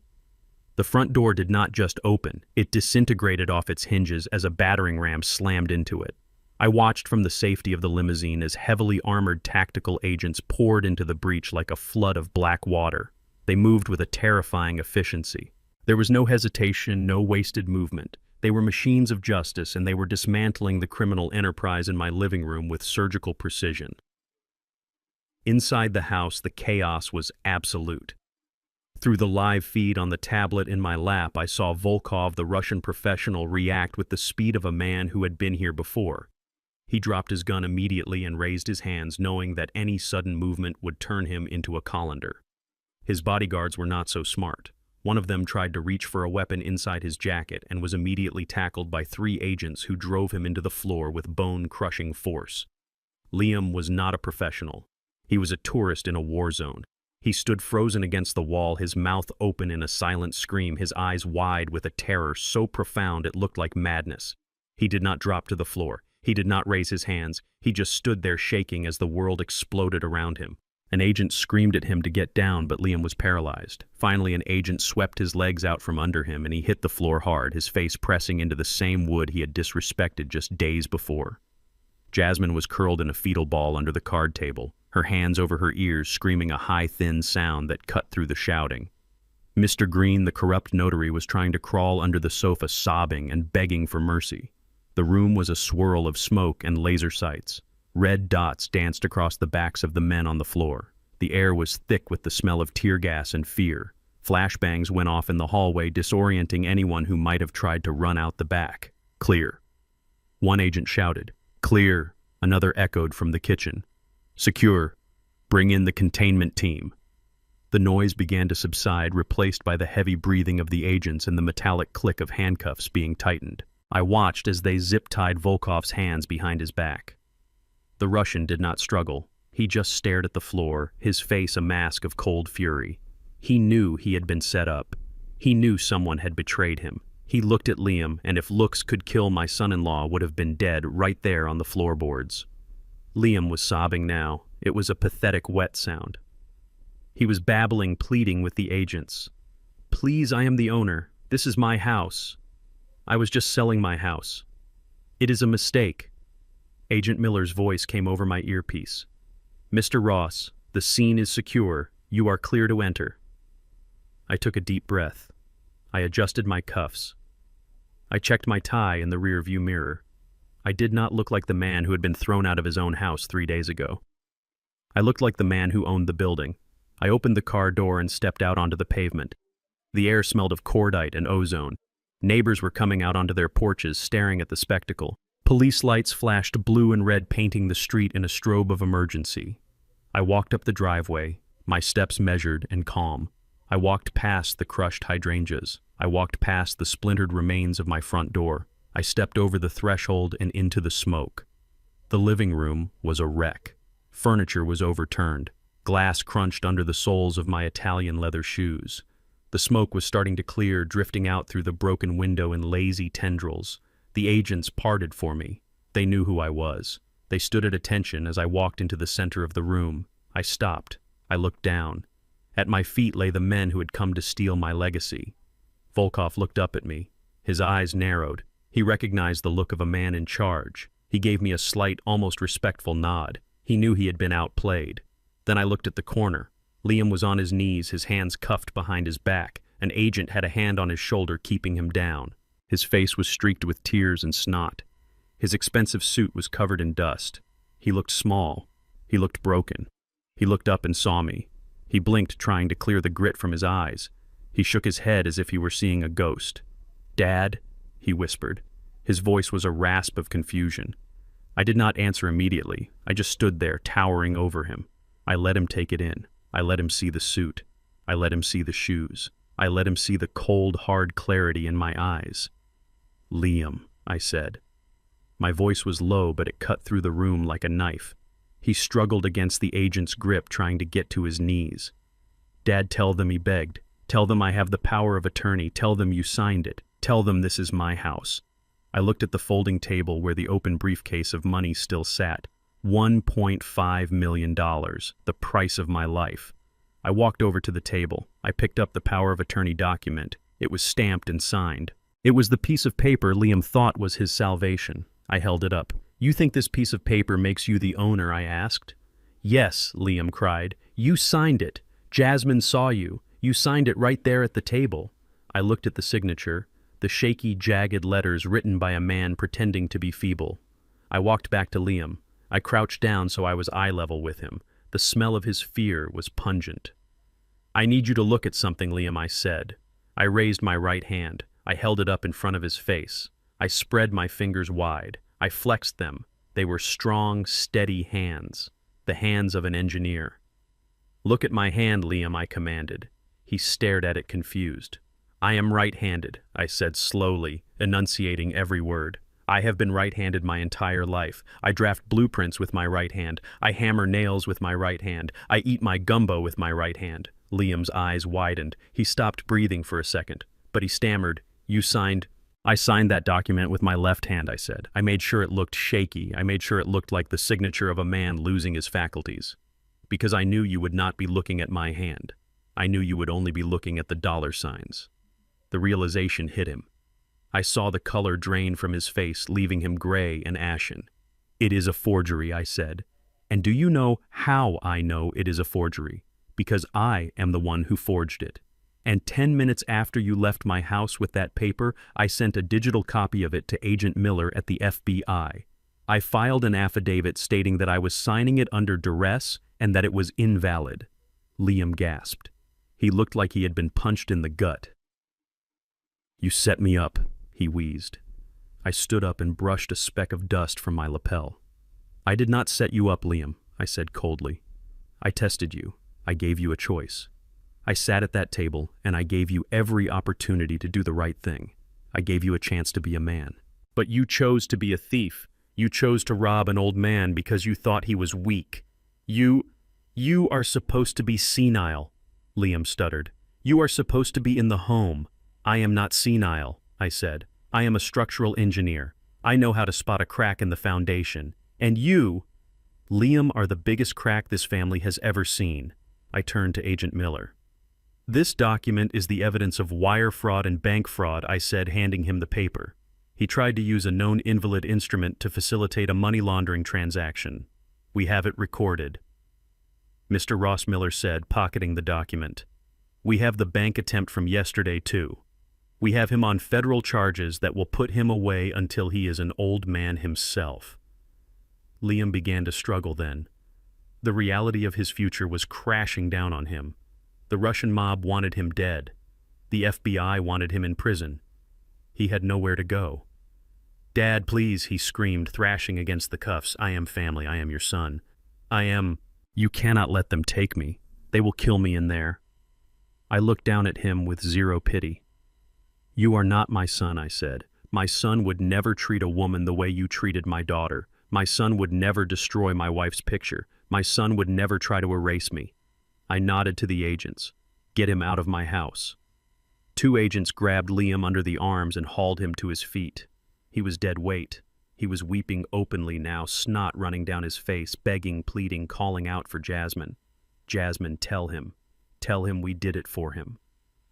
S1: The front door did not just open. It disintegrated off its hinges as a battering ram slammed into it. I watched from the safety of the limousine as heavily armored tactical agents poured into the breach like a flood of black water. They moved with a terrifying efficiency. There was no hesitation, no wasted movement. They were machines of justice, and they were dismantling the criminal enterprise in my living room with surgical precision. Inside the house, the chaos was absolute. Through the live feed on the tablet in my lap, I saw Volkov, the Russian professional, react with the speed of a man who had been here before. He dropped his gun immediately and raised his hands, knowing that any sudden movement would turn him into a colander. His bodyguards were not so smart. One of them tried to reach for a weapon inside his jacket and was immediately tackled by 3 agents who drove him into the floor with bone-crushing force. Liam was not a professional. He was a tourist in a war zone. He stood frozen against the wall, his mouth open in a silent scream, his eyes wide with a terror so profound it looked like madness. He did not drop to the floor. He did not raise his hands. He just stood there shaking as the world exploded around him. An agent screamed at him to get down, but Liam was paralyzed. Finally, an agent swept his legs out from under him, and he hit the floor hard, his face pressing into the same wood he had disrespected just days before. Jasmine was curled in a fetal ball under the card table, her hands over her ears, screaming a high, thin sound that cut through the shouting. Mr. Green, the corrupt notary, was trying to crawl under the sofa, sobbing and begging for mercy. The room was a swirl of smoke and laser sights. Red dots danced across the backs of the men on the floor. The air was thick with the smell of tear gas and fear. Flashbangs went off in the hallway, disorienting anyone who might have tried to run out the back. "Clear." One agent shouted, Clear, another echoed from the kitchen. Secure, bring in the containment team. The noise began to subside, replaced by the heavy breathing of the agents and the metallic click of handcuffs being tightened. I watched as they zip-tied Volkov's hands behind his back. The Russian did not struggle. He just stared at the floor, his face a mask of cold fury. He knew he had been set up. He knew someone had betrayed him. He looked at Liam, and if looks could kill, my son-in-law would have been dead right there on the floorboards. Liam was sobbing now. It was a pathetic wet sound. He was babbling, pleading with the agents. Please, I am the owner. This is my house. I was just selling my house. It is a mistake. Agent Miller's voice came over my earpiece. Mr. Ross, the scene is secure. You are clear to enter. I took a deep breath. I adjusted my cuffs. I checked my tie in the rear-view mirror. I did not look like the man who had been thrown out of his own house 3 days ago. I looked like the man who owned the building. I opened the car door and stepped out onto the pavement. The air smelled of cordite and ozone. Neighbors were coming out onto their porches, staring at the spectacle. Police lights flashed blue and red, painting the street in a strobe of emergency. I walked up the driveway, my steps measured and calm. I walked past the crushed hydrangeas. I walked past the splintered remains of my front door. I stepped over the threshold and into the smoke. The living room was a wreck. Furniture was overturned. Glass crunched under the soles of my Italian leather shoes. The smoke was starting to clear, drifting out through the broken window in lazy tendrils. The agents parted for me. They knew who I was. They stood at attention as I walked into the center of the room. I stopped. I looked down. At my feet lay the men who had come to steal my legacy. Volkov looked up at me. His eyes narrowed. He recognized the look of a man in charge. He gave me a slight, almost respectful nod. He knew he had been outplayed. Then I looked at the corner. Liam was on his knees, his hands cuffed behind his back. An agent had a hand on his shoulder, keeping him down. His face was streaked with tears and snot. His expensive suit was covered in dust. He looked small. He looked broken. He looked up and saw me. He blinked, trying to clear the grit from his eyes. He shook his head as if he were seeing a ghost. "Dad?" he whispered. His voice was a rasp of confusion. I did not answer immediately. I just stood there, towering over him. I let him take it in. I let him see the suit. I let him see the shoes. I let him see the cold, hard clarity in my eyes. "Liam," I said. My voice was low, but it cut through the room like a knife. He struggled against the agent's grip, trying to get to his knees. "Dad, tell them," he begged. "Tell them I have the power of attorney. Tell them you signed it. Tell them this is my house." I looked at the folding table where the open briefcase of money still sat. $1.5 million, the price of my life. I walked over to the table. I picked up the power of attorney document. It was stamped and signed. It was the piece of paper Liam thought was his salvation. I held it up. "You think this piece of paper makes you the owner?" I asked. "Yes," Liam cried. "You signed it. Jasmine saw you. You signed it right there at the table." I looked at the signature, the shaky, jagged letters written by a man pretending to be feeble. I walked back to Liam. I crouched down so I was eye level with him. The smell of his fear was pungent. "I need you to look at something, Liam," I said. I raised my right hand. I held it up in front of his face. I spread my fingers wide. I flexed them. They were strong, steady hands. The hands of an engineer. "Look at my hand, Liam," I commanded. He stared at it confused. "I am right-handed," I said slowly, enunciating every word. "I have been right-handed my entire life. I draft blueprints with my right hand. I hammer nails with my right hand. I eat my gumbo with my right hand." Liam's eyes widened. He stopped breathing for a second, but he stammered, "You signed—" "I signed that document with my left hand," I said. "I made sure it looked shaky. I made sure it looked like the signature of a man losing his faculties. Because I knew you would not be looking at my hand. I knew you would only be looking at the dollar signs." The realization hit him. I saw the color drain from his face, leaving him gray and ashen. "It is a forgery," I said. "And do you know how I know it is a forgery? Because I am the one who forged it. And 10 minutes after you left my house with that paper, I sent a digital copy of it to Agent Miller at the FBI. I filed an affidavit stating that I was signing it under duress and that it was invalid." Liam gasped. He looked like he had been punched in the gut. "You set me up," he wheezed. I stood up and brushed a speck of dust from my lapel. "I did not set you up, Liam," I said coldly. "I tested you. I gave you a choice. I sat at that table, and I gave you every opportunity to do the right thing. I gave you a chance to be a man. But you chose to be a thief. You chose to rob an old man because you thought he was weak. You are supposed to be senile," Liam stuttered. "You are supposed to be in the home." "I am not senile," I said. "I am a structural engineer. I know how to spot a crack in the foundation. And you, Liam, are the biggest crack this family has ever seen." I turned to Agent Miller. "This document is the evidence of wire fraud and bank fraud," I said, handing him the paper. "He tried to use a known invalid instrument to facilitate a money laundering transaction. We have it recorded." Mr. Ross Miller said, pocketing the document. "We have the bank attempt from yesterday, too. We have him on federal charges that will put him away until he is an old man himself." Liam began to struggle then. The reality of his future was crashing down on him. The Russian mob wanted him dead. The FBI wanted him in prison. He had nowhere to go. "Dad, please," he screamed, thrashing against the cuffs. "I am family. I am your son. I am—" "You cannot let them take me. They will kill me in there." I looked down at him with zero pity. "You are not my son," I said. "My son would never treat a woman the way you treated my daughter. My son would never destroy my wife's picture. My son would never try to erase me." I nodded to the agents. "Get him out of my house." 2 agents grabbed Liam under the arms and hauled him to his feet. He was dead weight. He was weeping openly now, snot running down his face, begging, pleading, calling out for Jasmine. "Jasmine, tell him. Tell him we did it for him."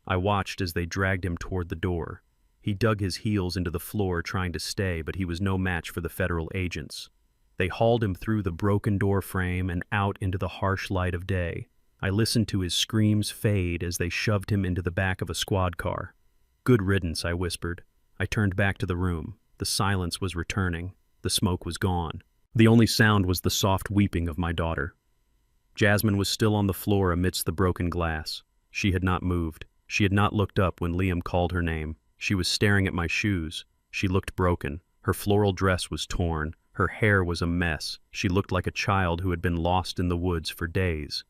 S1: I watched as they dragged him toward the door. He dug his heels into the floor trying to stay, but he was no match for the federal agents. They hauled him through the broken door frame and out into the harsh light of day. I listened to his screams fade as they shoved him into the back of a squad car. "Good riddance," I whispered. I turned back to the room. The silence was returning. The smoke was gone. The only sound was the soft weeping of my daughter. Jasmine was still on the floor amidst the broken glass. She had not moved. She had not looked up when Liam called her name. She was staring at my shoes. She looked broken. Her floral dress was torn. Her hair was a mess. She looked like a child who had been lost in the woods for days.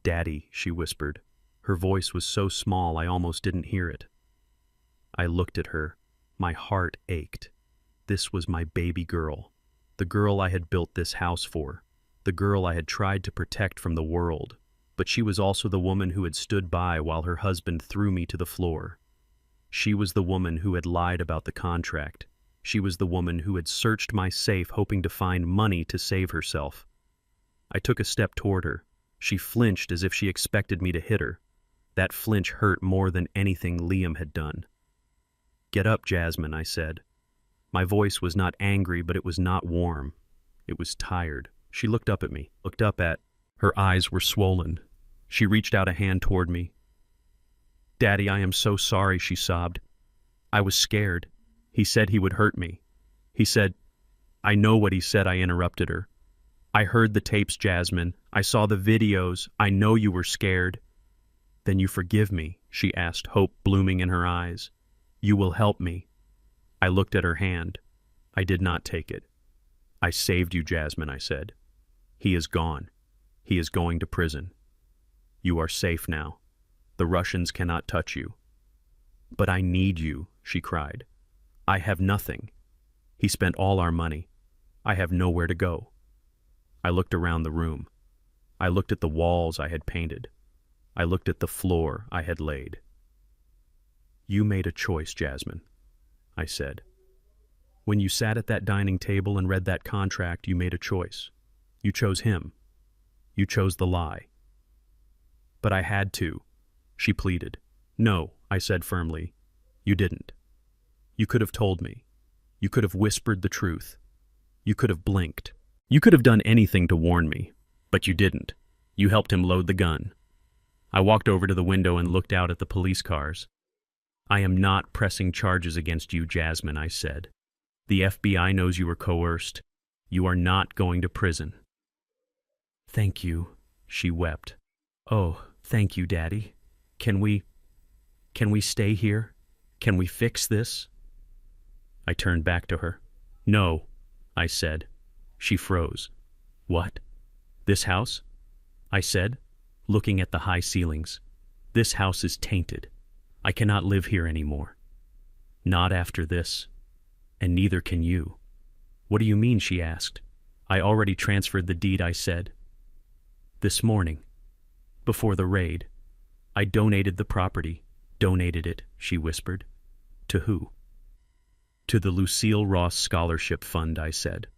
S1: "Daddy," she whispered. Her voice was so small I almost didn't hear it. I looked at her. My heart ached. This was my baby girl. The girl I had built this house for. The girl I had tried to protect from the world. But she was also the woman who had stood by while her husband threw me to the floor. She was the woman who had lied about the contract. She was the woman who had searched my safe hoping to find money to save herself. I took a step toward her. She flinched as if she expected me to hit her. That flinch hurt more than anything Liam had done. "Get up, Jasmine," I said. My voice was not angry, but it was not warm. It was tired. She looked up at me, her eyes were swollen. She reached out a hand toward me. "Daddy, I am so sorry," she sobbed. "I was scared. He said he would hurt me. He said—" "I know what he said," I interrupted her. "I heard the tapes, Jasmine. I saw the videos. I know you were scared." "Then you forgive me?" she asked, hope blooming in her eyes. "You will help me?" I looked at her hand. I did not take it. "I saved you, Jasmine," I said. "He is gone. He is going to prison. You are safe now. The Russians cannot touch you." "But I need you," she cried. "I have nothing. He spent all our money. I have nowhere to go." I looked around the room. I looked at the walls I had painted. I looked at the floor I had laid. "You made a choice, Jasmine," I said. "When you sat at that dining table and read that contract, you made a choice. You chose him. You chose the lie." "But I had to," she pleaded. "No," I said firmly. "You didn't. You could have told me. You could have whispered the truth. You could have blinked. You could have done anything to warn me. But you didn't. You helped him load the gun." I walked over to the window and looked out at the police cars. "I am not pressing charges against you, Jasmine," I said. "The FBI knows you were coerced. You are not going to prison." "Thank you," she wept. "Oh, thank you, Daddy. Can we stay here? Can we fix this?" I turned back to her. No, I said. She froze. What? This house? I said, looking at the high ceilings. This house is tainted. I cannot live here anymore. Not after this. And neither can you. What do you mean? She asked. I already transferred the deed, I said. This morning, before the raid, I donated the property. Donated it, she whispered. To who? To the Lucille Ross Scholarship Fund, I said.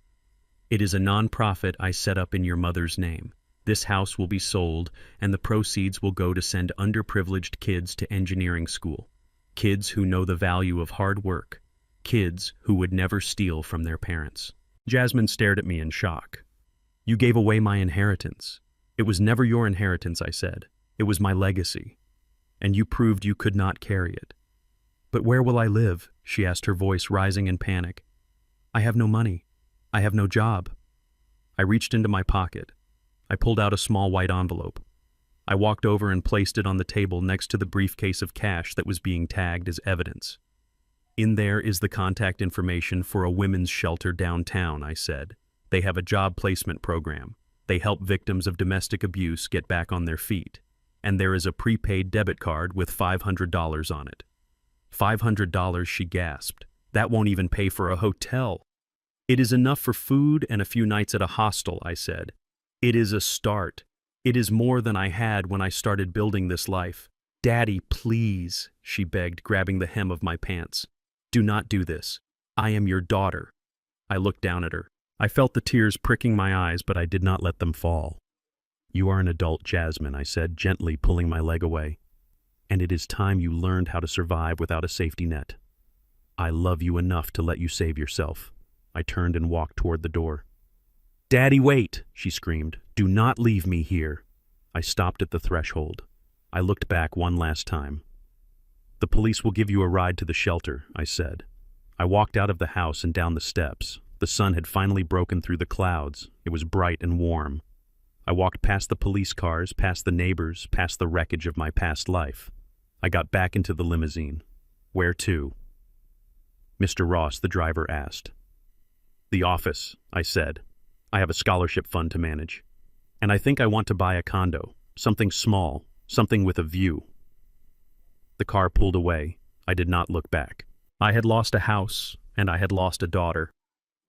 S1: It is a non-profit I set up in your mother's name. This house will be sold, and the proceeds will go to send underprivileged kids to engineering school. Kids who know the value of hard work. Kids who would never steal from their parents. Jasmine stared at me in shock. You gave away my inheritance. It was never your inheritance, I said. It was my legacy. And you proved you could not carry it. But where will I live? She asked, her voice rising in panic. I have no money. I have no job. I reached into my pocket. I pulled out a small white envelope. I walked over and placed it on the table next to the briefcase of cash that was being tagged as evidence. In there is the contact information for a women's shelter downtown, I said. They have a job placement program. They help victims of domestic abuse get back on their feet. And there is a prepaid debit card with $500 on it. $500, she gasped. That won't even pay for a hotel. It is enough for food and a few nights at a hostel, I said. It is a start. It is more than I had when I started building this life. Daddy, please, she begged, grabbing the hem of my pants. Do not do this. I am your daughter. I looked down at her. I felt the tears pricking my eyes, but I did not let them fall. You are an adult, Jasmine, I said, gently pulling my leg away. And it is time you learned how to survive without a safety net. I love you enough to let you save yourself. I turned and walked toward the door. Daddy, wait, she screamed. Do not leave me here. I stopped at the threshold. I looked back one last time. The police will give you a ride to the shelter, I said. I walked out of the house and down the steps. The sun had finally broken through the clouds. It was bright and warm. I walked past the police cars, past the neighbors, past the wreckage of my past life. I got back into the limousine. Where to? Mr. Ross, the driver asked. The office, I said. I have a scholarship fund to manage. And I think I want to buy a condo, something small, something with a view. The car pulled away. I did not look back. I had lost a house, and I had lost a daughter.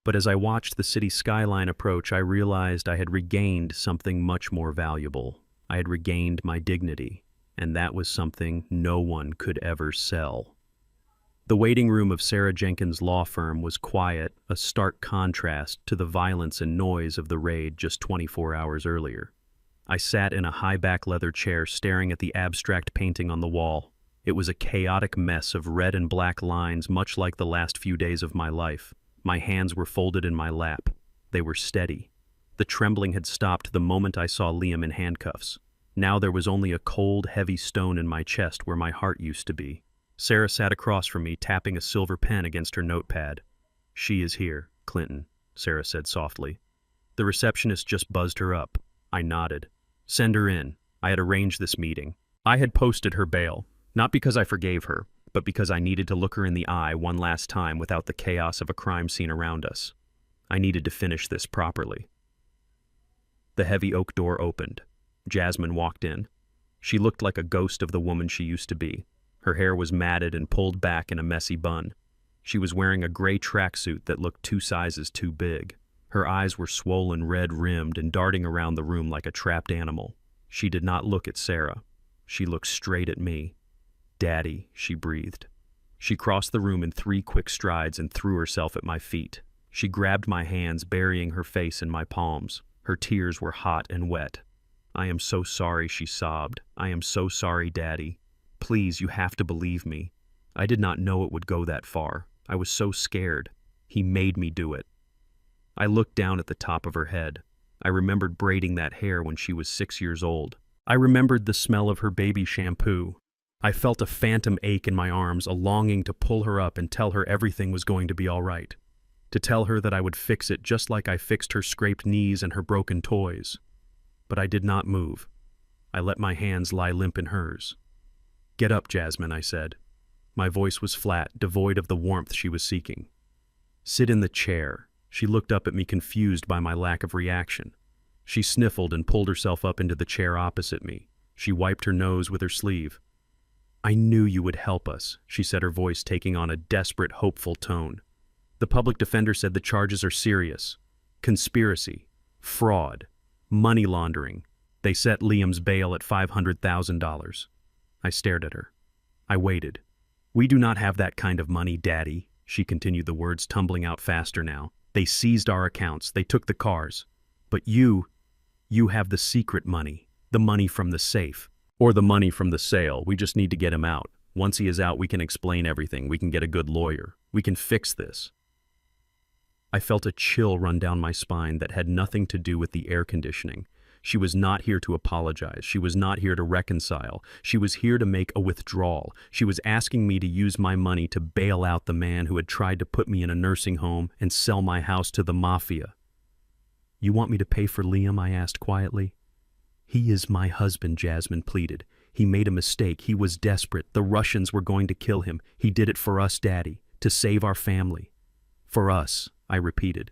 S1: But as I watched the city skyline approach, I realized I had regained something much more valuable. I had regained my dignity, and that was something no one could ever sell. The waiting room of Sarah Jenkins' law firm was quiet, a stark contrast to the violence and noise of the raid just 24 hours earlier. I sat in a high-back leather chair staring at the abstract painting on the wall. It was a chaotic mess of red and black lines, much like the last few days of my life. My hands were folded in my lap. They were steady. The trembling had stopped the moment I saw Liam in handcuffs. Now there was only a cold, heavy stone in my chest where my heart used to be. Sarah sat across from me, tapping a silver pen against her notepad. She is here, Clinton, Sarah said softly. The receptionist just buzzed her up. I nodded. Send her in. I had arranged this meeting. I had posted her bail, not because I forgave her, but because I needed to look her in the eye one last time without the chaos of a crime scene around us. I needed to finish this properly. The heavy oak door opened. Jasmine walked in. She looked like a ghost of the woman she used to be. Her hair was matted and pulled back in a messy bun. She was wearing a gray tracksuit that looked 2 sizes too big. Her eyes were swollen, red-rimmed, and darting around the room like a trapped animal. She did not look at Sarah. She looked straight at me. Daddy, she breathed. She crossed the room in 3 quick strides and threw herself at my feet. She grabbed my hands, burying her face in my palms. Her tears were hot and wet. I am so sorry, she sobbed. I am so sorry, Daddy. Please, you have to believe me. I did not know it would go that far. I was so scared. He made me do it. I looked down at the top of her head. I remembered braiding that hair when she was 6 years old. I remembered the smell of her baby shampoo. I felt a phantom ache in my arms, a longing to pull her up and tell her everything was going to be all right. To tell her that I would fix it just like I fixed her scraped knees and her broken toys. But I did not move. I let my hands lie limp in hers. Get up, Jasmine, I said. My voice was flat, devoid of the warmth she was seeking. Sit in the chair. She looked up at me, confused by my lack of reaction. She sniffled and pulled herself up into the chair opposite me. She wiped her nose with her sleeve. I knew you would help us, she said, her voice taking on a desperate, hopeful tone. The public defender said the charges are serious. Conspiracy, fraud, money laundering. They set Liam's bail at $500,000. I stared at her. I waited. We do not have that kind of money, Daddy, she continued, the words tumbling out faster now. They seized our accounts. They took the cars. But you have the secret money, the money from the safe, or the money from the sale. We just need to get him out. Once he is out, we can explain everything. We can get a good lawyer. We can fix this. I felt a chill run down my spine that had nothing to do with the air conditioning. She was not here to apologize. She was not here to reconcile. She was here to make a withdrawal. She was asking me to use my money to bail out the man who had tried to put me in a nursing home and sell my house to the mafia. You want me to pay for Liam? I asked quietly. He is my husband, Jasmine pleaded. He made a mistake. He was desperate. The Russians were going to kill him. He did it for us, Daddy, to save our family. For us, I repeated.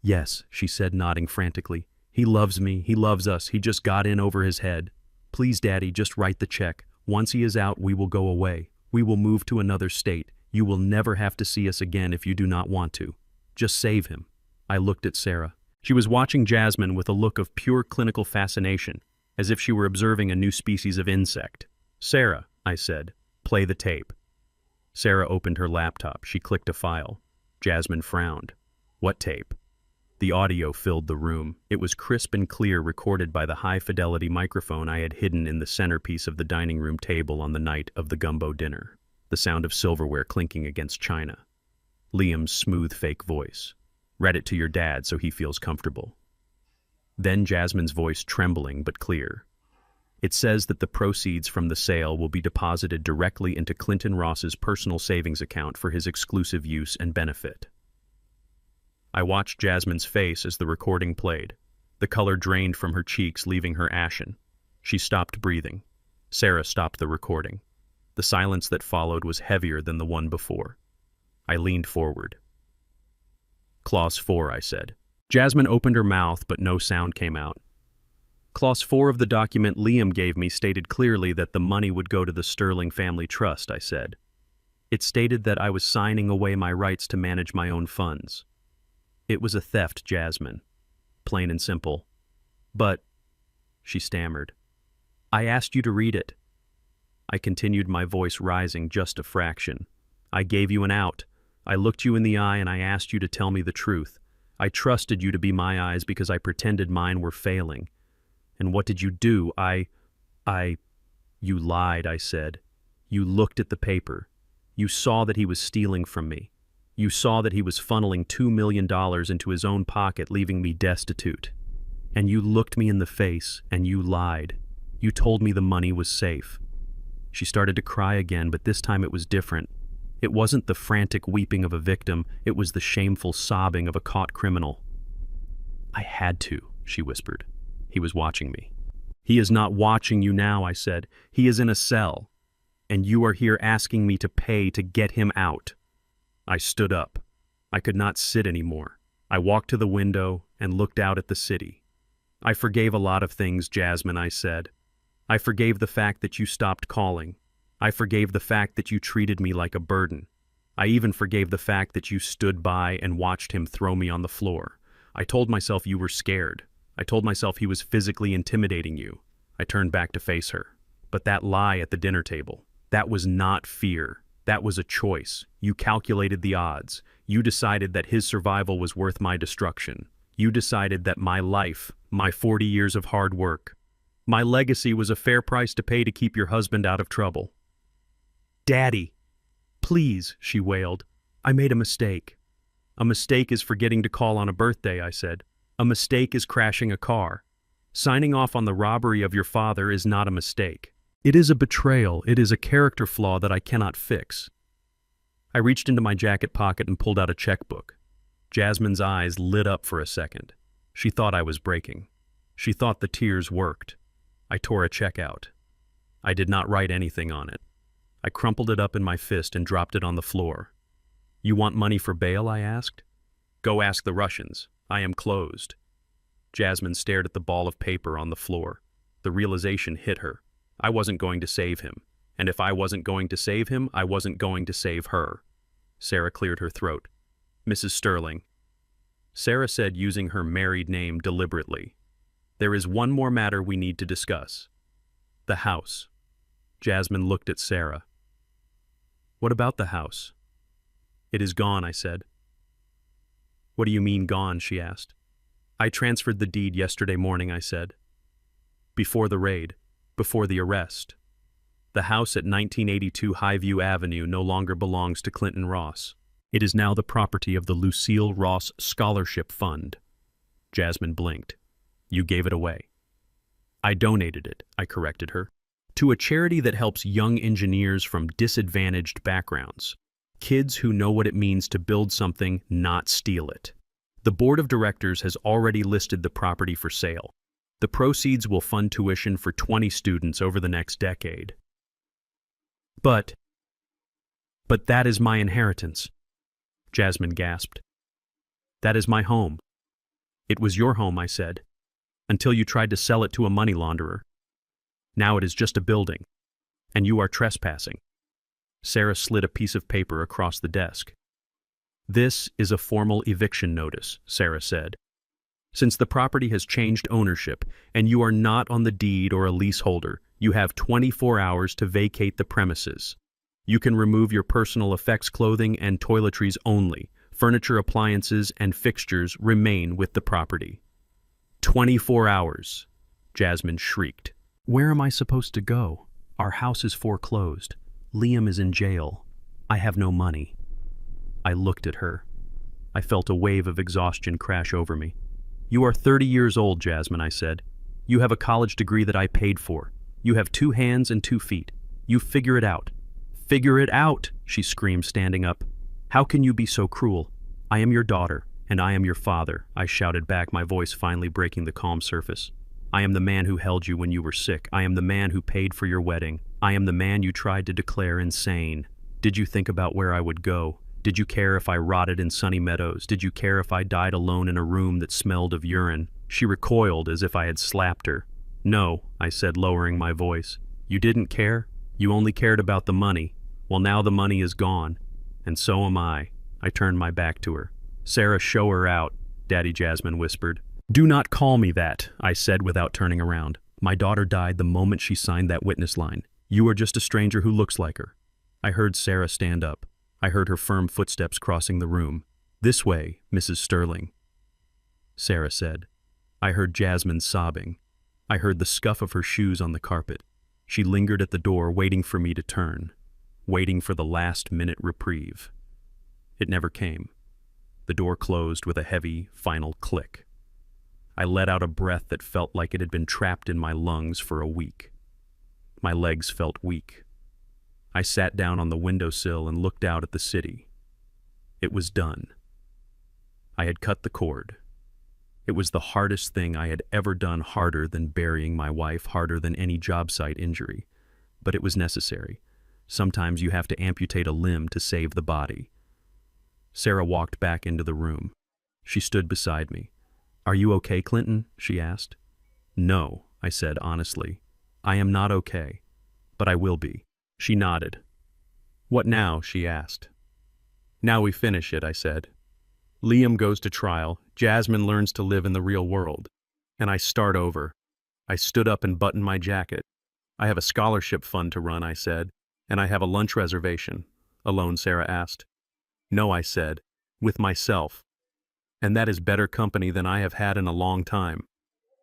S1: Yes, she said, nodding frantically. He loves me. He loves us. He just got in over his head. Please, Daddy, just write the check. Once he is out, we will go away. We will move to another state. You will never have to see us again if you do not want to. Just save him. I looked at Sarah. She was watching Jasmine with a look of pure clinical fascination, as if she were observing a new species of insect. Sarah, I said, play the tape. Sarah opened her laptop. She clicked a file. Jasmine frowned. What tape? The audio filled the room. It was crisp and clear, recorded by the high-fidelity microphone I had hidden in the centerpiece of the dining room table on the night of the gumbo dinner. The sound of silverware clinking against china. Liam's smooth fake voice. Read it to your dad so he feels comfortable. Then Jasmine's voice, trembling but clear. It says that the proceeds from the sale will be deposited directly into Clinton Ross's personal savings account for his exclusive use and benefit. I watched Jasmine's face as the recording played. The color drained from her cheeks, leaving her ashen. She stopped breathing. Sarah stopped the recording. The silence that followed was heavier than the one before. I leaned forward. Clause 4, I said. Jasmine opened her mouth, but no sound came out. Clause 4 of the document Liam gave me stated clearly that the money would go to the Sterling Family Trust, I said. It stated that I was signing away my rights to manage my own funds. It was a theft, Jasmine. Plain and simple. But, she stammered, I asked you to read it. I continued, my voice rising just a fraction. I gave you an out. I looked you in the eye and I asked you to tell me the truth. I trusted you to be my eyes because I pretended mine were failing. And what did you do? You lied, I said. You looked at the paper. You saw that he was stealing from me. You saw that he was funneling $2 million into his own pocket, leaving me destitute. And you looked me in the face, and you lied. You told me the money was safe. She started to cry again, but this time it was different. It wasn't the frantic weeping of a victim, it was the shameful sobbing of a caught criminal. I had to, she whispered. He was watching me. He is not watching you now, I said. He is in a cell. And you are here asking me to pay to get him out. I stood up. I could not sit anymore. I walked to the window and looked out at the city. I forgave a lot of things, Jasmine, I said. I forgave the fact that you stopped calling. I forgave the fact that you treated me like a burden. I even forgave the fact that you stood by and watched him throw me on the floor. I told myself you were scared. I told myself he was physically intimidating you. I turned back to face her. But that lie at the dinner table, that was not fear. That was a choice. You calculated the odds. You decided that his survival was worth my destruction. You decided that my life, my 40 years of hard work, my legacy was a fair price to pay to keep your husband out of trouble. Daddy, please, she wailed. I made a mistake. A mistake is forgetting to call on a birthday, I said. A mistake is crashing a car. Signing off on the robbery of your father is not a mistake. It is a betrayal. It is a character flaw that I cannot fix. I reached into my jacket pocket and pulled out a checkbook. Jasmine's eyes lit up for a second. She thought I was breaking. She thought the tears worked. I tore a check out. I did not write anything on it. I crumpled it up in my fist and dropped it on the floor. You want money for bail? I asked. Go ask the Russians. I am closed. Jasmine stared at the ball of paper on the floor. The realization hit her. I wasn't going to save him. And if I wasn't going to save him, I wasn't going to save her. Sarah cleared her throat. Mrs. Sterling. Sarah said, using her married name deliberately. There is one more matter we need to discuss. The house. Jasmine looked at Sarah. What about the house? It is gone, I said. What do you mean gone? She asked. I transferred the deed yesterday morning, I said. Before the raid, before the arrest. The house at 1982 Highview Avenue no longer belongs to Clinton Ross. It is now the property of the Lucille Ross Scholarship Fund. Jasmine blinked. You gave it away. I donated it, I corrected her, to a charity that helps young engineers from disadvantaged backgrounds. Kids who know what it means to build something, not steal it. The board of directors has already listed the property for sale. The proceeds will fund tuition for 20 students over the next decade. But that is my inheritance, Jasmine gasped. That is my home. It was your home, I said, until you tried to sell it to a money launderer. Now it is just a building, and you are trespassing. Sarah slid a piece of paper across the desk. This is a formal eviction notice, Sarah said. Since the property has changed ownership and you are not on the deed or a leaseholder, you have 24 hours to vacate the premises. You can remove your personal effects clothing and toiletries only. Furniture, appliances, and fixtures remain with the property. 24 hours, Jasmine shrieked. Where am I supposed to go? Our house is foreclosed. Liam is in jail. I have no money. I looked at her. I felt a wave of exhaustion crash over me. You are 30 years old, Jasmine, I said. You have a college degree that I paid for. You have 2 hands and 2 feet. You figure it out. Figure it out, she screamed, standing up. How can you be so cruel? I am your daughter, and I am your father, I shouted back, my voice finally breaking the calm surface. I am the man who held you when you were sick. I am the man who paid for your wedding. I am the man you tried to declare insane. Did you think about where I would go? Did you care if I rotted in Sunny Meadows? Did you care if I died alone in a room that smelled of urine? She recoiled as if I had slapped her. No, I said, lowering my voice. You didn't care? You only cared about the money. Well, now the money is gone. And so am I. I turned my back to her. Sarah, show her out, Daddy Jasmine whispered. Do not call me that, I said without turning around. My daughter died the moment she signed that witness line. You are just a stranger who looks like her. I heard Sarah stand up. I heard her firm footsteps crossing the room. This way, Mrs. Sterling, Sarah said. I heard Jasmine sobbing. I heard the scuff of her shoes on the carpet. She lingered at the door, waiting for me to turn, waiting for the last-minute reprieve. It never came. The door closed with a heavy, final click. I let out a breath that felt like it had been trapped in my lungs for a week. My legs felt weak. I sat down on the windowsill and looked out at the city. It was done. I had cut the cord. It was the hardest thing I had ever done, harder than burying my wife, harder than any job site injury. But it was necessary. Sometimes you have to amputate a limb to save the body. Sarah walked back into the room. She stood beside me. Are you okay, Clinton? She asked. No, I said honestly. I am not okay, but I will be. She nodded. What now? She asked. Now we finish it, I said. Liam goes to trial, Jasmine learns to live in the real world, and I start over. I stood up and buttoned my jacket. I have a scholarship fund to run, I said, and I have a lunch reservation. Alone, Sarah asked. No, I said, with myself. And that is better company than I have had in a long time.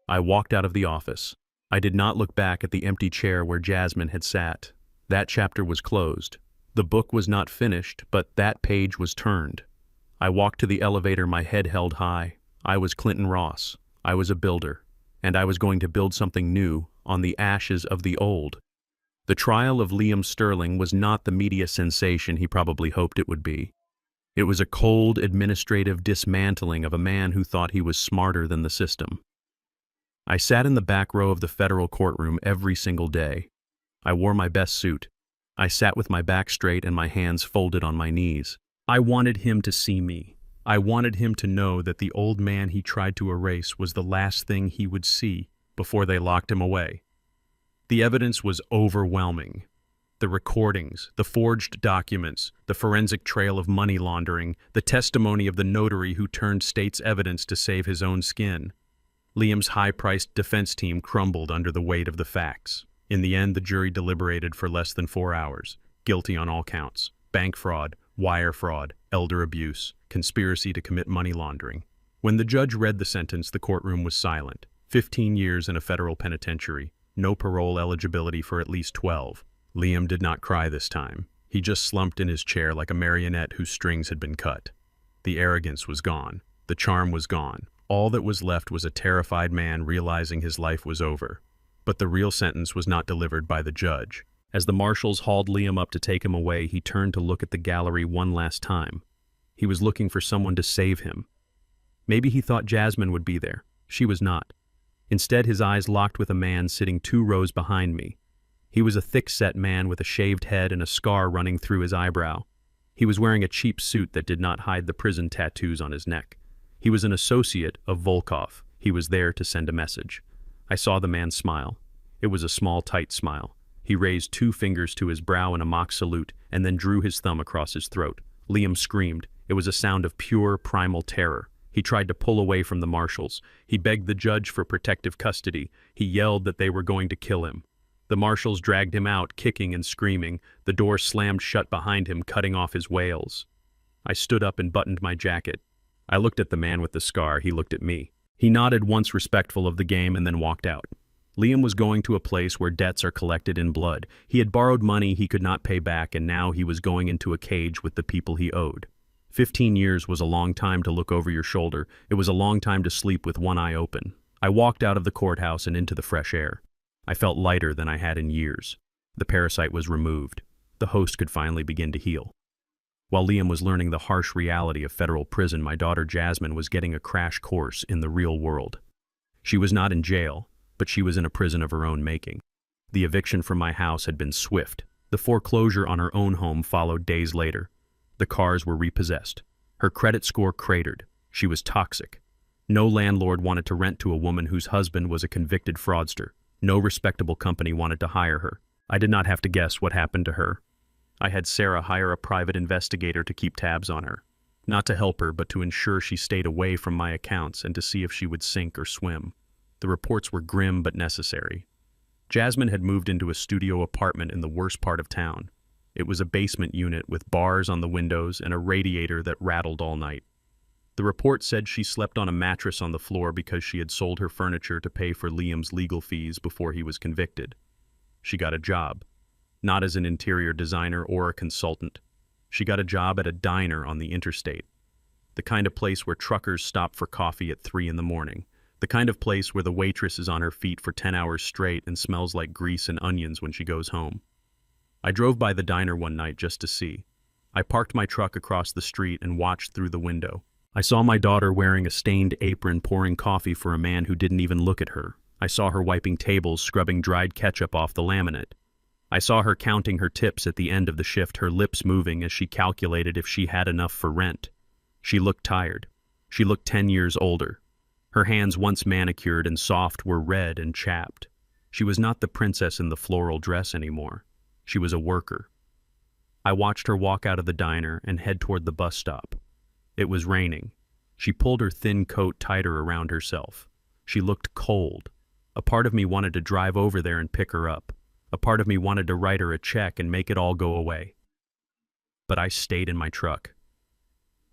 S1: I walked out of the office. I did not look back at the empty chair where Jasmine had sat. That chapter was closed. The book was not finished, but that page was turned. I walked to the elevator, my head held high. I was Clinton Ross. I was a builder, and I was going to build something new on the ashes of the old. The trial of Liam Sterling was not the media sensation he probably hoped it would be. It was a cold, administrative dismantling of a man who thought he was smarter than the system. I sat in the back row of the federal courtroom every single day. I wore my best suit. I sat with my back straight and my hands folded on my knees. I wanted him to see me. I wanted him to know that the old man he tried to erase was the last thing he would see before they locked him away. The evidence was overwhelming. The recordings, the forged documents, the forensic trail of money laundering, the testimony of the notary who turned state's evidence to save his own skin. Liam's high-priced defense team crumbled under the weight of the facts. In the end, the jury deliberated for less than 4 hours, guilty on all counts: bank fraud, wire fraud, elder abuse, conspiracy to commit money laundering. When the judge read the sentence, the courtroom was silent. 15 years in a federal penitentiary, no parole eligibility for at least 12. Liam did not cry this time. He just slumped in his chair like a marionette whose strings had been cut. The arrogance was gone. The charm was gone. All that was left was a terrified man realizing his life was over. But the real sentence was not delivered by the judge. As the marshals hauled Liam up to take him away, he turned to look at the gallery one last time. He was looking for someone to save him. Maybe he thought Jasmine would be there. She was not. Instead, his eyes locked with a man sitting 2 rows behind me. He was a thick-set man with a shaved head and a scar running through his eyebrow. He was wearing a cheap suit that did not hide the prison tattoos on his neck. He was an associate of Volkov. He was there to send a message. I saw the man smile. It was a small, tight smile. He raised 2 fingers to his brow in a mock salute and then drew his thumb across his throat. Liam screamed. It was a sound of pure, primal terror. He tried to pull away from the marshals. He begged the judge for protective custody. He yelled that they were going to kill him. The marshals dragged him out, kicking and screaming. The door slammed shut behind him, cutting off his wails. I stood up and buttoned my jacket. I looked at the man with the scar. He looked at me. He nodded once, respectful of the game, and then walked out. Liam was going to a place where debts are collected in blood. He had borrowed money he could not pay back, and now he was going into a cage with the people he owed. 15 years was a long time to look over your shoulder. It was a long time to sleep with one eye open. I walked out of the courthouse and into the fresh air. I felt lighter than I had in years. The parasite was removed. The host could finally begin to heal. While Liam was learning the harsh reality of federal prison, my daughter Jasmine was getting a crash course in the real world. She was not in jail, but she was in a prison of her own making. The eviction from my house had been swift. The foreclosure on her own home followed days later. The cars were repossessed. Her credit score cratered. She was toxic. No landlord wanted to rent to a woman whose husband was a convicted fraudster. No respectable company wanted to hire her. I did not have to guess what happened to her. I had Sarah hire a private investigator to keep tabs on her. Not to help her, but to ensure she stayed away from my accounts and to see if she would sink or swim. The reports were grim but necessary. Jasmine had moved into a studio apartment in the worst part of town. It was a basement unit with bars on the windows and a radiator that rattled all night. The report said she slept on a mattress on the floor because she had sold her furniture to pay for Liam's legal fees before he was convicted. She got a job, not as an interior designer or a consultant. She got a job at a diner on the interstate, the kind of place where truckers stop for coffee at 3 in the morning, the kind of place where the waitress is on her feet for 10 hours straight and smells like grease and onions when she goes home. I drove by the diner one night just to see. I parked my truck across the street and watched through the window. I saw my daughter wearing a stained apron pouring coffee for a man who didn't even look at her. I saw her wiping tables, scrubbing dried ketchup off the laminate. I saw her counting her tips at the end of the shift, her lips moving as she calculated if she had enough for rent. She looked tired. She looked 10 years older. Her hands, once manicured and soft, were red and chapped. She was not the princess in the floral dress anymore. She was a worker. I watched her walk out of the diner and head toward the bus stop. It was raining. She pulled her thin coat tighter around herself. She looked cold. A part of me wanted to drive over there and pick her up. A part of me wanted to write her a check and make it all go away. But I stayed in my truck.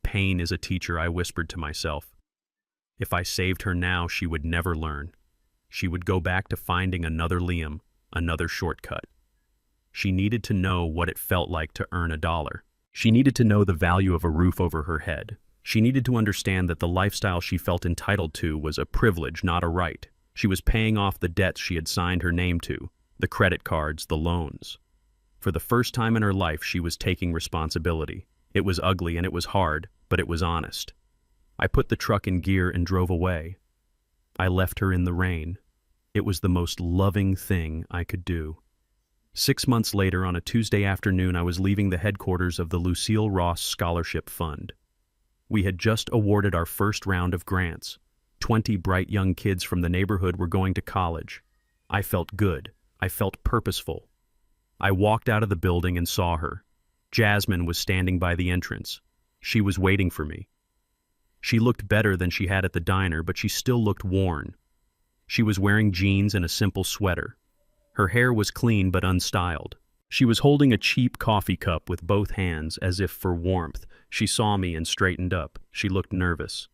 S1: Pain is a teacher, I whispered to myself. If I saved her now, she would never learn. She would go back to finding another Liam, another shortcut. She needed to know what it felt like to earn $1. She needed to know the value of a roof over her head. She needed to understand that the lifestyle she felt entitled to was a privilege, not a right. She was paying off the debts she had signed her name to, the credit cards, the loans. For the first time in her life, she was taking responsibility. It was ugly and it was hard, but it was honest. I put the truck in gear and drove away. I left her in the rain. It was the most loving thing I could do. 6 months later, on a Tuesday afternoon, I was leaving the headquarters of the Lucille Ross Scholarship Fund. We had just awarded our first round of grants. 20 bright young kids from the neighborhood were going to college. I felt good. I felt purposeful. I walked out of the building and saw her. Jasmine was standing by the entrance. She was waiting for me. She looked better than she had at the diner, but she still looked worn. She was wearing jeans and a simple sweater. Her hair was clean but unstyled. She was holding a cheap coffee cup with both hands, as if for warmth. She saw me and straightened up. She looked nervous.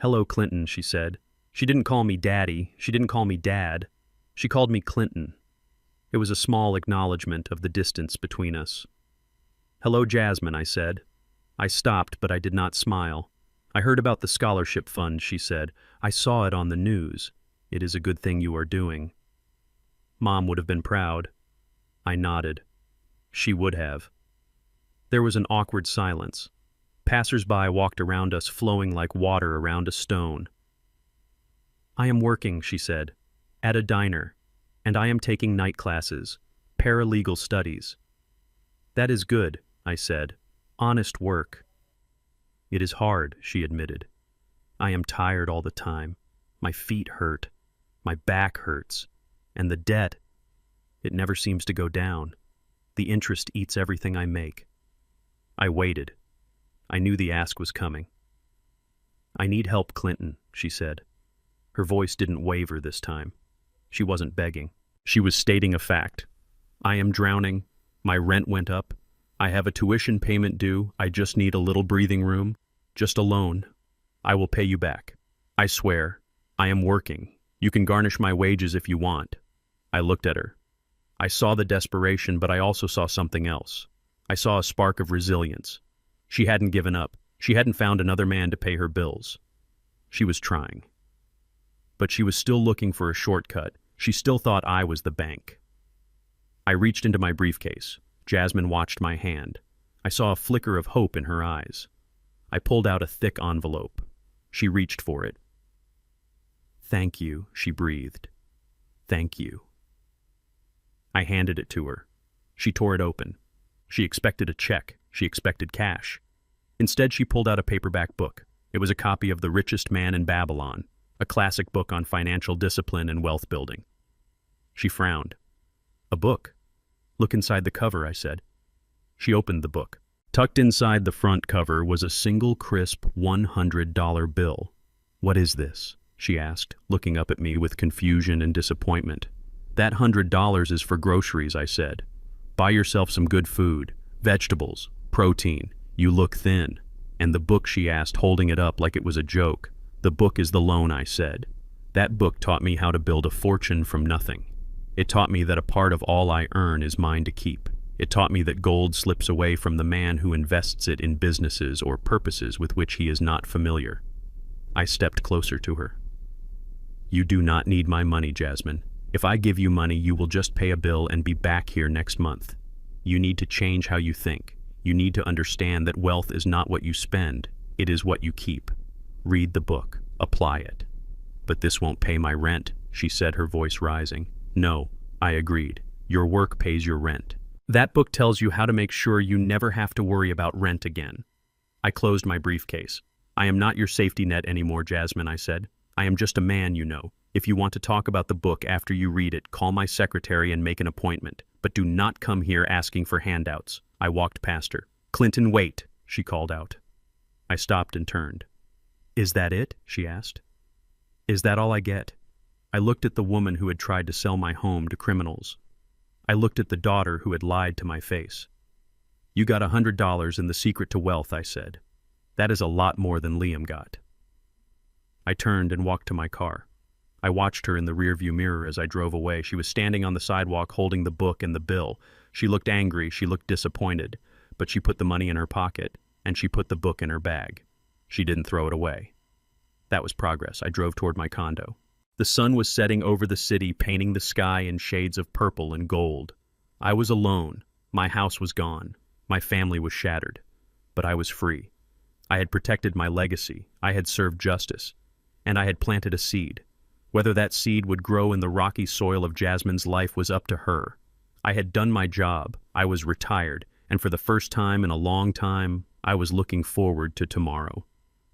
S1: "Hello, Clinton," she said. She didn't call me Daddy. She didn't call me Dad. She called me Clinton. It was a small acknowledgement of the distance between us. "Hello, Jasmine," I said. I stopped, but I did not smile. "I heard about the scholarship fund," she said. "I saw it on the news. It is a good thing you are doing." Mom would have been proud. I nodded. She would have. There was an awkward silence. Passers-by walked around us, flowing like water around a stone. "I am working," she said, "at a diner, and I am taking night classes, paralegal studies." "That is good," I said. "Honest work." "It is hard," she admitted. "I am tired all the time. My feet hurt. My back hurts. And the debt, it never seems to go down. The interest eats everything I make." I waited. I knew the ask was coming. "I need help, Clinton," she said. Her voice didn't waver this time. She wasn't begging. She was stating a fact. "I am drowning. My rent went up. I have a tuition payment due. I just need a little breathing room. Just a loan. I will pay you back. I swear. I am working. You can garnish my wages if you want." I looked at her. I saw the desperation, but I also saw something else. I saw a spark of resilience. She hadn't given up. She hadn't found another man to pay her bills. She was trying. But she was still looking for a shortcut. She still thought I was the bank. I reached into my briefcase. Jasmine watched my hand. I saw a flicker of hope in her eyes. I pulled out a thick envelope. She reached for it. "Thank you," she breathed. "Thank you." I handed it to her. She tore it open. She expected a check. She expected cash. Instead, she pulled out a paperback book. It was a copy of The Richest Man in Babylon, a classic book on financial discipline and wealth building. She frowned. "A book? Look inside the cover," I said. She opened the book. Tucked inside the front cover was a single crisp $100 bill. "What is this?" she asked, looking up at me with confusion and disappointment. "That $100 is for groceries," I said. "Buy yourself some good food, vegetables, protein. You look thin." "And the book?" she asked, holding it up like it was a joke. "The book is the loan," I said. "That book taught me how to build a fortune from nothing. It taught me that a part of all I earn is mine to keep. It taught me that gold slips away from the man who invests it in businesses or purposes with which he is not familiar." I stepped closer to her. "You do not need my money, Jasmine. If I give you money, you will just pay a bill and be back here next month. You need to change how you think. You need to understand that wealth is not what you spend, it is what you keep. Read the book. Apply it." "But this won't pay my rent," she said, her voice rising. "No," I agreed. "Your work pays your rent. That book tells you how to make sure you never have to worry about rent again." I closed my briefcase. "I am not your safety net anymore, Jasmine," I said. "I am just a man, you know. If you want to talk about the book after you read it, call my secretary and make an appointment. But do not come here asking for handouts." I walked past her. "Clinton, wait," she called out. I stopped and turned. "Is that it?" she asked. "Is that all I get?" I looked at the woman who had tried to sell my home to criminals. I looked at the daughter who had lied to my face. "You got $100 in the secret to wealth," I said. "That is a lot more than Liam got." I turned and walked to my car. I watched her in the rearview mirror as I drove away. She was standing on the sidewalk holding the book and the bill. She looked angry, she looked disappointed, but she put the money in her pocket, and she put the book in her bag. She didn't throw it away. That was progress. I drove toward my condo. The sun was setting over the city, painting the sky in shades of purple and gold. I was alone. My house was gone. My family was shattered. But I was free. I had protected my legacy. I had served justice. And I had planted a seed. Whether that seed would grow in the rocky soil of Jasmine's life was up to her. I had done my job, I was retired, and for the first time in a long time, I was looking forward to tomorrow.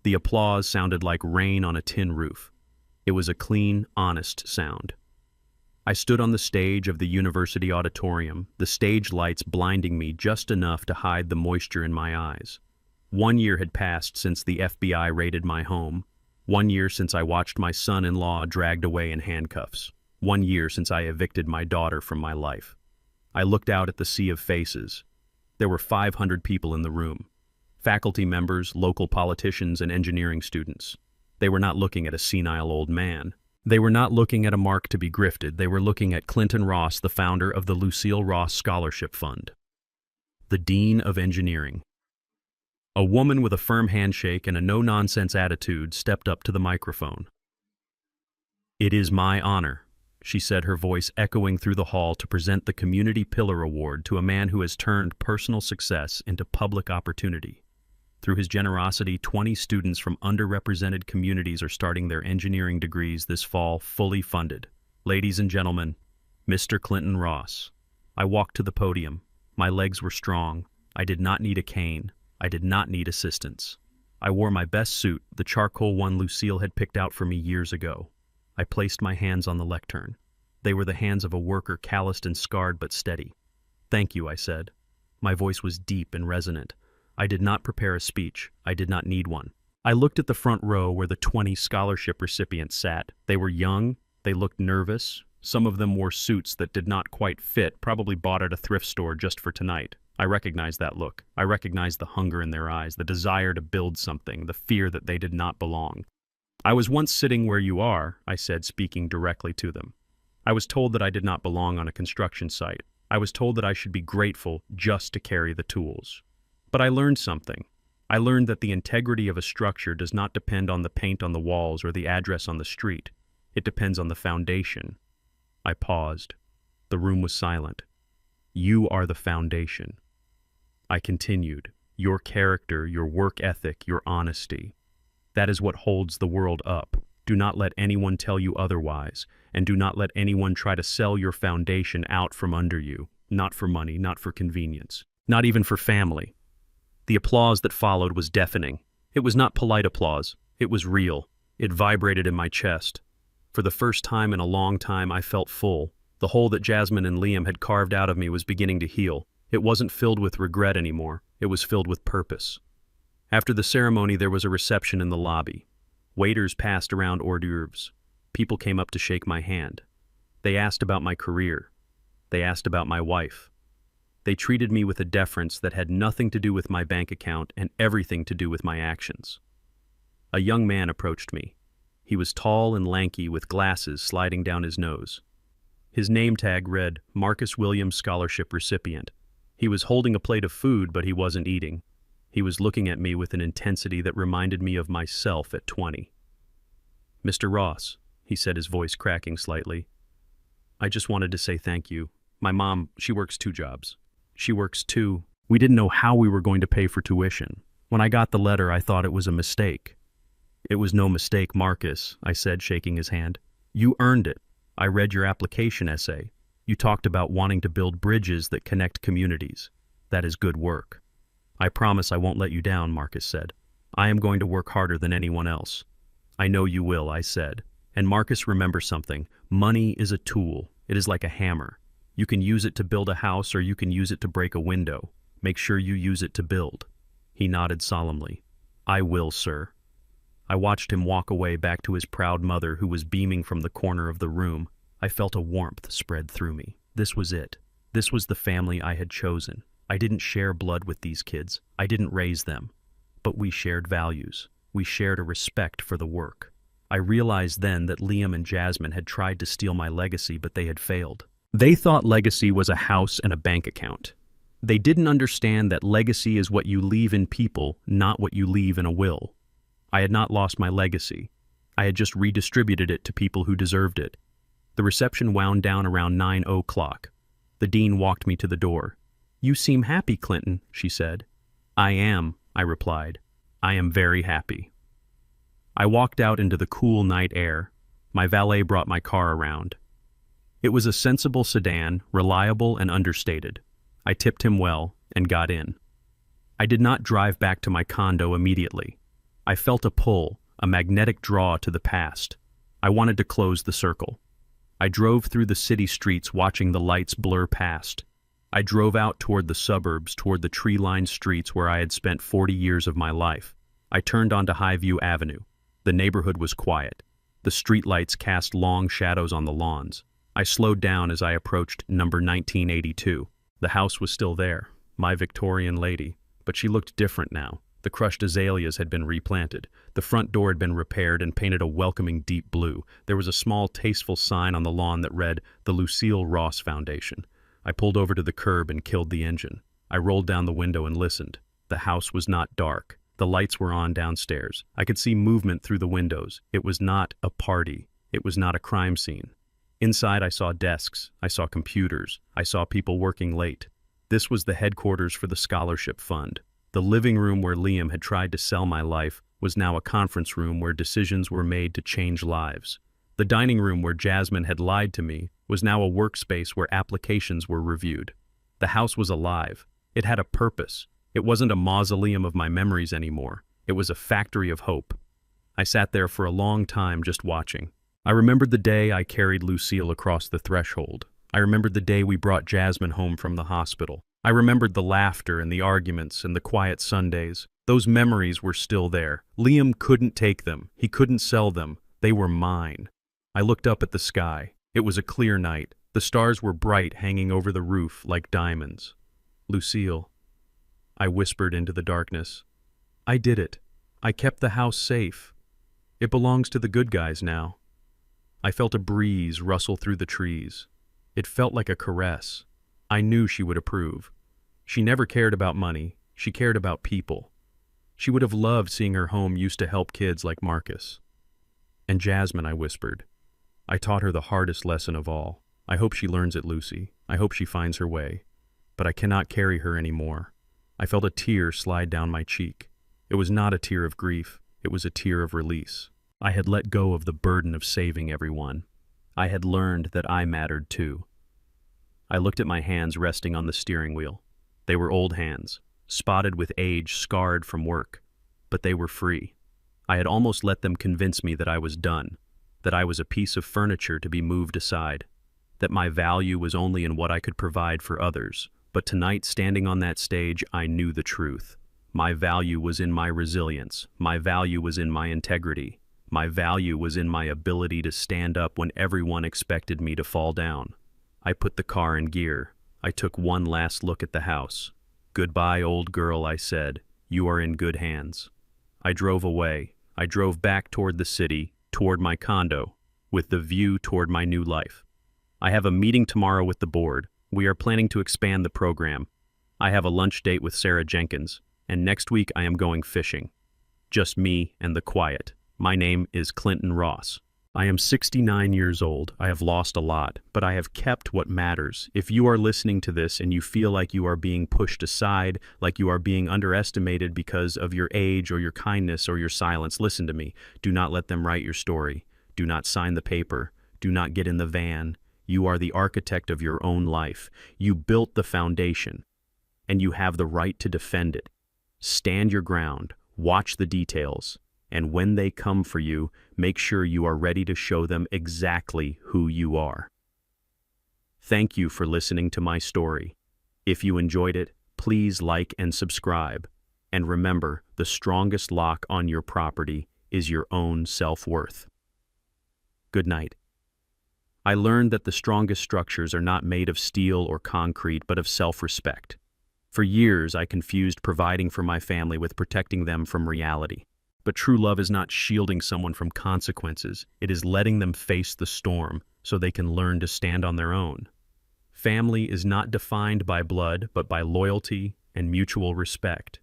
S1: The applause sounded like rain on a tin roof. It was a clean, honest sound. I stood on the stage of the university auditorium, the stage lights blinding me just enough to hide the moisture in my eyes. 1 year had passed since the FBI raided my home. 1 year since I watched my son-in-law dragged away in handcuffs. 1 year since I evicted my daughter from my life. I looked out at the sea of faces. There were 500 people in the room. Faculty members, local politicians, and engineering students. They were not looking at a senile old man. They were not looking at a mark to be grifted. They were looking at Clinton Ross, the founder of the Lucille Ross Scholarship Fund. The Dean of Engineering. A woman with a firm handshake and a no-nonsense attitude stepped up to the microphone. "It is my honor," she said, her voice echoing through the hall, "to present the Community Pillar Award to a man who has turned personal success into public opportunity. Through his generosity, 20 students from underrepresented communities are starting their engineering degrees this fall, fully funded. Ladies and gentlemen, Mr. Clinton Ross." I walked to the podium. My legs were strong. I did not need a cane. I did not need assistance. I wore my best suit, the charcoal one Lucille had picked out for me years ago. I placed my hands on the lectern. They were the hands of a worker, calloused and scarred but steady. "Thank you," I said. My voice was deep and resonant. I did not prepare a speech. I did not need one. I looked at the front row where the 20 scholarship recipients sat. They were young. They looked nervous. Some of them wore suits that did not quite fit, probably bought at a thrift store just for tonight. I recognized that look. I recognized the hunger in their eyes, the desire to build something, the fear that they did not belong. "I was once sitting where you are," I said, speaking directly to them. "I was told that I did not belong on a construction site. I was told that I should be grateful just to carry the tools. But I learned something. I learned that the integrity of a structure does not depend on the paint on the walls or the address on the street. It depends on the foundation." I paused. The room was silent. "You are the foundation." I continued. "Your character, your work ethic, your honesty. That is what holds the world up. Do not let anyone tell you otherwise, and do not let anyone try to sell your foundation out from under you, not for money, not for convenience, not even for family." The applause that followed was deafening. It was not polite applause. It was real. It vibrated in my chest. For the first time in a long time, I felt full. The hole that Jasmine and Liam had carved out of me was beginning to heal. It wasn't filled with regret anymore. It was filled with purpose. After the ceremony, there was a reception in the lobby. Waiters passed around hors d'oeuvres. People came up to shake my hand. They asked about my career. They asked about my wife. They treated me with a deference that had nothing to do with my bank account and everything to do with my actions. A young man approached me. He was tall and lanky with glasses sliding down his nose. His name tag read, "Marcus Williams Scholarship Recipient." He was holding a plate of food, but he wasn't eating. He was looking at me with an intensity that reminded me of myself at 20. "Mr. Ross," he said, his voice cracking slightly, "I just wanted to say thank you. My mom, she works 2 jobs. She works 2. We didn't know how we were going to pay for tuition. When I got the letter, I thought it was a mistake." "It was no mistake, Marcus," I said, shaking his hand. "You earned it. I read your application essay. You talked about wanting to build bridges that connect communities. That is good work." "I promise I won't let you down," Marcus said. "I am going to work harder than anyone else." "I know you will," I said. "And Marcus, remember something. Money is a tool. It is like a hammer. You can use it to build a house or you can use it to break a window. Make sure you use it to build." He nodded solemnly. "I will, sir." I watched him walk away back to his proud mother who was beaming from the corner of the room. I felt a warmth spread through me. This was it. This was the family I had chosen. I didn't share blood with these kids. I didn't raise them. But we shared values. We shared a respect for the work. I realized then that Liam and Jasmine had tried to steal my legacy, but they had failed. They thought legacy was a house and a bank account. They didn't understand that legacy is what you leave in people, not what you leave in a will. I had not lost my legacy. I had just redistributed it to people who deserved it. The reception wound down around 9:00. The dean walked me to the door. "You seem happy, Clinton," she said. "I am," I replied. "I am very happy." I walked out into the cool night air. My valet brought my car around. It was a sensible sedan, reliable and understated. I tipped him well and got in. I did not drive back to my condo immediately. I felt a pull, a magnetic draw to the past. I wanted to close the circle. I drove through the city streets watching the lights blur past. I drove out toward the suburbs, toward the tree-lined streets where I had spent 40 years of my life. I turned onto Highview Avenue. The neighborhood was quiet. The streetlights cast long shadows on the lawns. I slowed down as I approached number 1982. The house was still there, my Victorian lady, but she looked different now. The crushed azaleas had been replanted. The front door had been repaired and painted a welcoming deep blue. There was a small, tasteful sign on the lawn that read, "The Lucille Ross Foundation." I pulled over to the curb and killed the engine. I rolled down the window and listened. The house was not dark. The lights were on downstairs. I could see movement through the windows. It was not a party. It was not a crime scene. Inside, I saw desks. I saw computers. I saw people working late. This was the headquarters for the scholarship fund. The living room where Liam had tried to sell my life was now a conference room where decisions were made to change lives. The dining room where Jasmine had lied to me was now a workspace where applications were reviewed. The house was alive. It had a purpose. It wasn't a mausoleum of my memories anymore. It was a factory of hope. I sat there for a long time just watching. I remembered the day I carried Lucille across the threshold. I remembered the day we brought Jasmine home from the hospital. I remembered the laughter and the arguments and the quiet Sundays. Those memories were still there. Liam couldn't take them. He couldn't sell them. They were mine. I looked up at the sky. It was a clear night. The stars were bright, hanging over the roof like diamonds. "Lucille," I whispered into the darkness. "I did it. I kept the house safe. It belongs to the good guys now." I felt a breeze rustle through the trees. It felt like a caress. I knew she would approve. She never cared about money. She cared about people. She would have loved seeing her home used to help kids like Marcus. "And Jasmine," I whispered. "I taught her the hardest lesson of all. I hope she learns it, Lucy. I hope she finds her way. But I cannot carry her anymore." I felt a tear slide down my cheek. It was not a tear of grief. It was a tear of release. I had let go of the burden of saving everyone. I had learned that I mattered too. I looked at my hands resting on the steering wheel. They were old hands, spotted with age, scarred from work, but they were free. I had almost let them convince me that I was done, that I was a piece of furniture to be moved aside, that my value was only in what I could provide for others. But tonight, standing on that stage, I knew the truth. My value was in my resilience. My value was in my integrity. My value was in my ability to stand up when everyone expected me to fall down. I put the car in gear. I took one last look at the house. "Goodbye, old girl," I said. "You are in good hands." I drove away. I drove back toward the city, toward my condo, with the view toward my new life. I have a meeting tomorrow with the board. We are planning to expand the program. I have a lunch date with Sarah Jenkins, and next week I am going fishing. Just me and the quiet. My name is Clinton Ross. I am 69 years old. I have lost a lot, but I have kept what matters. If you are listening to this and you feel like you are being pushed aside, like you are being underestimated because of your age or your kindness or your silence, listen to me. Do not let them write your story. Do not sign the paper. Do not get in the van. You are the architect of your own life. You built the foundation, and you have the right to defend it. Stand your ground. Watch the details. And when they come for you, make sure you are ready to show them exactly who you are. Thank you for listening to my story. If you enjoyed it, please like and subscribe. And remember, the strongest lock on your property is your own self-worth. Good night. I learned that the strongest structures are not made of steel or concrete, but of self-respect. For years, I confused providing for my family with protecting them from reality. But true love is not shielding someone from consequences. It is letting them face the storm so they can learn to stand on their own. Family is not defined by blood, but by loyalty and mutual respect.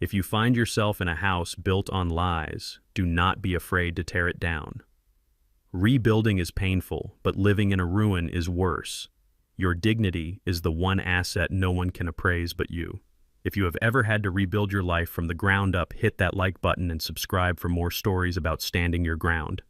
S1: If you find yourself in a house built on lies, do not be afraid to tear it down. Rebuilding is painful, but living in a ruin is worse. Your dignity is the one asset no one can appraise but you. If you have ever had to rebuild your life from the ground up, hit that like button and subscribe for more stories about standing your ground.